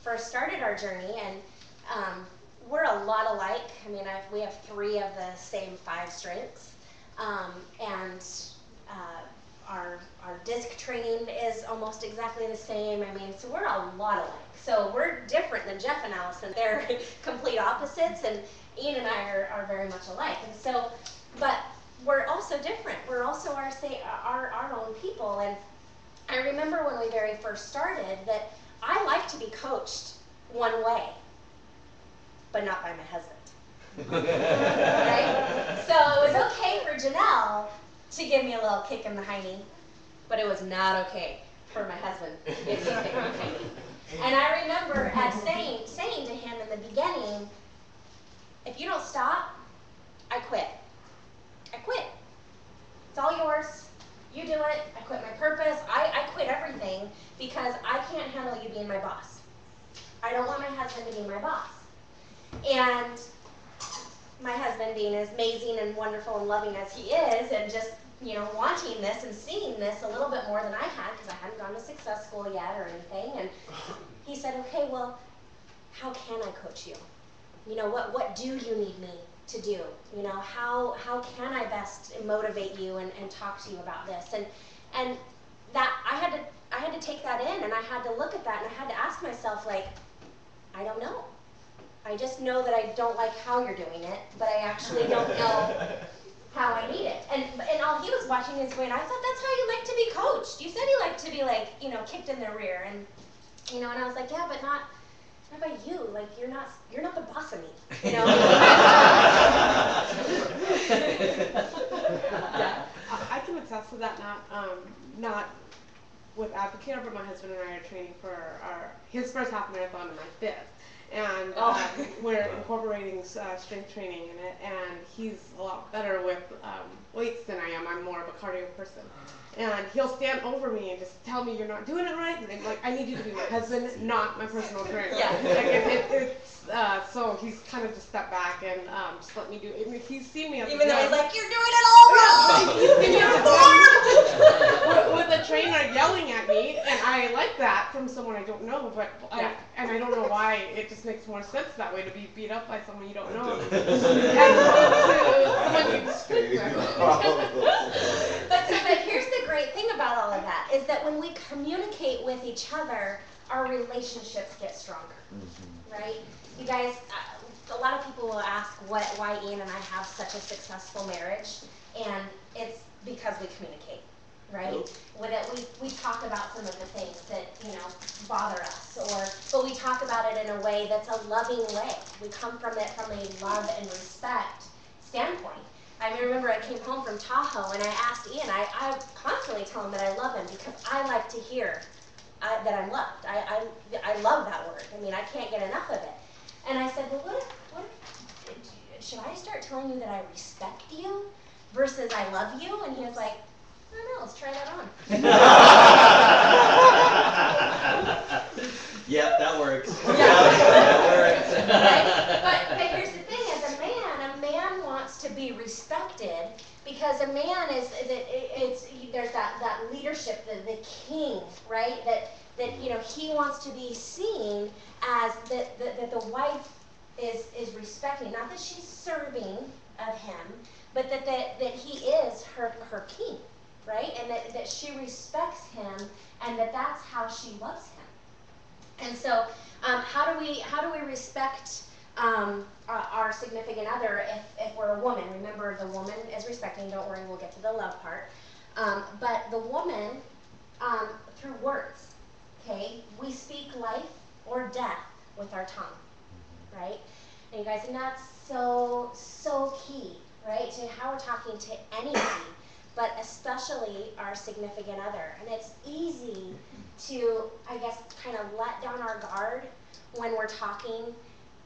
first started our journey, and we're a lot alike. I mean, we have 3 of the same 5 strengths, and our disc training is almost exactly the same. I mean, so we're a lot alike. So we're different than Jeff and Allison. They're complete opposites, and Ian and I are very much alike. And so, but we're also different. We're also our own people. And I remember when we very first started that I like to be coached one way, but not by my husband. Right? So it was okay for Janelle to give me a little kick in the hiney, but it was not okay for my husband to give me a kick in the hiney. And I remember saying to him in the beginning, if you don't stop, I quit. I quit. It's all yours. You do it. I quit my purpose. I quit everything because I can't handle you being my boss. I don't want my husband to be my boss. And my husband, being as amazing and wonderful and loving as he is, and just, you know, wanting this and seeing this a little bit more than I had, because I hadn't gone to success school yet or anything, and he said, okay, well, how can I coach you? You know, what do you need me to do? You know, how can I best motivate you and talk to you about this? And that I had to take that in, and I had to look at that, and I had to ask myself, like, I don't know. I just know that I don't like how you're doing it, but I actually don't know how I need it. And all he was watching his way, and I thought that's how you like to be coached. You said you like to be like, you know, kicked in the rear, and you know, and I was like, yeah, but not by you. Like you're not the boss of me, you know. Yeah, I can attest to that. Not with AdvoCare, but my husband and I are training for his first half marathon and my fifth. And we're incorporating strength training in it, and he's a lot better with weights than I am. I'm more of a cardio person. And he'll stand over me and just tell me you're not doing it right. And I'm like, I need you to be my husband, not my personal trainer. Yeah. Like so he's kind of just stepped back and just let me do it. I mean, he's seen me at Even the though gym. he's like, you're doing it all wrong. He's seen me at the gym with a trainer yelling at me, and I like that from someone I don't know, but I don't know why. It just makes more sense that way to be beat up by someone you don't know. But here's the great thing about all of that is that when we communicate with each other, our relationships get stronger, right? You guys, a lot of people will ask why Ian and I have such a successful marriage, and it's because we communicate, right? We talk about some of the things that, you know, bother us, but we talk about it in a way that's a loving way. We come from it from a love and respect standpoint. I remember I came home from Tahoe and I asked Ian, I constantly tell him that I love him because I like to hear that I'm loved. I love that word. I mean, I can't get enough of it. And I said, well, what if should I start telling you that I respect you versus I love you? And he was like, I don't know, let's try that on. Yep, that works. Yeah. That works. Right? But here's the thing, as a man wants to be respected because a man there's that leadership, the king, right? That you know, he wants to be seen as that the wife is respecting, not that she's serving of him, but that he is her king, right? And that she respects him, and that's how she loves him. And so, how do we respect our significant other if we're a woman? Remember, the woman is respecting. Don't worry, we'll get to the love part. But the woman, through words, okay, we speak life or death with our tongue, right? And you guys, and that's so key, right, to how we're talking to anybody, but especially our significant other. And it's easy to, I guess, kind of let down our guard when we're talking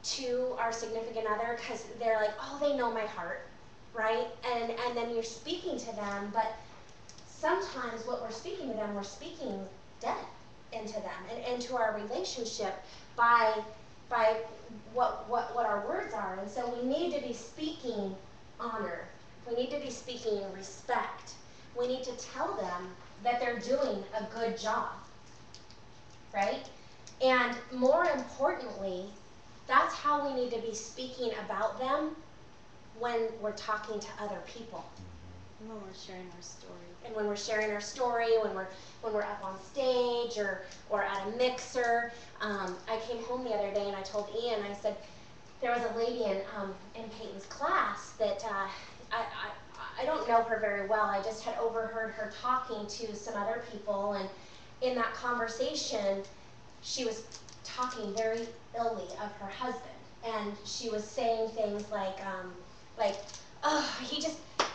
to our significant other because they're like, oh, they know my heart, right? And then you're speaking to them, but sometimes what we're speaking to them, we're speaking death into them and into our relationship by what our words are. And so we need to be speaking honor. We need to be speaking respect. We need to tell them that they're doing a good job, right? And more importantly, that's how we need to be speaking about them when we're talking to other people. And when we're sharing our story. And when we're sharing our story, when we're up on stage or at a mixer. I came home the other day and I told Ian, I said, there was a lady in Peyton's class that I don't know her very well. I just had overheard her talking to some other people, and in that conversation, she was talking very illy of her husband, and she was saying things like, oh,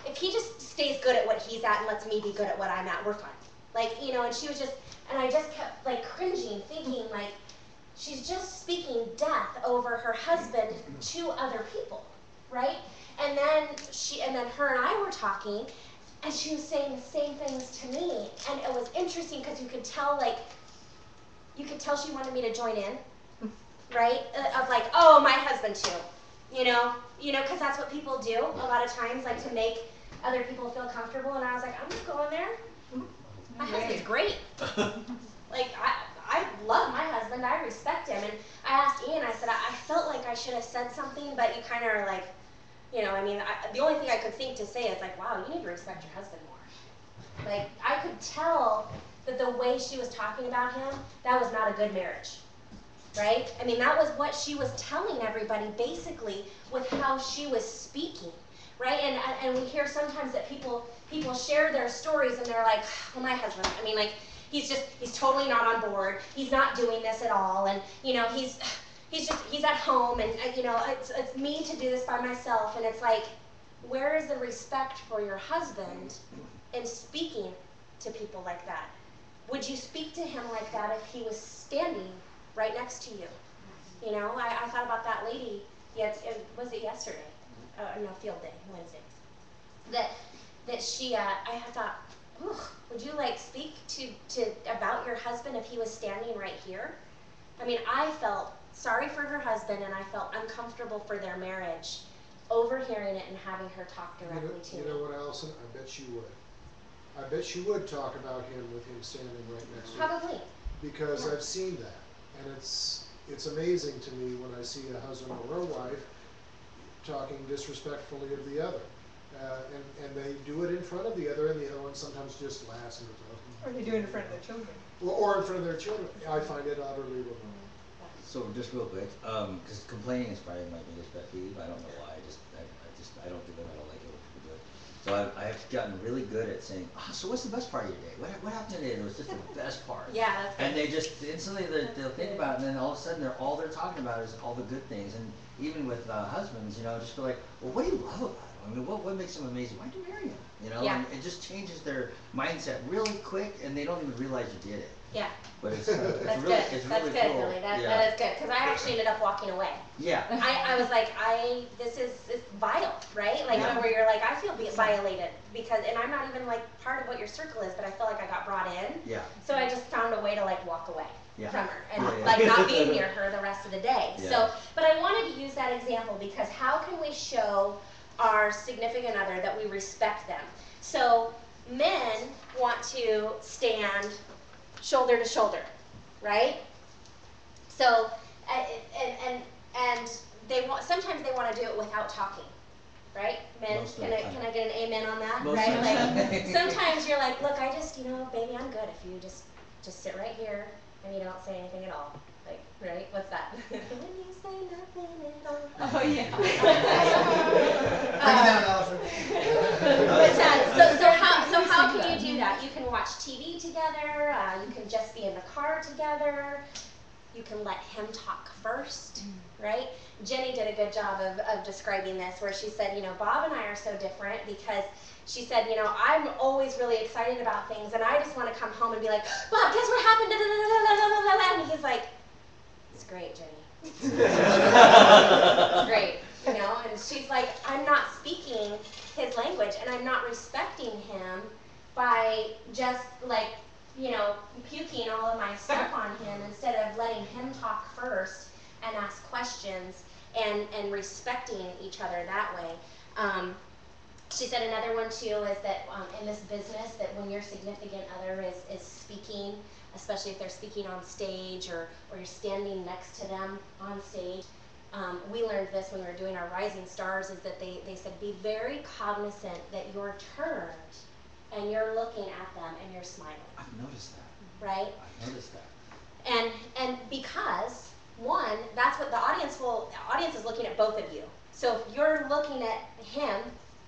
if he just stays good at what he's at and lets me be good at what I'm at, we're fine. Like, you know, and she was just, and I just kept like cringing, thinking like, she's just speaking death over her husband to other people, right? And then her and I were talking, and she was saying the same things to me, and it was interesting because you could tell she wanted me to join in, right? Of like, oh, my husband too, you know, because that's what people do a lot of times, like to make other people feel comfortable. And I was like, I'm not going there. My husband's great. Like I love my husband. I respect him. And I asked Ian. I said I felt like I should have said something, but you kind of are like, you know. I mean, the only thing I could think to say is like, wow, you need to respect your husband more. Like I could tell that the way she was talking about him, that was not a good marriage. Right? I mean, that was what she was telling everybody basically with how she was speaking. right? And we hear sometimes that people share their stories and they're like, well, my husband, I mean, like, he's totally not on board. He's not doing this at all, and you know, he's at home, and you know, it's me to do this by myself, and it's like, where is the respect for your husband in speaking to people like that? Would you speak to him like that if he was standing right next to you? You know, I thought about that lady, was it yesterday? No, field day, Wednesday. That she, I thought, would you like speak to about your husband if he was standing right here? I mean, I felt sorry for her husband, and I felt uncomfortable for their marriage, overhearing it and having her talk directly to me. You know what, Allison? I bet you would. I bet you would talk about him with him standing right next to you. Probably. Because I've seen that, and it's amazing to me when I see a husband or a wife talking disrespectfully of the other, and they do it in front of the other, and the other one sometimes just laughs and goes, Or they do it in front of their children. or in front of their children. I find it utterly revolting. So just real quick, because complaining is probably my biggest pet peeve. I don't know why. I don't do it. I don't like it when people do it. So I've gotten really good at saying, so what's the best part of your day? What happened today? It was just the best part. Yeah, that's good. And they just instantly they'll think about it, and then all of a sudden all they're talking about is all the good things. And even with husbands, you know, just feel like, well, what do you love about him? I mean, what makes him amazing? Why'd you marry him? You know, Yeah. and it just changes their mindset really quick, and they don't even realize you did it. Yeah. But it's That's really, good. it's That's really good, cool. Billy. Yeah. That is good, because I actually ended up walking away. Yeah. I was like, it's vital, right? Like, Yeah. where you're like, I feel violated, and I'm not even like part of what your circle is, but I feel like I got brought in. Yeah. So I just found a way to like walk away from her and Yeah. like not be near her the rest of the day. Yeah. So, but I wanted to use that example because how can we show our significant other that we respect them? So men want to stand shoulder to shoulder, right? So, and sometimes they want to do it without talking, right? Men, can I get an amen on that? Most right? of the time. Like sometimes you're like, look, I just, baby, I'm good if you just sit right here and you don't say anything at all. Like, right? What's that? When you say nothing at all. Oh yeah. Bring it down, Allison. So how can you do that? You can watch TV together. You can just be in the car together. You can let him talk first, right? Jenny did a good job of describing this, where she said, Bob and I are so different because she said, I'm always really excited about things, and I just want to come home and be like, Bob, guess what happened? And he's like, it's great, Jenny. It's great, and she's like, I'm not speaking his language, and I'm not respecting him by just like, puking all of my stuff on him instead of letting him talk first and ask questions and respecting each other that way. She said another one too is that in this business, that when your significant other is speaking, especially if they're speaking on stage or you're standing next to them on stage, we learned this when we were doing our Rising Stars, is that they said be very cognizant that you're turned and you're looking at them and you're smiling. I've noticed that. Right? I've noticed that. And because one, that's what the audience is looking at both of you. So if you're looking at him,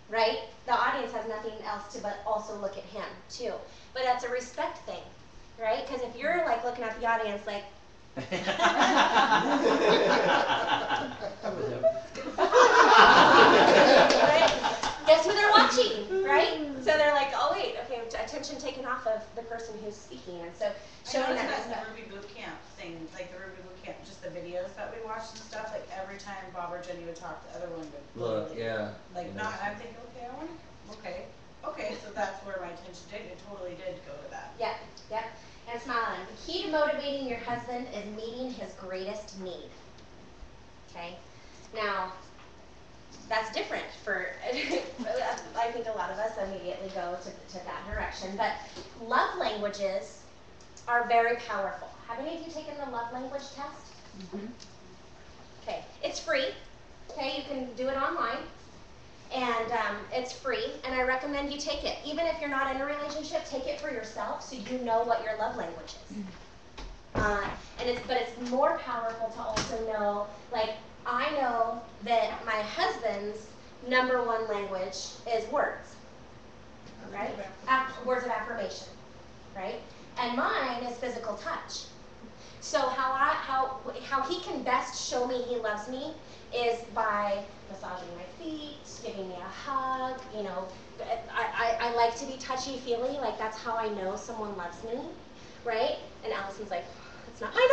right, the audience has nothing else to but also look at him too. But that's a respect thing, right? Because if you're like looking at the audience like right? Guess who they're watching, right? So they're like, oh wait, okay, attention taken off of the person who's speaking, and so showing that in the respect. Ruby Boot Camp thing, like the Ruby Boot Camp, just the videos that we watched and stuff. Like every time Bob or Jenny would talk, the other one would Look, yeah. like not. I'm thinking, okay, I want to. Okay, so that's where my attention did. It totally did go to that. Yep, yep. And smiling. The key to motivating your husband is meeting his greatest need. Okay? Now, that's different for, I think a lot of us immediately go to that direction. But love languages are very powerful. Have any of you taken the love language test? Mm-hmm. Okay, it's free. Okay, you can do it online. And it's free, and I recommend you take it. Even if you're not in a relationship, take it for yourself so you know what your love language is. But it's more powerful to also know, like, I know that my husband's *1 language is words, right? Words of affirmation, right? And mine is physical touch. So how he can best show me he loves me is by massaging my feet, giving me a hug. You know, I like to be touchy-feely. Like, that's how I know someone loves me, right? And Allison's like, it's not my #1.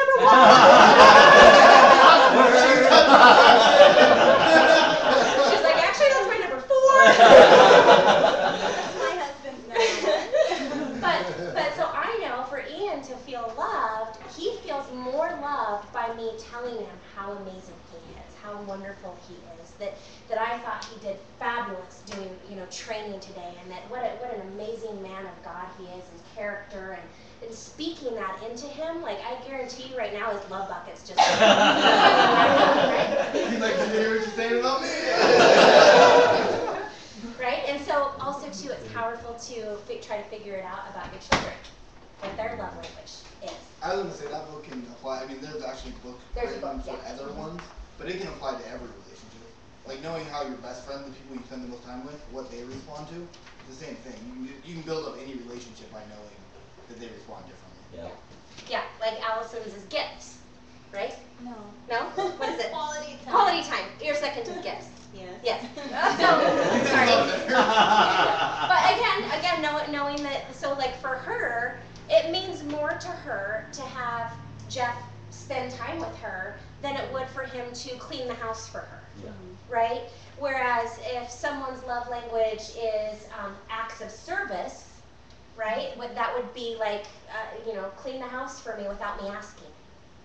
She's like, actually, that's my #4. That's my husband's #1. But so I know for Ian to feel loved, he feels more loved by me telling him how amazing he is, how wonderful he is, that I thought he did fabulous doing, you know, training today, and that what an amazing man of God he is, his character, and speaking that into him. Like, I guarantee you right now his love bucket's just right? He's like, did you hear what you're saying about me? Right? And so also too, it's powerful to try to figure it out about your children, what their love language is. I was gonna say that book can apply. I mean, there's actually books written for other ones, but it can apply to every relationship. Like knowing how your best friend, the people you spend the most time with, what they respond to, it's the same thing. You can build up any relationship by knowing that they respond differently. Yeah, like Allison's is gifts, right? No. No? What is it? Quality time. Quality time. Your second is gifts. Yes. Yes. So, sorry. But again, knowing that, so like for her, it means more to her to have Jeff spend time with her than it would for him to clean the house for her. Yeah. Right? Whereas if someone's love language is acts of service, right? That would be like, you know, clean the house for me without me asking,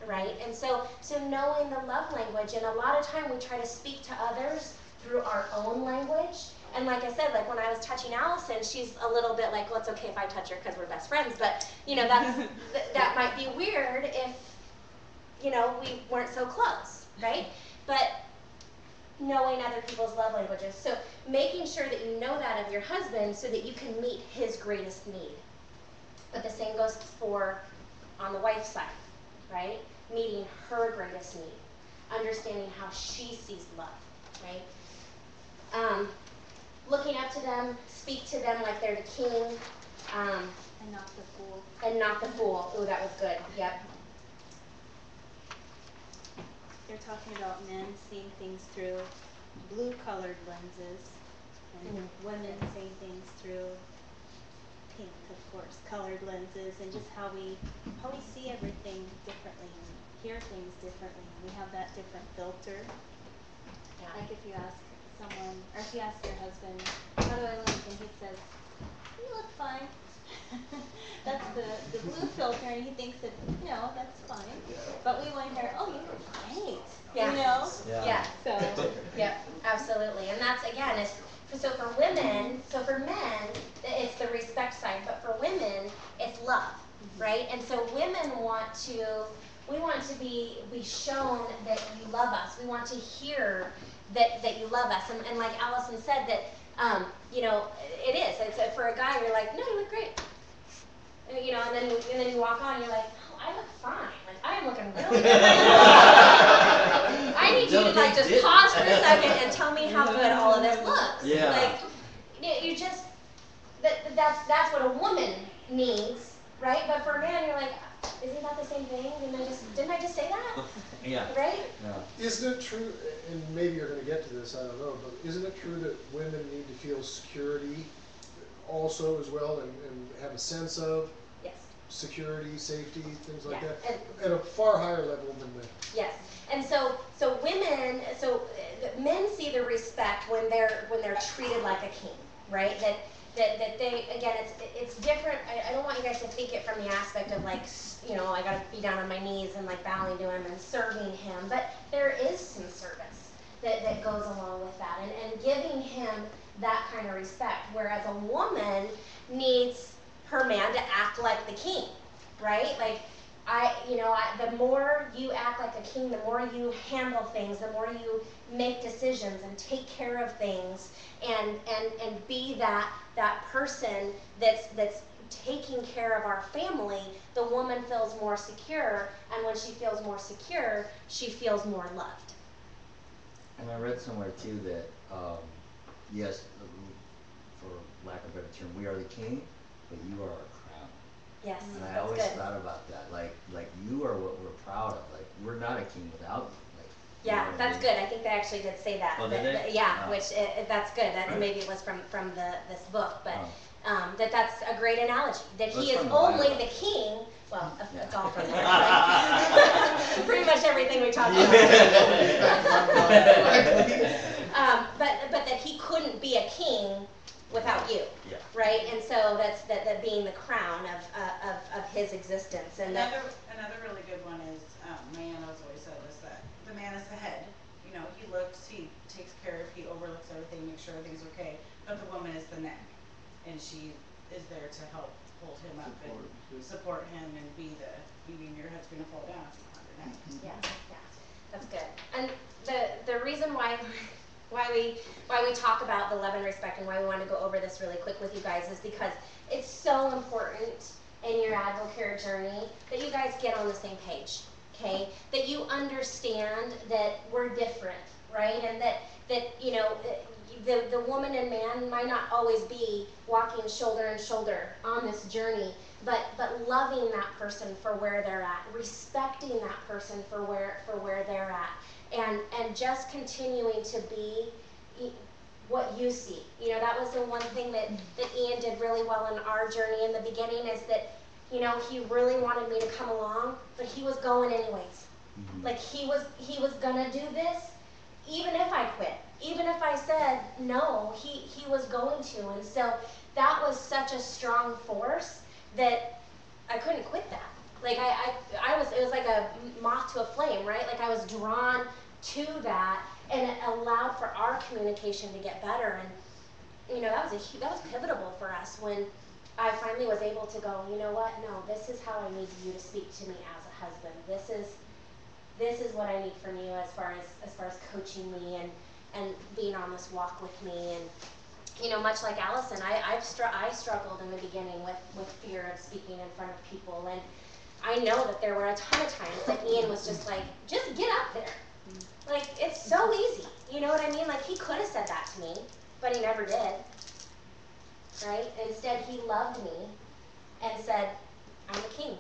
right? And so knowing the love language, and a lot of time we try to speak to others through our own language. And like I said, like when I was touching Allison, she's a little bit like, well, it's okay if I touch her because we're best friends, but you know, that might be weird if, you know, we weren't so close, right? But knowing other people's love languages. So making sure that you know that of your husband so that you can meet his greatest need. But the same goes for on the wife's side, right? Meeting her greatest need. Understanding how she sees love, right? Looking up to them, speak to them like they're the king. And not the fool. And not the fool. Ooh, that was good. Yep. They're talking about men seeing things through blue-colored lenses, and women seeing things through pink, of course, colored lenses, and just how we see everything differently and hear things differently. We have that different filter. Yeah. Like if you ask someone, or if you ask your husband, how do I look? And he says, you look fine. That's the blue filter, and he thinks that, you know, that's fine. But we want to hear, oh, you look great. Yeah. You know? Yeah. So. Yeah, absolutely. And that's, again, so for women, so for men, it's the respect side, but for women, it's love, right? And so women want to be shown that you love us. We want to hear that you love us. And like Allison said, that, you know, it is. It's for a guy, you're like, no, you look great. You know, and then you walk on, and you're like, oh, I look fine. Like, I am looking really good. I need you to like just pause for a second and tell me how good all of this looks. Yeah. Like, you just that's what a woman needs, right? But for a man, you're like, isn't that the same thing? Didn't I just say that? Yeah. Right? Yeah. Isn't it true, and maybe you're going to get to this, I don't know, but isn't it true that women need to feel security also as well, and have a sense of Yes. security, safety, things like Yeah. that, at a far higher level than men? Yes. And so women, men see the respect when they're treated like a king, right? That they, again, it's different. I don't want you guys to think it from the aspect of like, you know, I gotta be down on my knees and like bowing to him and serving him, but there is some service that goes along with that, and giving him that kind of respect, whereas a woman needs her man to act like the king, right? Like, the more you act like a king, the more you handle things, the more you make decisions and take care of things, and be that person that's taking care of our family, the woman feels more secure, and when she feels more secure, she feels more loved. And I read somewhere too that yes, for lack of a better term, we are the king, but you are our crown. Yes, And I that's always good. thought about that, like you are what we're proud of. Like we're not a king without you. Like, you Yeah, know what I that's mean? good. I think they actually did say that. Oh, did they? Yeah, Oh. which that's good. That maybe it was from this book, but Oh. that's a great analogy. That Well, he it's is from the only Bible. the king. Well, Yeah. it's all from there. Right? Pretty much everything we talked about. But that he couldn't be a king without you. Yeah. Right, and so that's that being the crown of his existence, and that, Another really good one is, my aunt has always said this, that the man is the head. You know, he looks, he takes care of, he overlooks everything, makes sure everything's okay. But the woman is the neck, and she is there to help hold him up and support him and be the. You mean your head's gonna fall down if you don't have your neck. yeah, that's good. And the reason why we talk about the love and respect and why we want to go over this really quick with you guys is because it's so important in your AdvoCare journey that you guys get on the same page, okay? That you understand that we're different, right? And that you know, the woman and man might not always be walking shoulder to shoulder on this journey, but loving that person for where they're at, respecting that person for where they're at, and just continuing to be what you see. You know, that was the one thing that Ian did really well in our journey in the beginning, is that, you know, he really wanted me to come along, but he was going anyways. Mm-hmm. Like he was gonna do this, even if I quit, even if I said no, he was going to. And so that was such a strong force that I couldn't quit that. Like it was like a moth to a flame, right? Like I was drawn to that, and it allowed for our communication to get better. And you know, that was pivotal for us when I finally was able to go, you know what? No, this is how I need you to speak to me as a husband. This is what I need from you as far as coaching me and being on this walk with me. And you know, much like Allison, I struggled in the beginning with fear of speaking in front of people, and I know that there were a ton of times that Ian was just like, just get up there. Like, it's so easy. You know what I mean? Like, he could have said that to me, but he never did. Right? Instead, he loved me and said, I'm the king.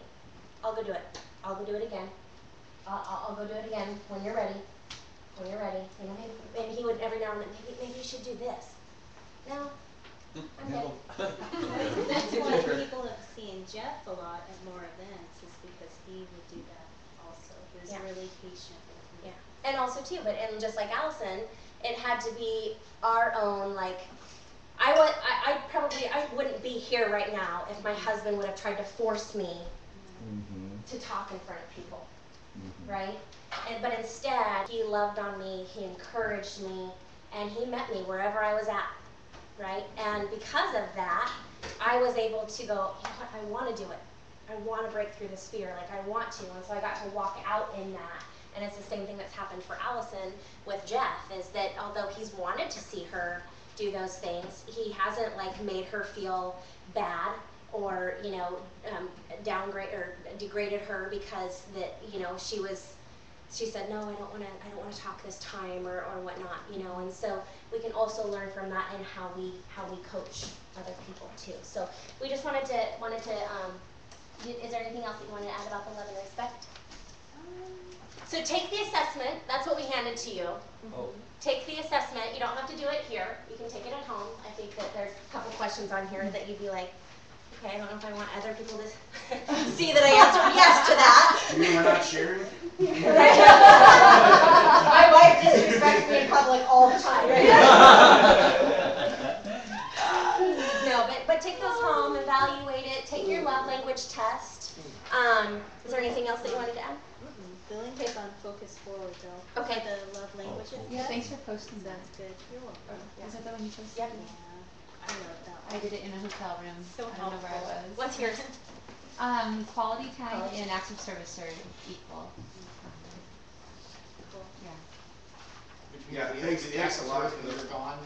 I'll go do it. I'll go do it again. I'll go do it again when you're ready. When you're ready. You know, and he would every now and then, maybe you should do this. No, I'm good. That's why people have seen Jeff a lot at more events, is because he would do that also. He was really patient with me. Yeah, and also too, and just like Allison, it had to be our own, like, I wouldn't be here right now if my husband would have tried to force me to talk in front of people, right? But instead, he loved on me, he encouraged me, and he met me wherever I was at, right? And because of that, I was able to go, you know what, I want to do it. I want to break through this fear, like I want to, and so I got to walk out in that. And it's the same thing that's happened for Allison with Jeff, is that although he's wanted to see her do those things, he hasn't like made her feel bad or, you know, downgrade or degraded her because that, you know, she said, no, I don't want to talk this time or whatnot, you know. And so we can also learn from that in how we coach other people too. So we just wanted to is there anything else that you want to add about the love and respect? So take the assessment. That's what we handed to you. Take the assessment. You don't have to do it here. You can take it at home. I think that there's a couple questions on here that you'd be like, okay, I don't know if I want other people to see that I answered yes to that. You mean we're not sharing? My wife disrespects me in public all the time. No, but take those home, evaluate it, take your love language test. Is there anything else that you wanted to add? The link is on Focus Forward though. Okay. The love languages. Yeah, thanks for posting that. Good. You're welcome. Is that the one you posted? Yep. Yeah, I love that one. I did it in a hotel room. So I don't know where I was. What's yours? Quality time and acts of service are equal. Cool. Yeah, thanks a lot because they're gone.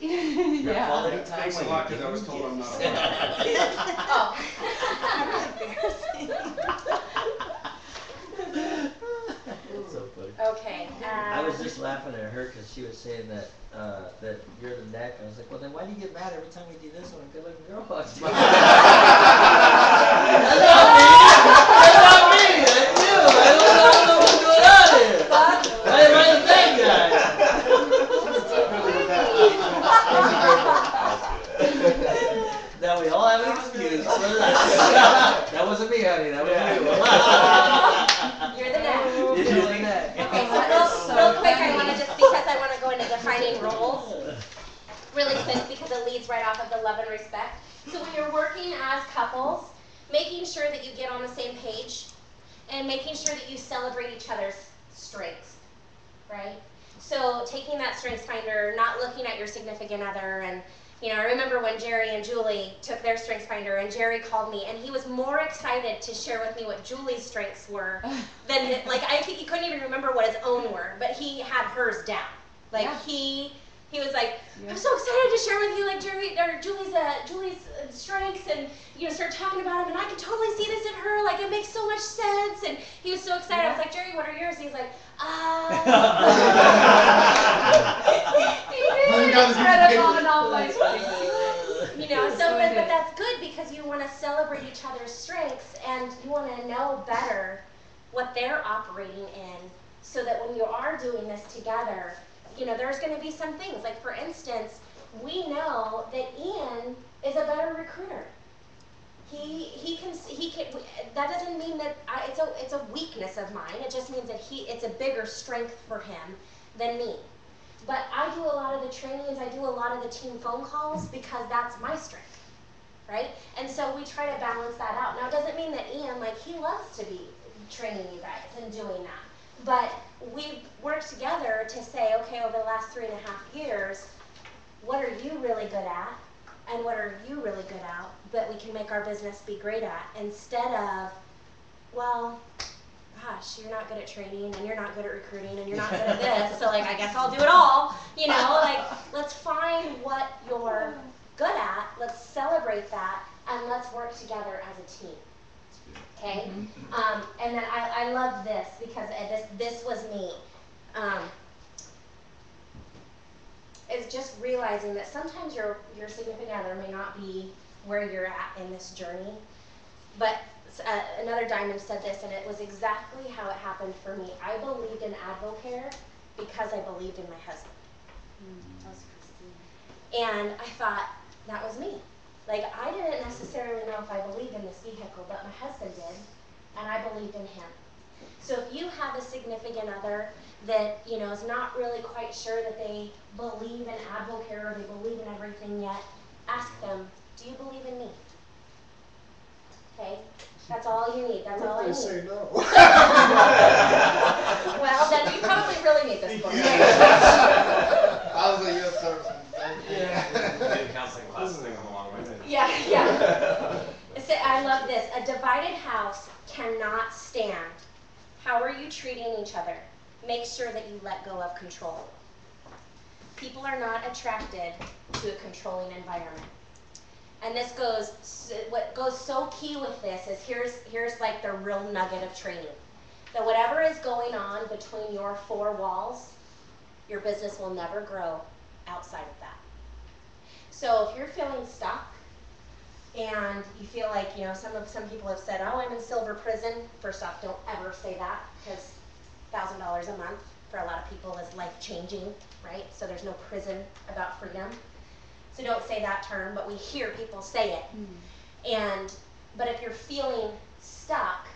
Yeah. Quality time. Thanks a lot because I was told I'm not allowed. Oh. That's so funny. Okay. I was just laughing. laughing at her because she was saying that that you're the neck. I was like, well, then why do you get mad every time we do this when a good-looking girl walks by? That's not me. That's you. I don't know what's going on here. Why am I the bad guy? Now we all have an excuse. That wasn't me, honey. That was you. You're the neck. You're the neck. Okay, so real quick, I want to just, because I want to go into defining roles really quick because it leads right off of the love and respect. So when you're working as couples, making sure that you get on the same page and making sure that you celebrate each other's strengths, right? So taking that strengths finder, not looking at your significant other, and you know, I remember when Jerry and Julie took their strengths finder and Jerry called me and he was more excited to share with me what Julie's strengths were than, like, I think he couldn't even remember what his own were, but he had hers down. Like, he was like, I'm so excited to share with you, like, Julie's strengths, and, you know, start talking about them, and I can totally see this in her, like, it makes so much sense, and he was so excited. I was like, Jerry, what are yours? And he's like, you know, so but that's good because you want to celebrate each other's strengths and you want to know better what they're operating in so that when you are doing this together, you know, there's going to be some things. Like, for instance, we know that Ian is a better recruiter. He can, that doesn't mean that it's a weakness of mine. It just means that it's a bigger strength for him than me. But I do a lot of the trainings, I do a lot of the team phone calls because that's my strength, right? And so we try to balance that out. Now, it doesn't mean that Ian, like, he loves to be training you guys and doing that. But we work together to say, okay, over the last 3.5 years, what are you really good at? And what are you really good at that we can make our business be great at? Instead of, well, gosh, you're not good at training, and you're not good at recruiting, and you're not good at this, so, like, I guess I'll do it all. You know, like, let's find what you're good at, let's celebrate that, and let's work together as a team. Okay? And then I love this because this was me. Is just realizing that sometimes your significant other may not be where you're at in this journey, but another diamond said this, and it was exactly how it happened for me. I believed in AdvoCare because I believed in my husband. And I thought, that was me. Like, I didn't necessarily know if I believed in this vehicle, but my husband did, and I believed in him. So if you have a significant other that, you know, is not really quite sure that they believe in AdvoCare or they believe in everything yet, ask them, do you believe in me? Okay? That's all you need. That's all I need. What if they say no? Well, then you probably really need this book. I was like, yes, sir. Did counseling classes thing along with it. Yeah. I love this. A divided house cannot stand. How are you treating each other? Make sure that you let go of control. People are not attracted to a controlling environment. And this what goes so key with this is here's like the real nugget of training. That whatever is going on between your four walls, your business will never grow outside of that. So if you're feeling stuck and you feel like, you know, some people have said, oh, I'm in silver prison. First off, don't ever say that because $1,000 a month for a lot of people is life-changing, right? So there's no prison about freedom. So don't say that term, but we hear people say it. But if you're feeling stuck,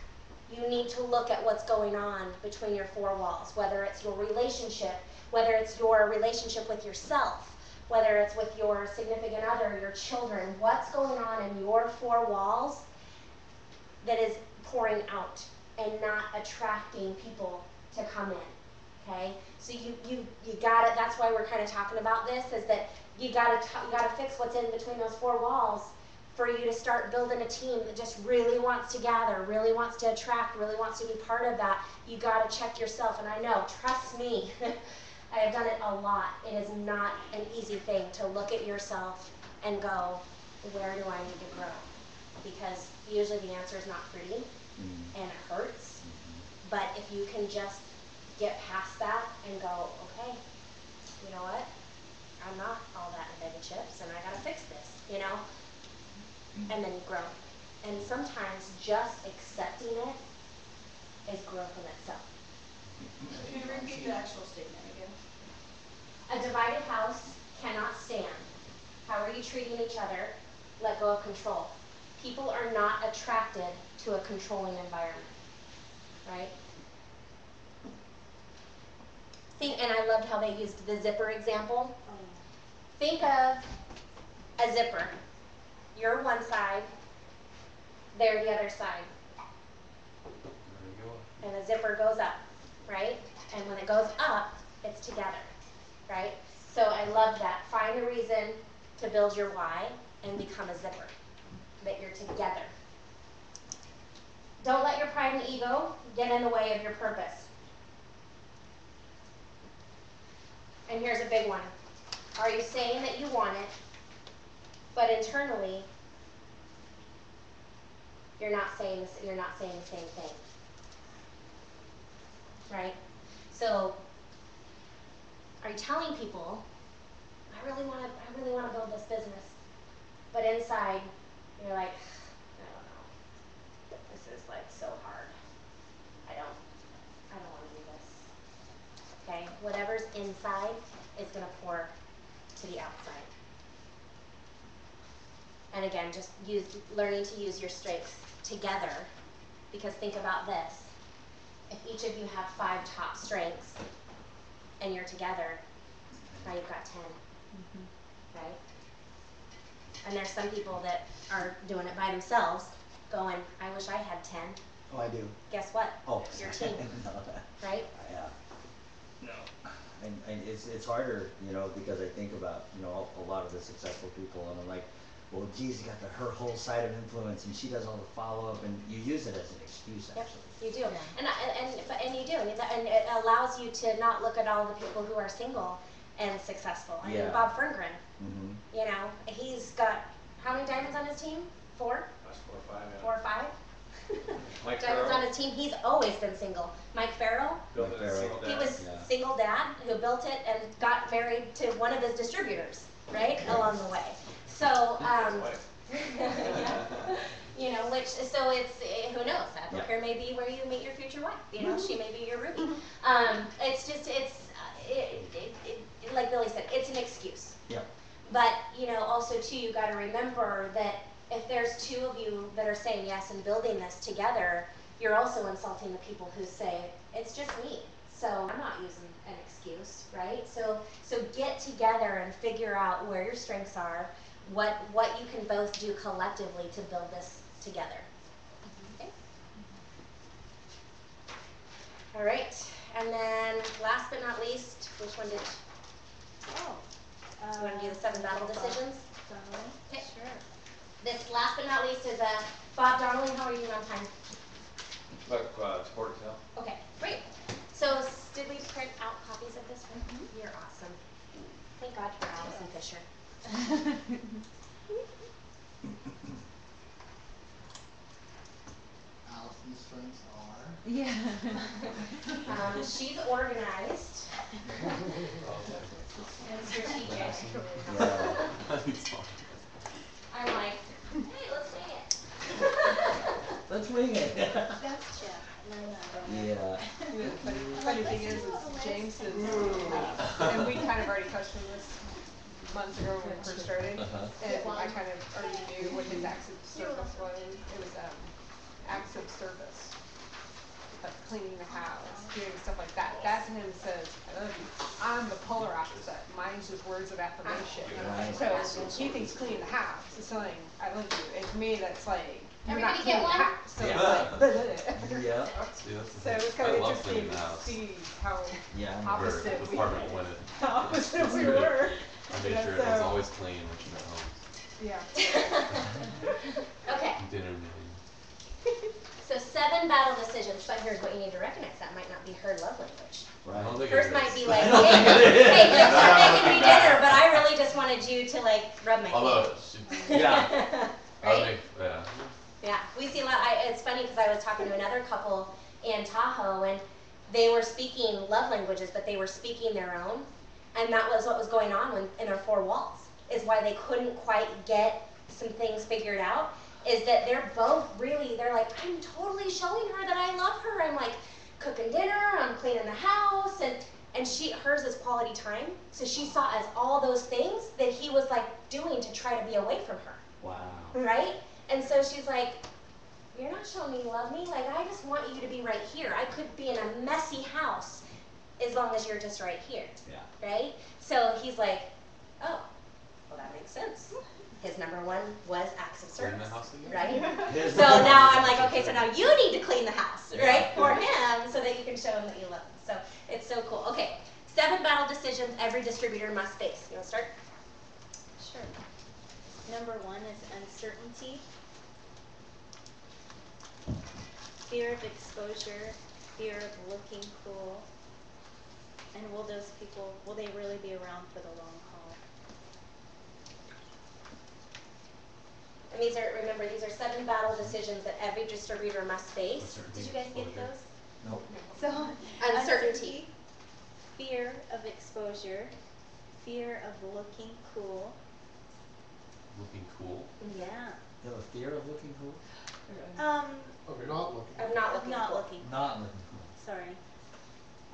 you need to look at what's going on between your four walls, whether it's your relationship, whether it's your relationship with yourself, whether it's with your significant other, your children, what's going on in your four walls that is pouring out and not attracting people to come in, okay? So you got it. That's why we're kind of talking about this, is that you got to fix what's in between those four walls for you to start building a team that just really wants to gather, really wants to attract, really wants to be part of that. You got to check yourself, and I know, trust me, I have done it a lot. It is not an easy thing to look at yourself and go, where do I need to grow? Because usually the answer is not pretty, and it hurts. But if you can just get past that and go, okay, you know what? I'm not all that in a bag of chips, and I gotta fix this, you know? And then you grow. And sometimes just accepting it is growth in itself. Can you repeat the actual statement again? A divided house cannot stand. How are you treating each other? Let go of control. People are not attracted to a controlling environment, right? And I loved how they used the zipper example. Think of a zipper. You're one side, they're the other side. And the zipper goes up, right? And when it goes up, it's together, right? So I love that. Find a reason to build your why and become a zipper, that you're together. Don't let your pride and ego get in the way of your purpose. And here's a big one. Are you saying that you want it, but internally, you're not saying the same thing? Right? So, are you telling people, I really want to build this business, but inside, you're like, I don't know. This is like so hard. I don't want to do this. Okay? Whatever's inside is going to pour to the outside. And again, just learning to use your strengths together, because think about this. If each of you have 5 top strengths and you're together, now you've got 10, right? And there's some people that are doing it by themselves, going, I wish I had 10. Oh, I do. Guess what? Oh, your team, no. right? Yeah. No. And it's harder, you know, because I think about, you know, a lot of the successful people, and I'm like, well, geez, you got her whole side of influence, and she does all the follow-up, and you use it as an excuse, actually. You do, and you do, and it allows you to not look at all the people who are single and successful. I mean, Bob Ferngren, you know, he's got how many diamonds on his team? 4? That's 4 or 5. Yeah. 4 or 5. Mike diamonds Farrell. on his team. He's always been single. Mike Farrell. Built it as a single dad. He was single dad who built it and got married to one of his distributors, right, along the way. So, you know, so it's, who knows, AdvoCare may be where you meet your future wife, you know, she may be your Ruby. It's just, like Billy said, it's an excuse. Yep. But, you know, also too, you gotta remember that if there's 2 of you that are saying yes and building this together, you're also insulting the people who say, it's just me, so I'm not using an excuse, right? So get together and figure out where your strengths are, what you can both do collectively to build this together. Okay? All right, and then last but not least, which one did? You want to do the 7 battle decisions? Okay. Sure. This last but not least is Bob Donnelly. How are you doing on time? Look, support tail. Okay, great. So did we print out copies of this one? You're awesome. Thank God for Allison Fisher. Allison's strengths are? Yeah. She's organized and strategic. I'm like, hey, let's wing it. Let's wing it. That's Jeff. Yeah. You know, the funny thing is James is, and we kind of already touched on this months ago when we first started, and I kind of already knew what his acts of service was. It was acts of service, like cleaning the house, doing stuff like that. That to him says, I love you. I'm the polar opposite. Mine's just words of affirmation. Right. So he thinks cleaning the house is saying, I love you. And to me, that's like, you're Everybody not get cleaning the one? house. So it's like, Yeah. so it's kind I of love interesting cleaning the to house. see how Yeah. opposite The we department wanted. how opposite we were. I made sure it was always clean when she got home. Yeah. Okay. Dinner menu. So 7 battle decisions, but here's what you need to recognize. That might not be her love language. Right. I don't think Hers it might is. be like, hey, thanks for making me dinner, but I really just wanted you to like rub my Although, feet. Yeah. Right? Yeah. Yeah, we see a lot. It's funny because I was talking to another couple in Tahoe, and they were speaking love languages, but they were speaking their own. And that was what was going on in our four walls, is why they couldn't quite get some things figured out, is that they're both really, they're like, I'm totally showing her that I love her. I'm like cooking dinner, I'm cleaning the house, and hers is quality time. So she saw as all those things that he was like doing to try to be away from her. Wow. Right? And so she's like, you're not showing me you love me. Like, I just want you to be right here. I could be in a messy house as long as you're just right here. Yeah. Right? So he's like, oh, well, that makes sense. His number one was acts of service. Clean the house again? Right? So now I'm like, okay, so now you need to clean the house, right? For him, so that you can show him that you love him. So it's so cool. Okay, 7 battle decisions every distributor must face. You want to start? Sure. Number 1 is uncertainty. Fear of exposure, fear of looking cool, and will those people, will they really be around for the long haul? And these are, remember, these are 7 battle decisions that every distributor must face. Did you guys get those? Nope. So, Uncertainty. Fear of exposure, fear of looking cool. Looking cool? Yeah. You have a fear of looking cool? Of not looking. Of not Of looking not cool. looking. Not looking cool. Sorry.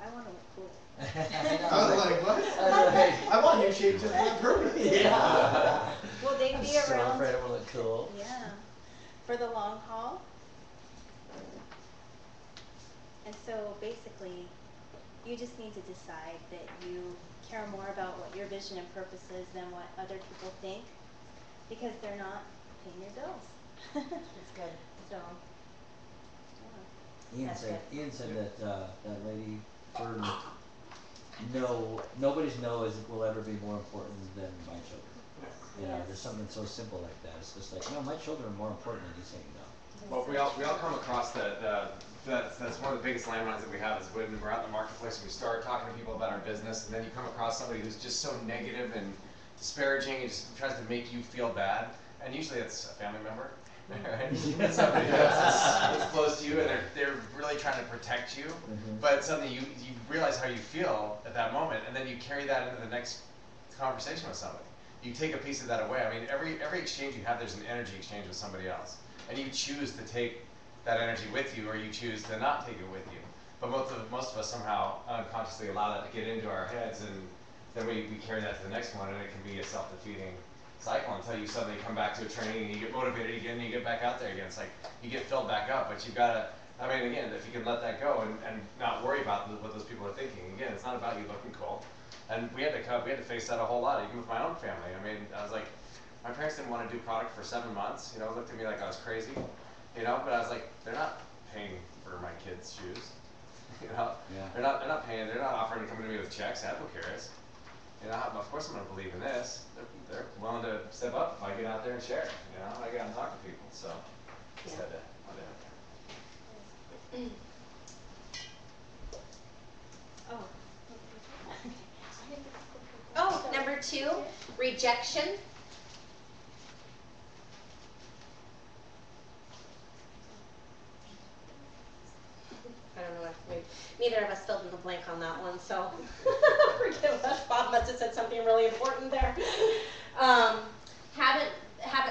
I want to look cool. I was like, what? I was like, I want your shape just on purpose. yeah. Will they I'm be so around? afraid it will look cool. Yeah. For the long haul. And so basically, you just need to decide that you care more about what your vision and purpose is than what other people think, because they're not paying your bills. That's good. So, That's Ian said that that lady for nobody's no will ever be more important than my children. You know, there's something so simple like that. It's just like, no, my children are more important than you saying no. Well, we all come across that's one of the biggest landmines that we have, is when we're out in the marketplace and we start talking to people about our business, and then you come across somebody who's just so negative and disparaging and just tries to make you feel bad, and usually it's a family member, right? Somebody that's close to you, and they're really trying to protect you, but suddenly you realize how you feel at that moment, and then you carry that into the next conversation with somebody. You take a piece of that away. I mean, every exchange you have, there's an energy exchange with somebody else, and you choose to take that energy with you, or you choose to not take it with you. But most of us somehow unconsciously allow that to get into our heads, and then we carry that to the next one, and it can be a self-defeating cycle until you suddenly come back to a training and you get motivated again and you get back out there again. It's like you get filled back up, but you've got to, I mean, again, if you can let that go and not worry about what those people are thinking. Again, it's not about you looking cool. And we had to face that a whole lot, even with my own family. I mean, I was like, my parents didn't want to do product for 7 months, you know, looked at me like I was crazy. You know, but I was like, they're not paying for my kids' shoes. You know, they're not paying. They're not offering to come to me with checks. AdvoCare is. You know, of course I'm going to believe in this. They're willing to step up if I get out there and share. You know, I get out and talk to people. So just had to put it out there. Oh, number 2, rejection. I don't know what, neither of us filled in the blank on that one, so forgive us. Bob must have said something really important there. Haven't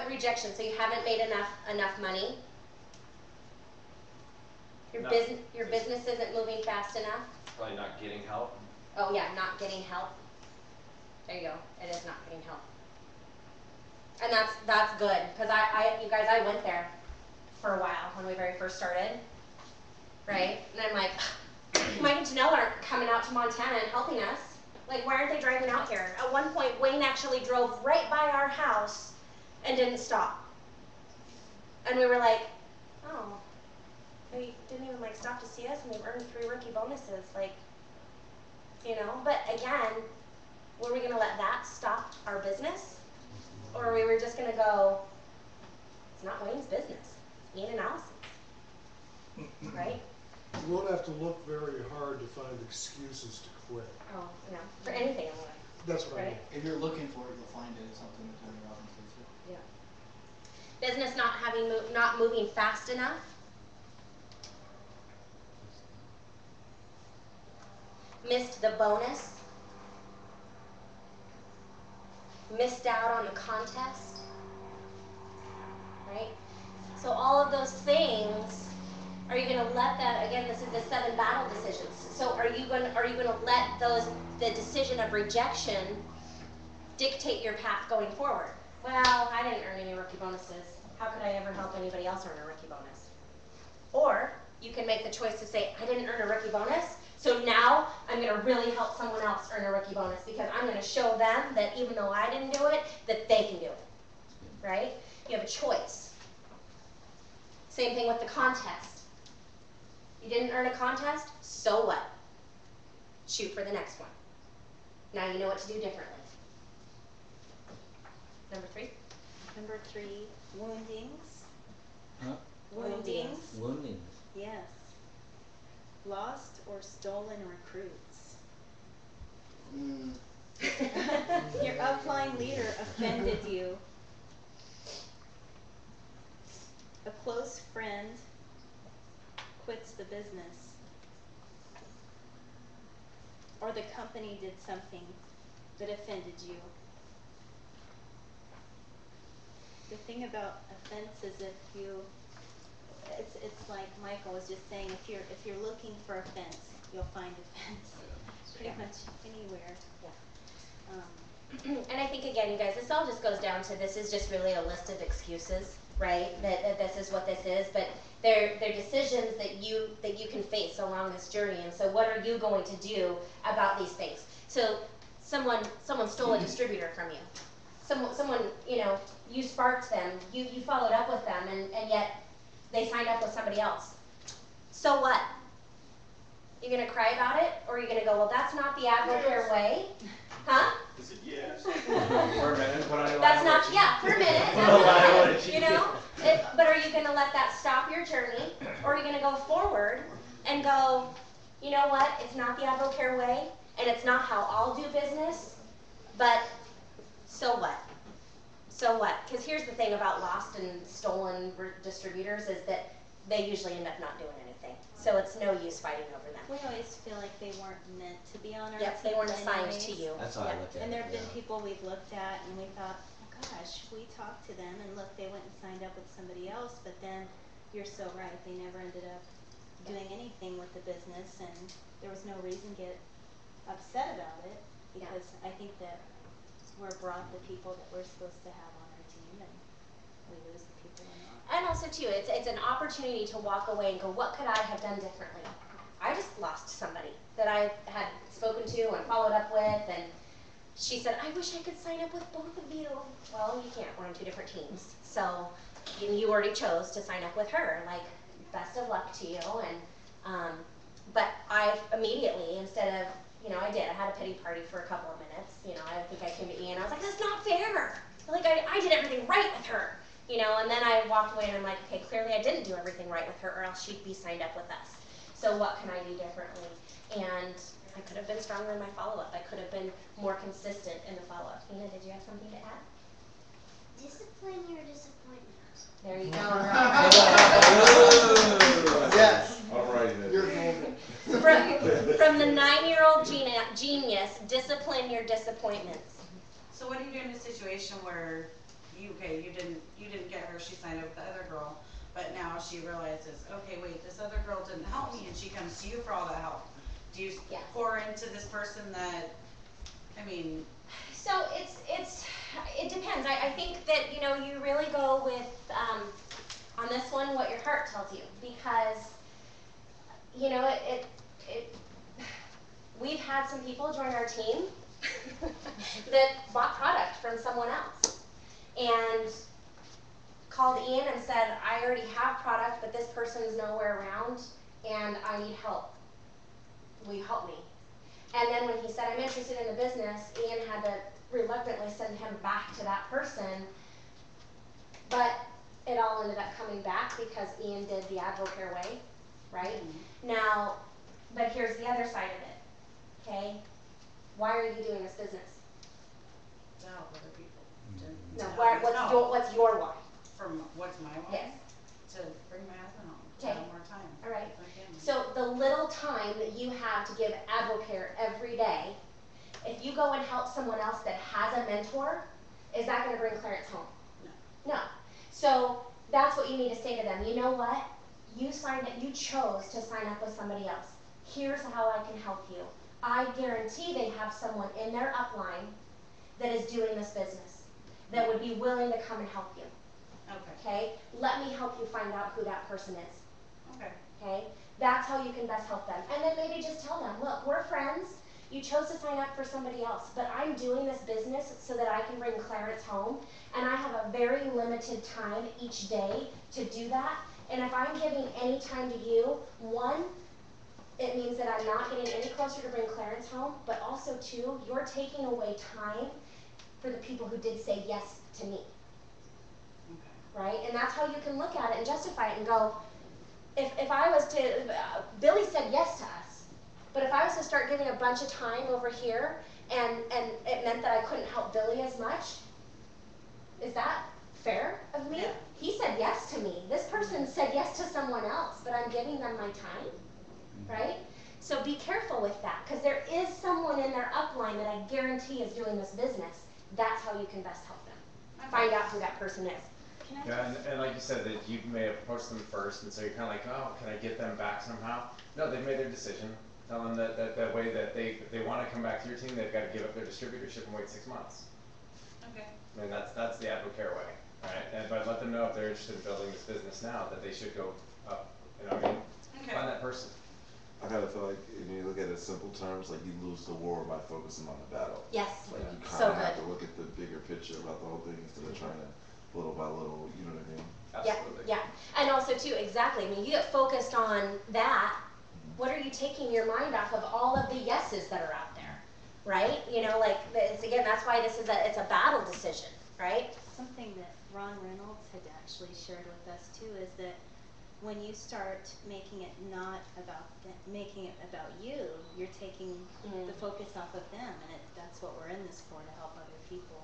rejection, so you haven't made enough money. Your business isn't moving fast enough. Probably not getting help. Oh yeah, not getting help. There you go. It is not getting help. And that's good, because you guys, I went there for a while when we very first started. Right? And I'm like, Mike and Janelle aren't coming out to Montana and helping us. Like, why aren't they driving out here? At one point, Wayne actually drove right by our house and didn't stop. And we were like, oh, they didn't even, like, stop to see us, and they've earned 3 rookie bonuses. Like, you know? But again, were we going to let that stop our business? Or we were just going to go, it's not Wayne's business. It's Ian and Allison's. Right? You won't have to look very hard to find excuses to quit. Oh, yeah. For anything in life. That's what I mean. If you're looking for it, you'll find it. It's something that Tony Robbins says. Yeah. Business not moving fast enough. missed the bonus, missed out on the contest, right? So all of those things, are you going to let that, again, this is the 7 battle decisions. So are you going to let the decision of rejection dictate your path going forward? Well, I didn't earn any rookie bonuses. How could I ever help anybody else earn a rookie bonus? Or you can make the choice to say, I didn't earn a rookie bonus, so now I'm going to really help someone else earn a rookie bonus because I'm going to show them that even though I didn't do it, that they can do it, right? You have a choice. Same thing with the contest. You didn't earn a contest, so what? Shoot for the next one. Now you know what to do differently. Number 3? Number 3, woundings. Huh? Woundings. Woundings. Yes. Lost or stolen recruits. Your upline leader offended you. A close friend quits the business. Or the company did something that offended you. The thing about offense is it's like Michael was just saying, if you're looking for offense, you'll find offense pretty much anywhere. Yeah. And I think again, you guys, this all just goes down to this is just really a list of excuses, right? That this is what this is, but they're decisions that you can face along this journey. And so, what are you going to do about these things? So, someone stole a distributor from you. Someone, you sparked them, you followed up with them, and yet they signed up with somebody else. So what? You're going to cry about it? Or are you going to go, well, that's not the AdvoCare way? Huh? Is it yes? For a minute, put on your That's not, yeah, for a minute. But are you going to let that stop your journey? Or are you going to go forward and go, you know what? It's not the AdvoCare way, and it's not how I'll do business, but so what? So what? Because here's the thing about lost and stolen distributors is that they usually end up not doing anything. So it's no use fighting over them. We always feel like they weren't meant to be on our Yep, team. they weren't assigned anyways. to you. That's how I look at it. And there have been yeah. people we've looked at and we thought, oh gosh, we talked to them and look, they went and signed up with somebody else, but then you're so right, they never ended up doing anything with the business, and there was no reason to get upset about it because I think that we're brought the people that we're supposed to have on our team, and we lose the people we're not. And also too, it's an opportunity to walk away and go, what could I have done differently? I just lost somebody that I had spoken to and followed up with, and she said, I wish I could sign up with both of you. Well, you can't, we're on 2 different teams. So you already chose to sign up with her. Like, best of luck to you. And but I immediately, instead of, I had a pity party for a couple of minutes. I think I came to Ian, I was like, that's not fair. Like, I did everything right with her. And then I walked away and I'm like, okay, clearly I didn't do everything right with her, or else she'd be signed up with us. So what can I do differently? And I could have been stronger in my follow-up. I could have been more consistent in the follow-up. Ina, did you have something to add? Discipline your disappointment. There you go. Yes. All right. From the 9-year-old genius, discipline your disappointments. So what do you do in a situation where you didn't get her, she signed up with the other girl, but now she realizes, okay, wait, this other girl didn't help me, and she comes to you for all the help. Do you pour into this person that, So it depends. I think that, you really go with, on this one, what your heart tells you, because, we've had some people join our team that bought product from someone else and called Ian and said, I already have product, but this person's nowhere around and I need help. Will you help me? And then when he said, I'm interested in the business, Ian had to reluctantly send him back to that person, but it all ended up coming back because Ian did the AdvoCare way, right? Mm-hmm. Now, but here's the other side of it, okay? Why are you doing this business? To help other people. No, what's your why? What's my why? Yes. To bring my husband home. To Okay. have more time. All right. with my family. So the little time that you have to give AdvoCare every day, if you go and help someone else that has a mentor, is that going to bring Clarence home? No. No. So that's what you need to say to them. You know what? You chose to sign up with somebody else. Here's how I can help you. I guarantee they have someone in their upline that is doing this business that would be willing to come and help you. Okay? Let me help you find out who that person is. Okay? That's how you can best help them. And then maybe just tell them, look, we're friends. You chose to sign up for somebody else, but I'm doing this business so that I can bring Clarence home, and I have a very limited time each day to do that. And if I'm giving any time to you, one, it means that I'm not getting any closer to bring Clarence home, but also two, you're taking away time for the people who did say yes to me. Right? And that's how you can look at it and justify it and go, if I was to, Billy said yes to us, but if I was to start giving a bunch of time over here and it meant that I couldn't help Billy as much, is that fair of me? Yeah. He said yes to me. This person said yes to someone else, but I'm giving them my time, right? So be careful with that, because there is someone in their upline that I guarantee is doing this business. That's how you can best help them. Find out who that person is. Yeah, and like you said, that you may have approached them first, and so you're kind of like, oh, can I get them back somehow? No, they've made their decision. Tell them that way that if they want to come back to your team, they've got to give up their distributorship and wait 6 months. Okay. I mean, that's the AdvoCare way, right? But let them know if they're interested in building this business now, that they should go up, you know what I mean? Okay. Find that person. I kind of feel like if you look at it in simple terms, like you lose the war by focusing on the battle. Yes. Like you kind So of have good. to look at the bigger picture about the whole thing instead of trying to little by little, you know what I mean? Absolutely. Yeah, yeah. And also too, exactly. I mean, you get focused on that. What are you taking your mind off of all of the yeses that are out there, right? You know, like it's, again, that's why it's a battle decision, right? Something that Ron Reynolds had actually shared with us too is that when you start making it not about making it about you, you're taking the focus off of them, and that's what we're in this for, to help other people.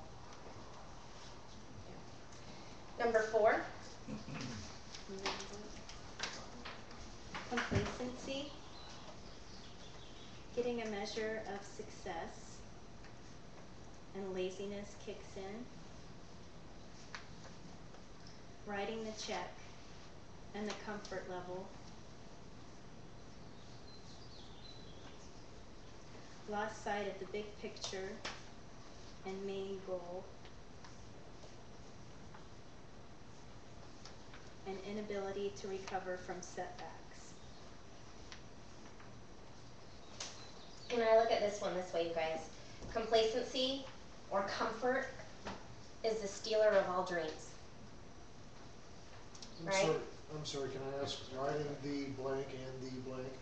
Number 4. Complacency, getting a measure of success, and laziness kicks in. Writing the check and the comfort level. Lost sight of the big picture and main goal. And inability to recover from setbacks. And I look at this one this way, you guys. Complacency or comfort is the stealer of all dreams. Right? I'm sorry, can I ask, writing the blank and the blank?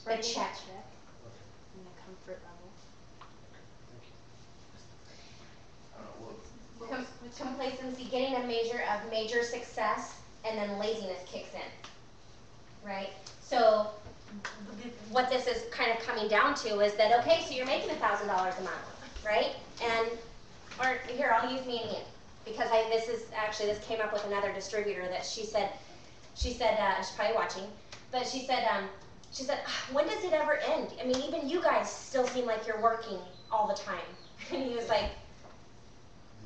The check. And the comfort level. Complacency, getting a measure of major success, and then laziness kicks in, right? So what this is kind of coming down to is that, okay, so you're making $1,000 a month, right? And, or here, I'll use me and Ian, because this came up with another distributor that she said, she's probably watching, but she said, when does it ever end? I mean, even you guys still seem like you're working all the time. And he was like,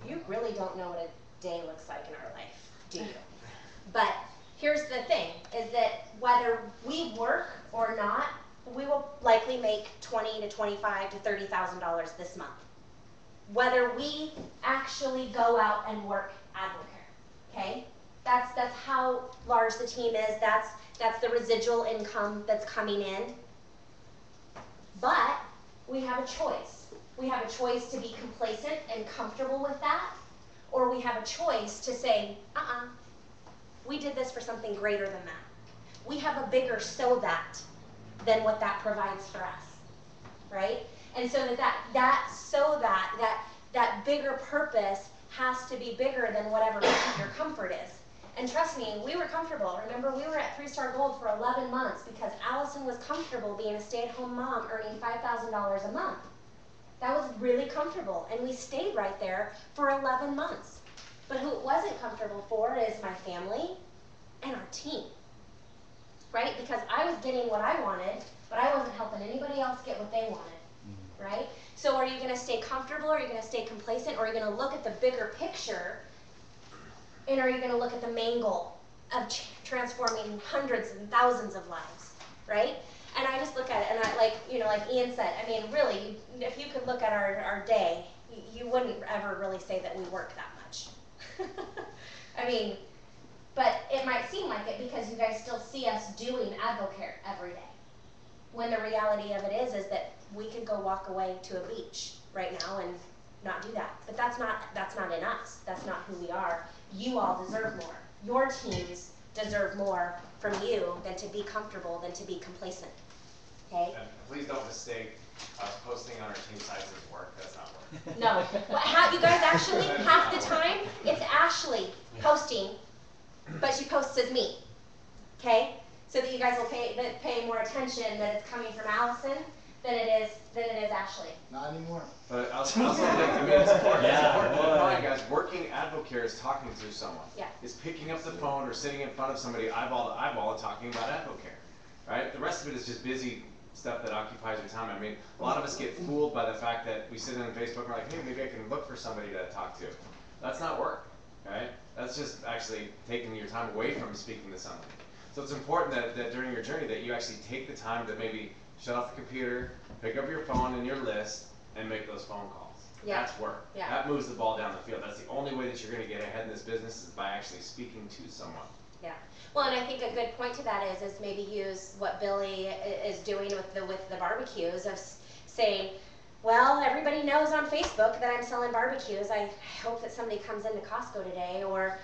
you really don't know what a day looks like in our life, do you? But here's the thing, is that whether we work or not, we will likely make $20,000 to $25,000 to $30,000 this month. Whether we actually go out and work AdvoCare, okay? That's how large the team is. That's the residual income that's coming in. But we have a choice. We have a choice to be complacent and comfortable with that, or we have a choice to say, we did this for something greater than that. We have a bigger so that than what that provides for us, right? And so that bigger purpose has to be bigger than whatever your comfort is. And trust me, we were comfortable. Remember, we were at 3-star gold for 11 months because Allison was comfortable being a stay-at-home mom earning $5,000 a month. That was really comfortable, and we stayed right there for 11 months. But who it wasn't comfortable for is my family and our team. right? Because I was getting what I wanted, but I wasn't helping anybody else get what they wanted, right? So are you going to stay comfortable, or are you going to stay complacent, or are you going to look at the bigger picture, and are you going to look at the main goal of transforming hundreds and thousands of lives, right? And I just look at it, and I, like, you know, like Ian said, I mean, really, if you could look at our day, you wouldn't ever really say that we work that much. I mean, but it might seem like it because you guys still see us doing AdvoCare every day. When the reality of it is that we could go walk away to a beach right now and not do that. But that's not in us. That's not who we are. You all deserve more. Your teams deserve more from you than to be comfortable, than to be complacent. Okay? And please don't mistake us posting on our team sites as work. That's not work. No. You guys actually, half the time, it's Ashley posting, but she posts as me. Okay? So that you guys will pay more attention that it's coming from Allison than it is Ashley. Not anymore. But I also think, I mean, it's important. It's important to define, guys. Working AdvoCare is talking to someone. Yeah. It's picking up the phone or sitting in front of somebody eyeball to eyeball and talking about AdvoCare. Right? The rest of it is just busy stuff that occupies your time. I mean, a lot of us get fooled by the fact that we sit in Facebook and we're like, hey, maybe I can look for somebody to talk to. That's not work, right? That's just actually taking your time away from speaking to somebody. So it's important that during your journey that you actually take the time to maybe shut off the computer, pick up your phone and your list, and make those phone calls. Yeah. That's work. Yeah. That moves the ball down the field. That's the only way that you're going to get ahead in this business is by actually speaking to someone. Yeah. Well, and I think a good point to that is maybe use what Billy is doing with the barbecues of saying, well, everybody knows on Facebook that I'm selling barbecues. I hope that somebody comes into Costco today. Or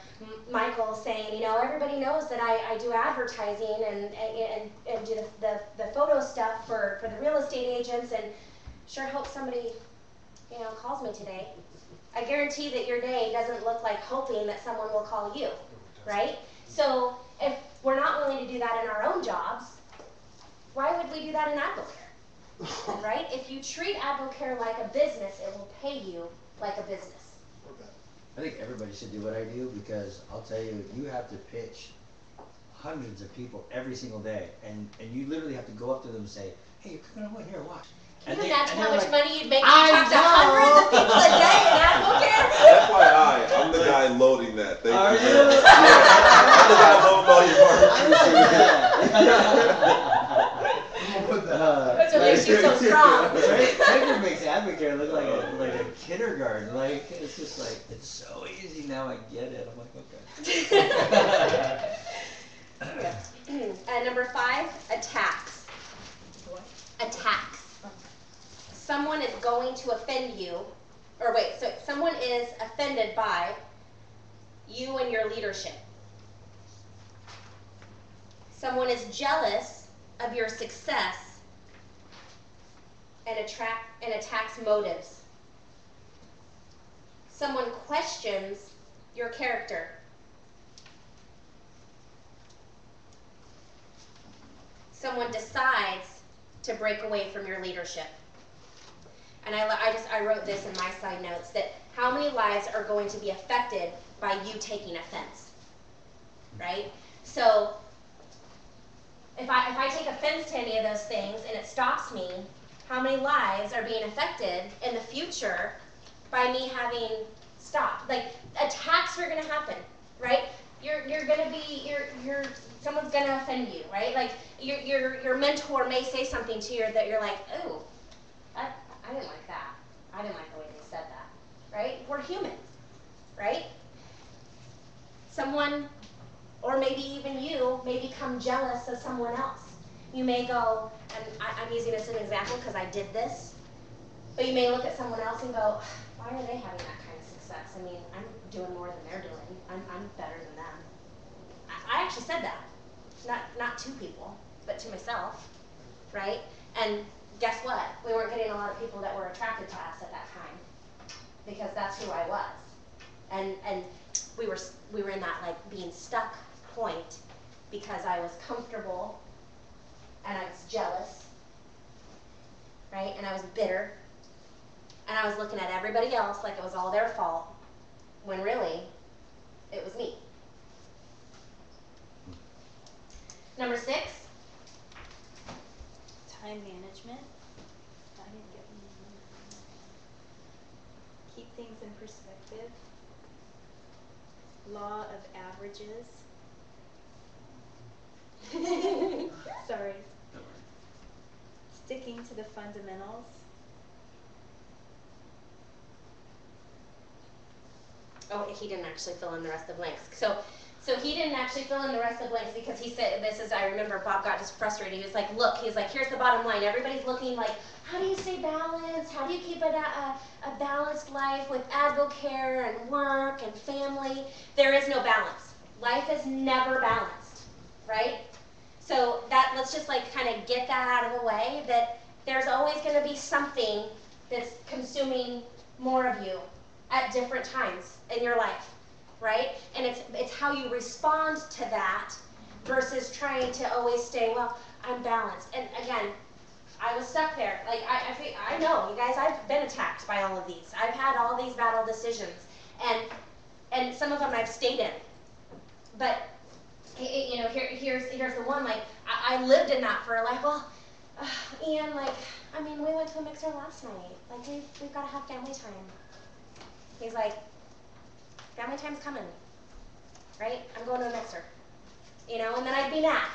Michael saying, you know, everybody knows that I do advertising and do the photo stuff for the real estate agents, and sure hope somebody, you know, calls me today. I guarantee that your day doesn't look like hoping that someone will call you, right? So if we're not willing to do that in our own jobs, why would we do that in AdvoCare? Right? If you treat AdvoCare like a business, it will pay you like a business. I think everybody should do what I do, because I'll tell you, you have to pitch hundreds of people every single day, and you literally have to go up to them and say, hey, you're cooking on what? Here, watch. Can you imagine how much money you'd make if you talked to hundreds of people a day in AdvoCare? FYI, I'm the guy loading that. Thank you. I'm the guy loading all your That's what makes you so strong. Keber makes AdvoCare look like a kindergarten. Like, it's just like, it's so easy now. I get it. I'm like, okay. Number 5, attacks. What? Attacks. Someone is going to offend you, or wait, so someone is offended by you and your leadership. Someone is jealous of your success and attacks motives. Someone questions your character. Someone decides to break away from your leadership. And I wrote this in my side notes, that how many lives are going to be affected by you taking offense, right? So if I take offense to any of those things and it stops me, how many lives are being affected in the future by me having stopped? Like, attacks are going to happen, right? You're going to be, someone's going to offend you, right? Like, your mentor may say something to you that you're like, ooh, I didn't like that. I didn't like the way they said that, right? We're human, right? Someone, or maybe even you, may become jealous of someone else. You may go, and I'm using this as an example because I did this, but you may look at someone else and go, why are they having that kind of success? I mean, I'm doing more than they're doing. I'm better than them. I actually said that. Not to people, but to myself, right? And guess what? We weren't getting a lot of people that were attracted to us at that time, because that's who I was. And we were in that, like, being stuck point because I was comfortable and I was jealous, right? And I was bitter, and I was looking at everybody else like it was all their fault, when really it was me. Number 6. Time management. I didn't get one. Keep things in perspective. Law of averages. Sorry. Sticking to the fundamentals. Oh, he didn't actually fill in the rest of the blanks. So he didn't actually fill in the rest of the blanks because he said, I remember Bob got just frustrated. He was like, look, here's the bottom line. Everybody's looking like, how do you stay balanced? How do you keep a balanced life with AdvoCare and work and family? There is no balance. Life is never balanced, right? So let's just like kind of get that out of the way, that there's always going to be something that's consuming more of you at different times in your life, right? And it's how you respond to that versus trying to always stay, well, I'm balanced. And again, I was stuck there. Like I know, you guys, I've been attacked by all of these. I've had all these battle decisions, and some of them I've stayed in. But you know, here's the one. Like I lived in that for like, well, Ian, like, I mean, we went to a mixer last night. Like we've got to have family time. He's like, family time's coming, right? I'm going to a mixer, you know. And then I'd be mad.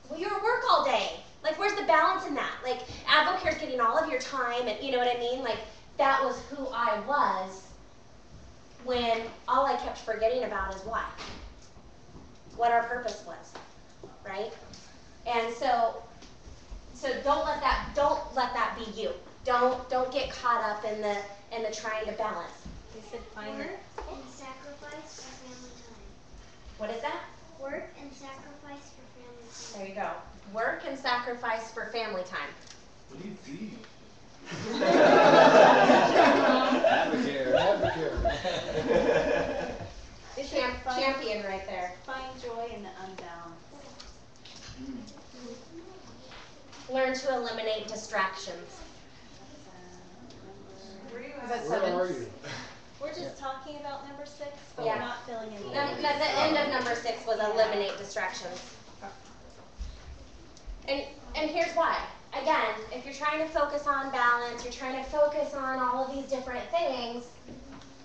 Well, you're at work all day. Like, where's the balance in that? Like, AdvoCare's getting all of your time, and you know what I mean? Like, that was who I was when all I kept forgetting about is why. What our purpose was, right? And so don't let that be you. Don't get caught up in the trying to balance. You said find work and sacrifice for family time. What is that? Work and sacrifice for family time. There you go. Work and sacrifice for family time. What do you do? AdvoCare. Champion right there. Find joy in the unbalanced. Learn to eliminate distractions. Is that Where 7? are you? We're just talking about number 6, but Yeah. we're not filling in the The end of number 6 was eliminate distractions. And here's why. Again, if you're trying to focus on balance, you're trying to focus on all of these different things,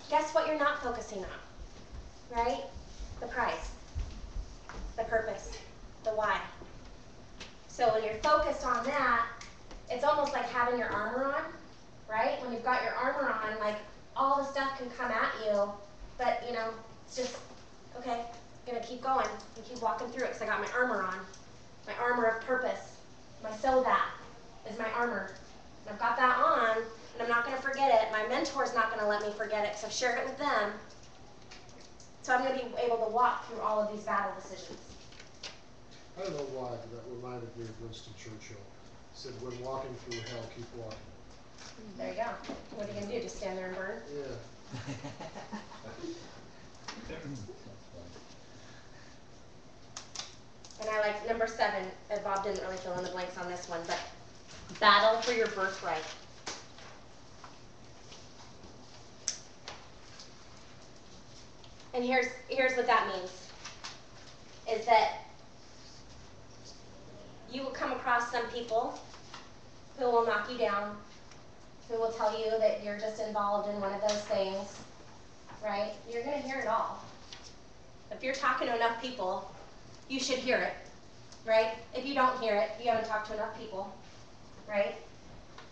guess what you're not focusing on, right? The price, the purpose, the why. So when you're focused on that, it's almost like having your armor on, right? When you've got your armor on, like, all the stuff can come at you, but, you know, it's just, okay, I'm gonna keep going and keep walking through it because I got my armor on. My armor of purpose. My so that is my armor. And I've got that on, and I'm not going to forget it. My mentor's not going to let me forget it because I've shared it with them. So I'm going to be able to walk through all of these battle decisions. I don't know why, but that reminded me of Winston Churchill. He said, when walking through hell, keep walking. There you go. What are you going to do? Just stand there and burn? Yeah. And I like number 7, and Bob didn't really fill in the blanks on this one, but battle for your birthright. And here's what that means, is that you will come across some people who will knock you down, who will tell you that you're just involved in one of those things, right? You're going to hear it all. If you're talking to enough people, you should hear it, right? If you don't hear it, you haven't talked to enough people.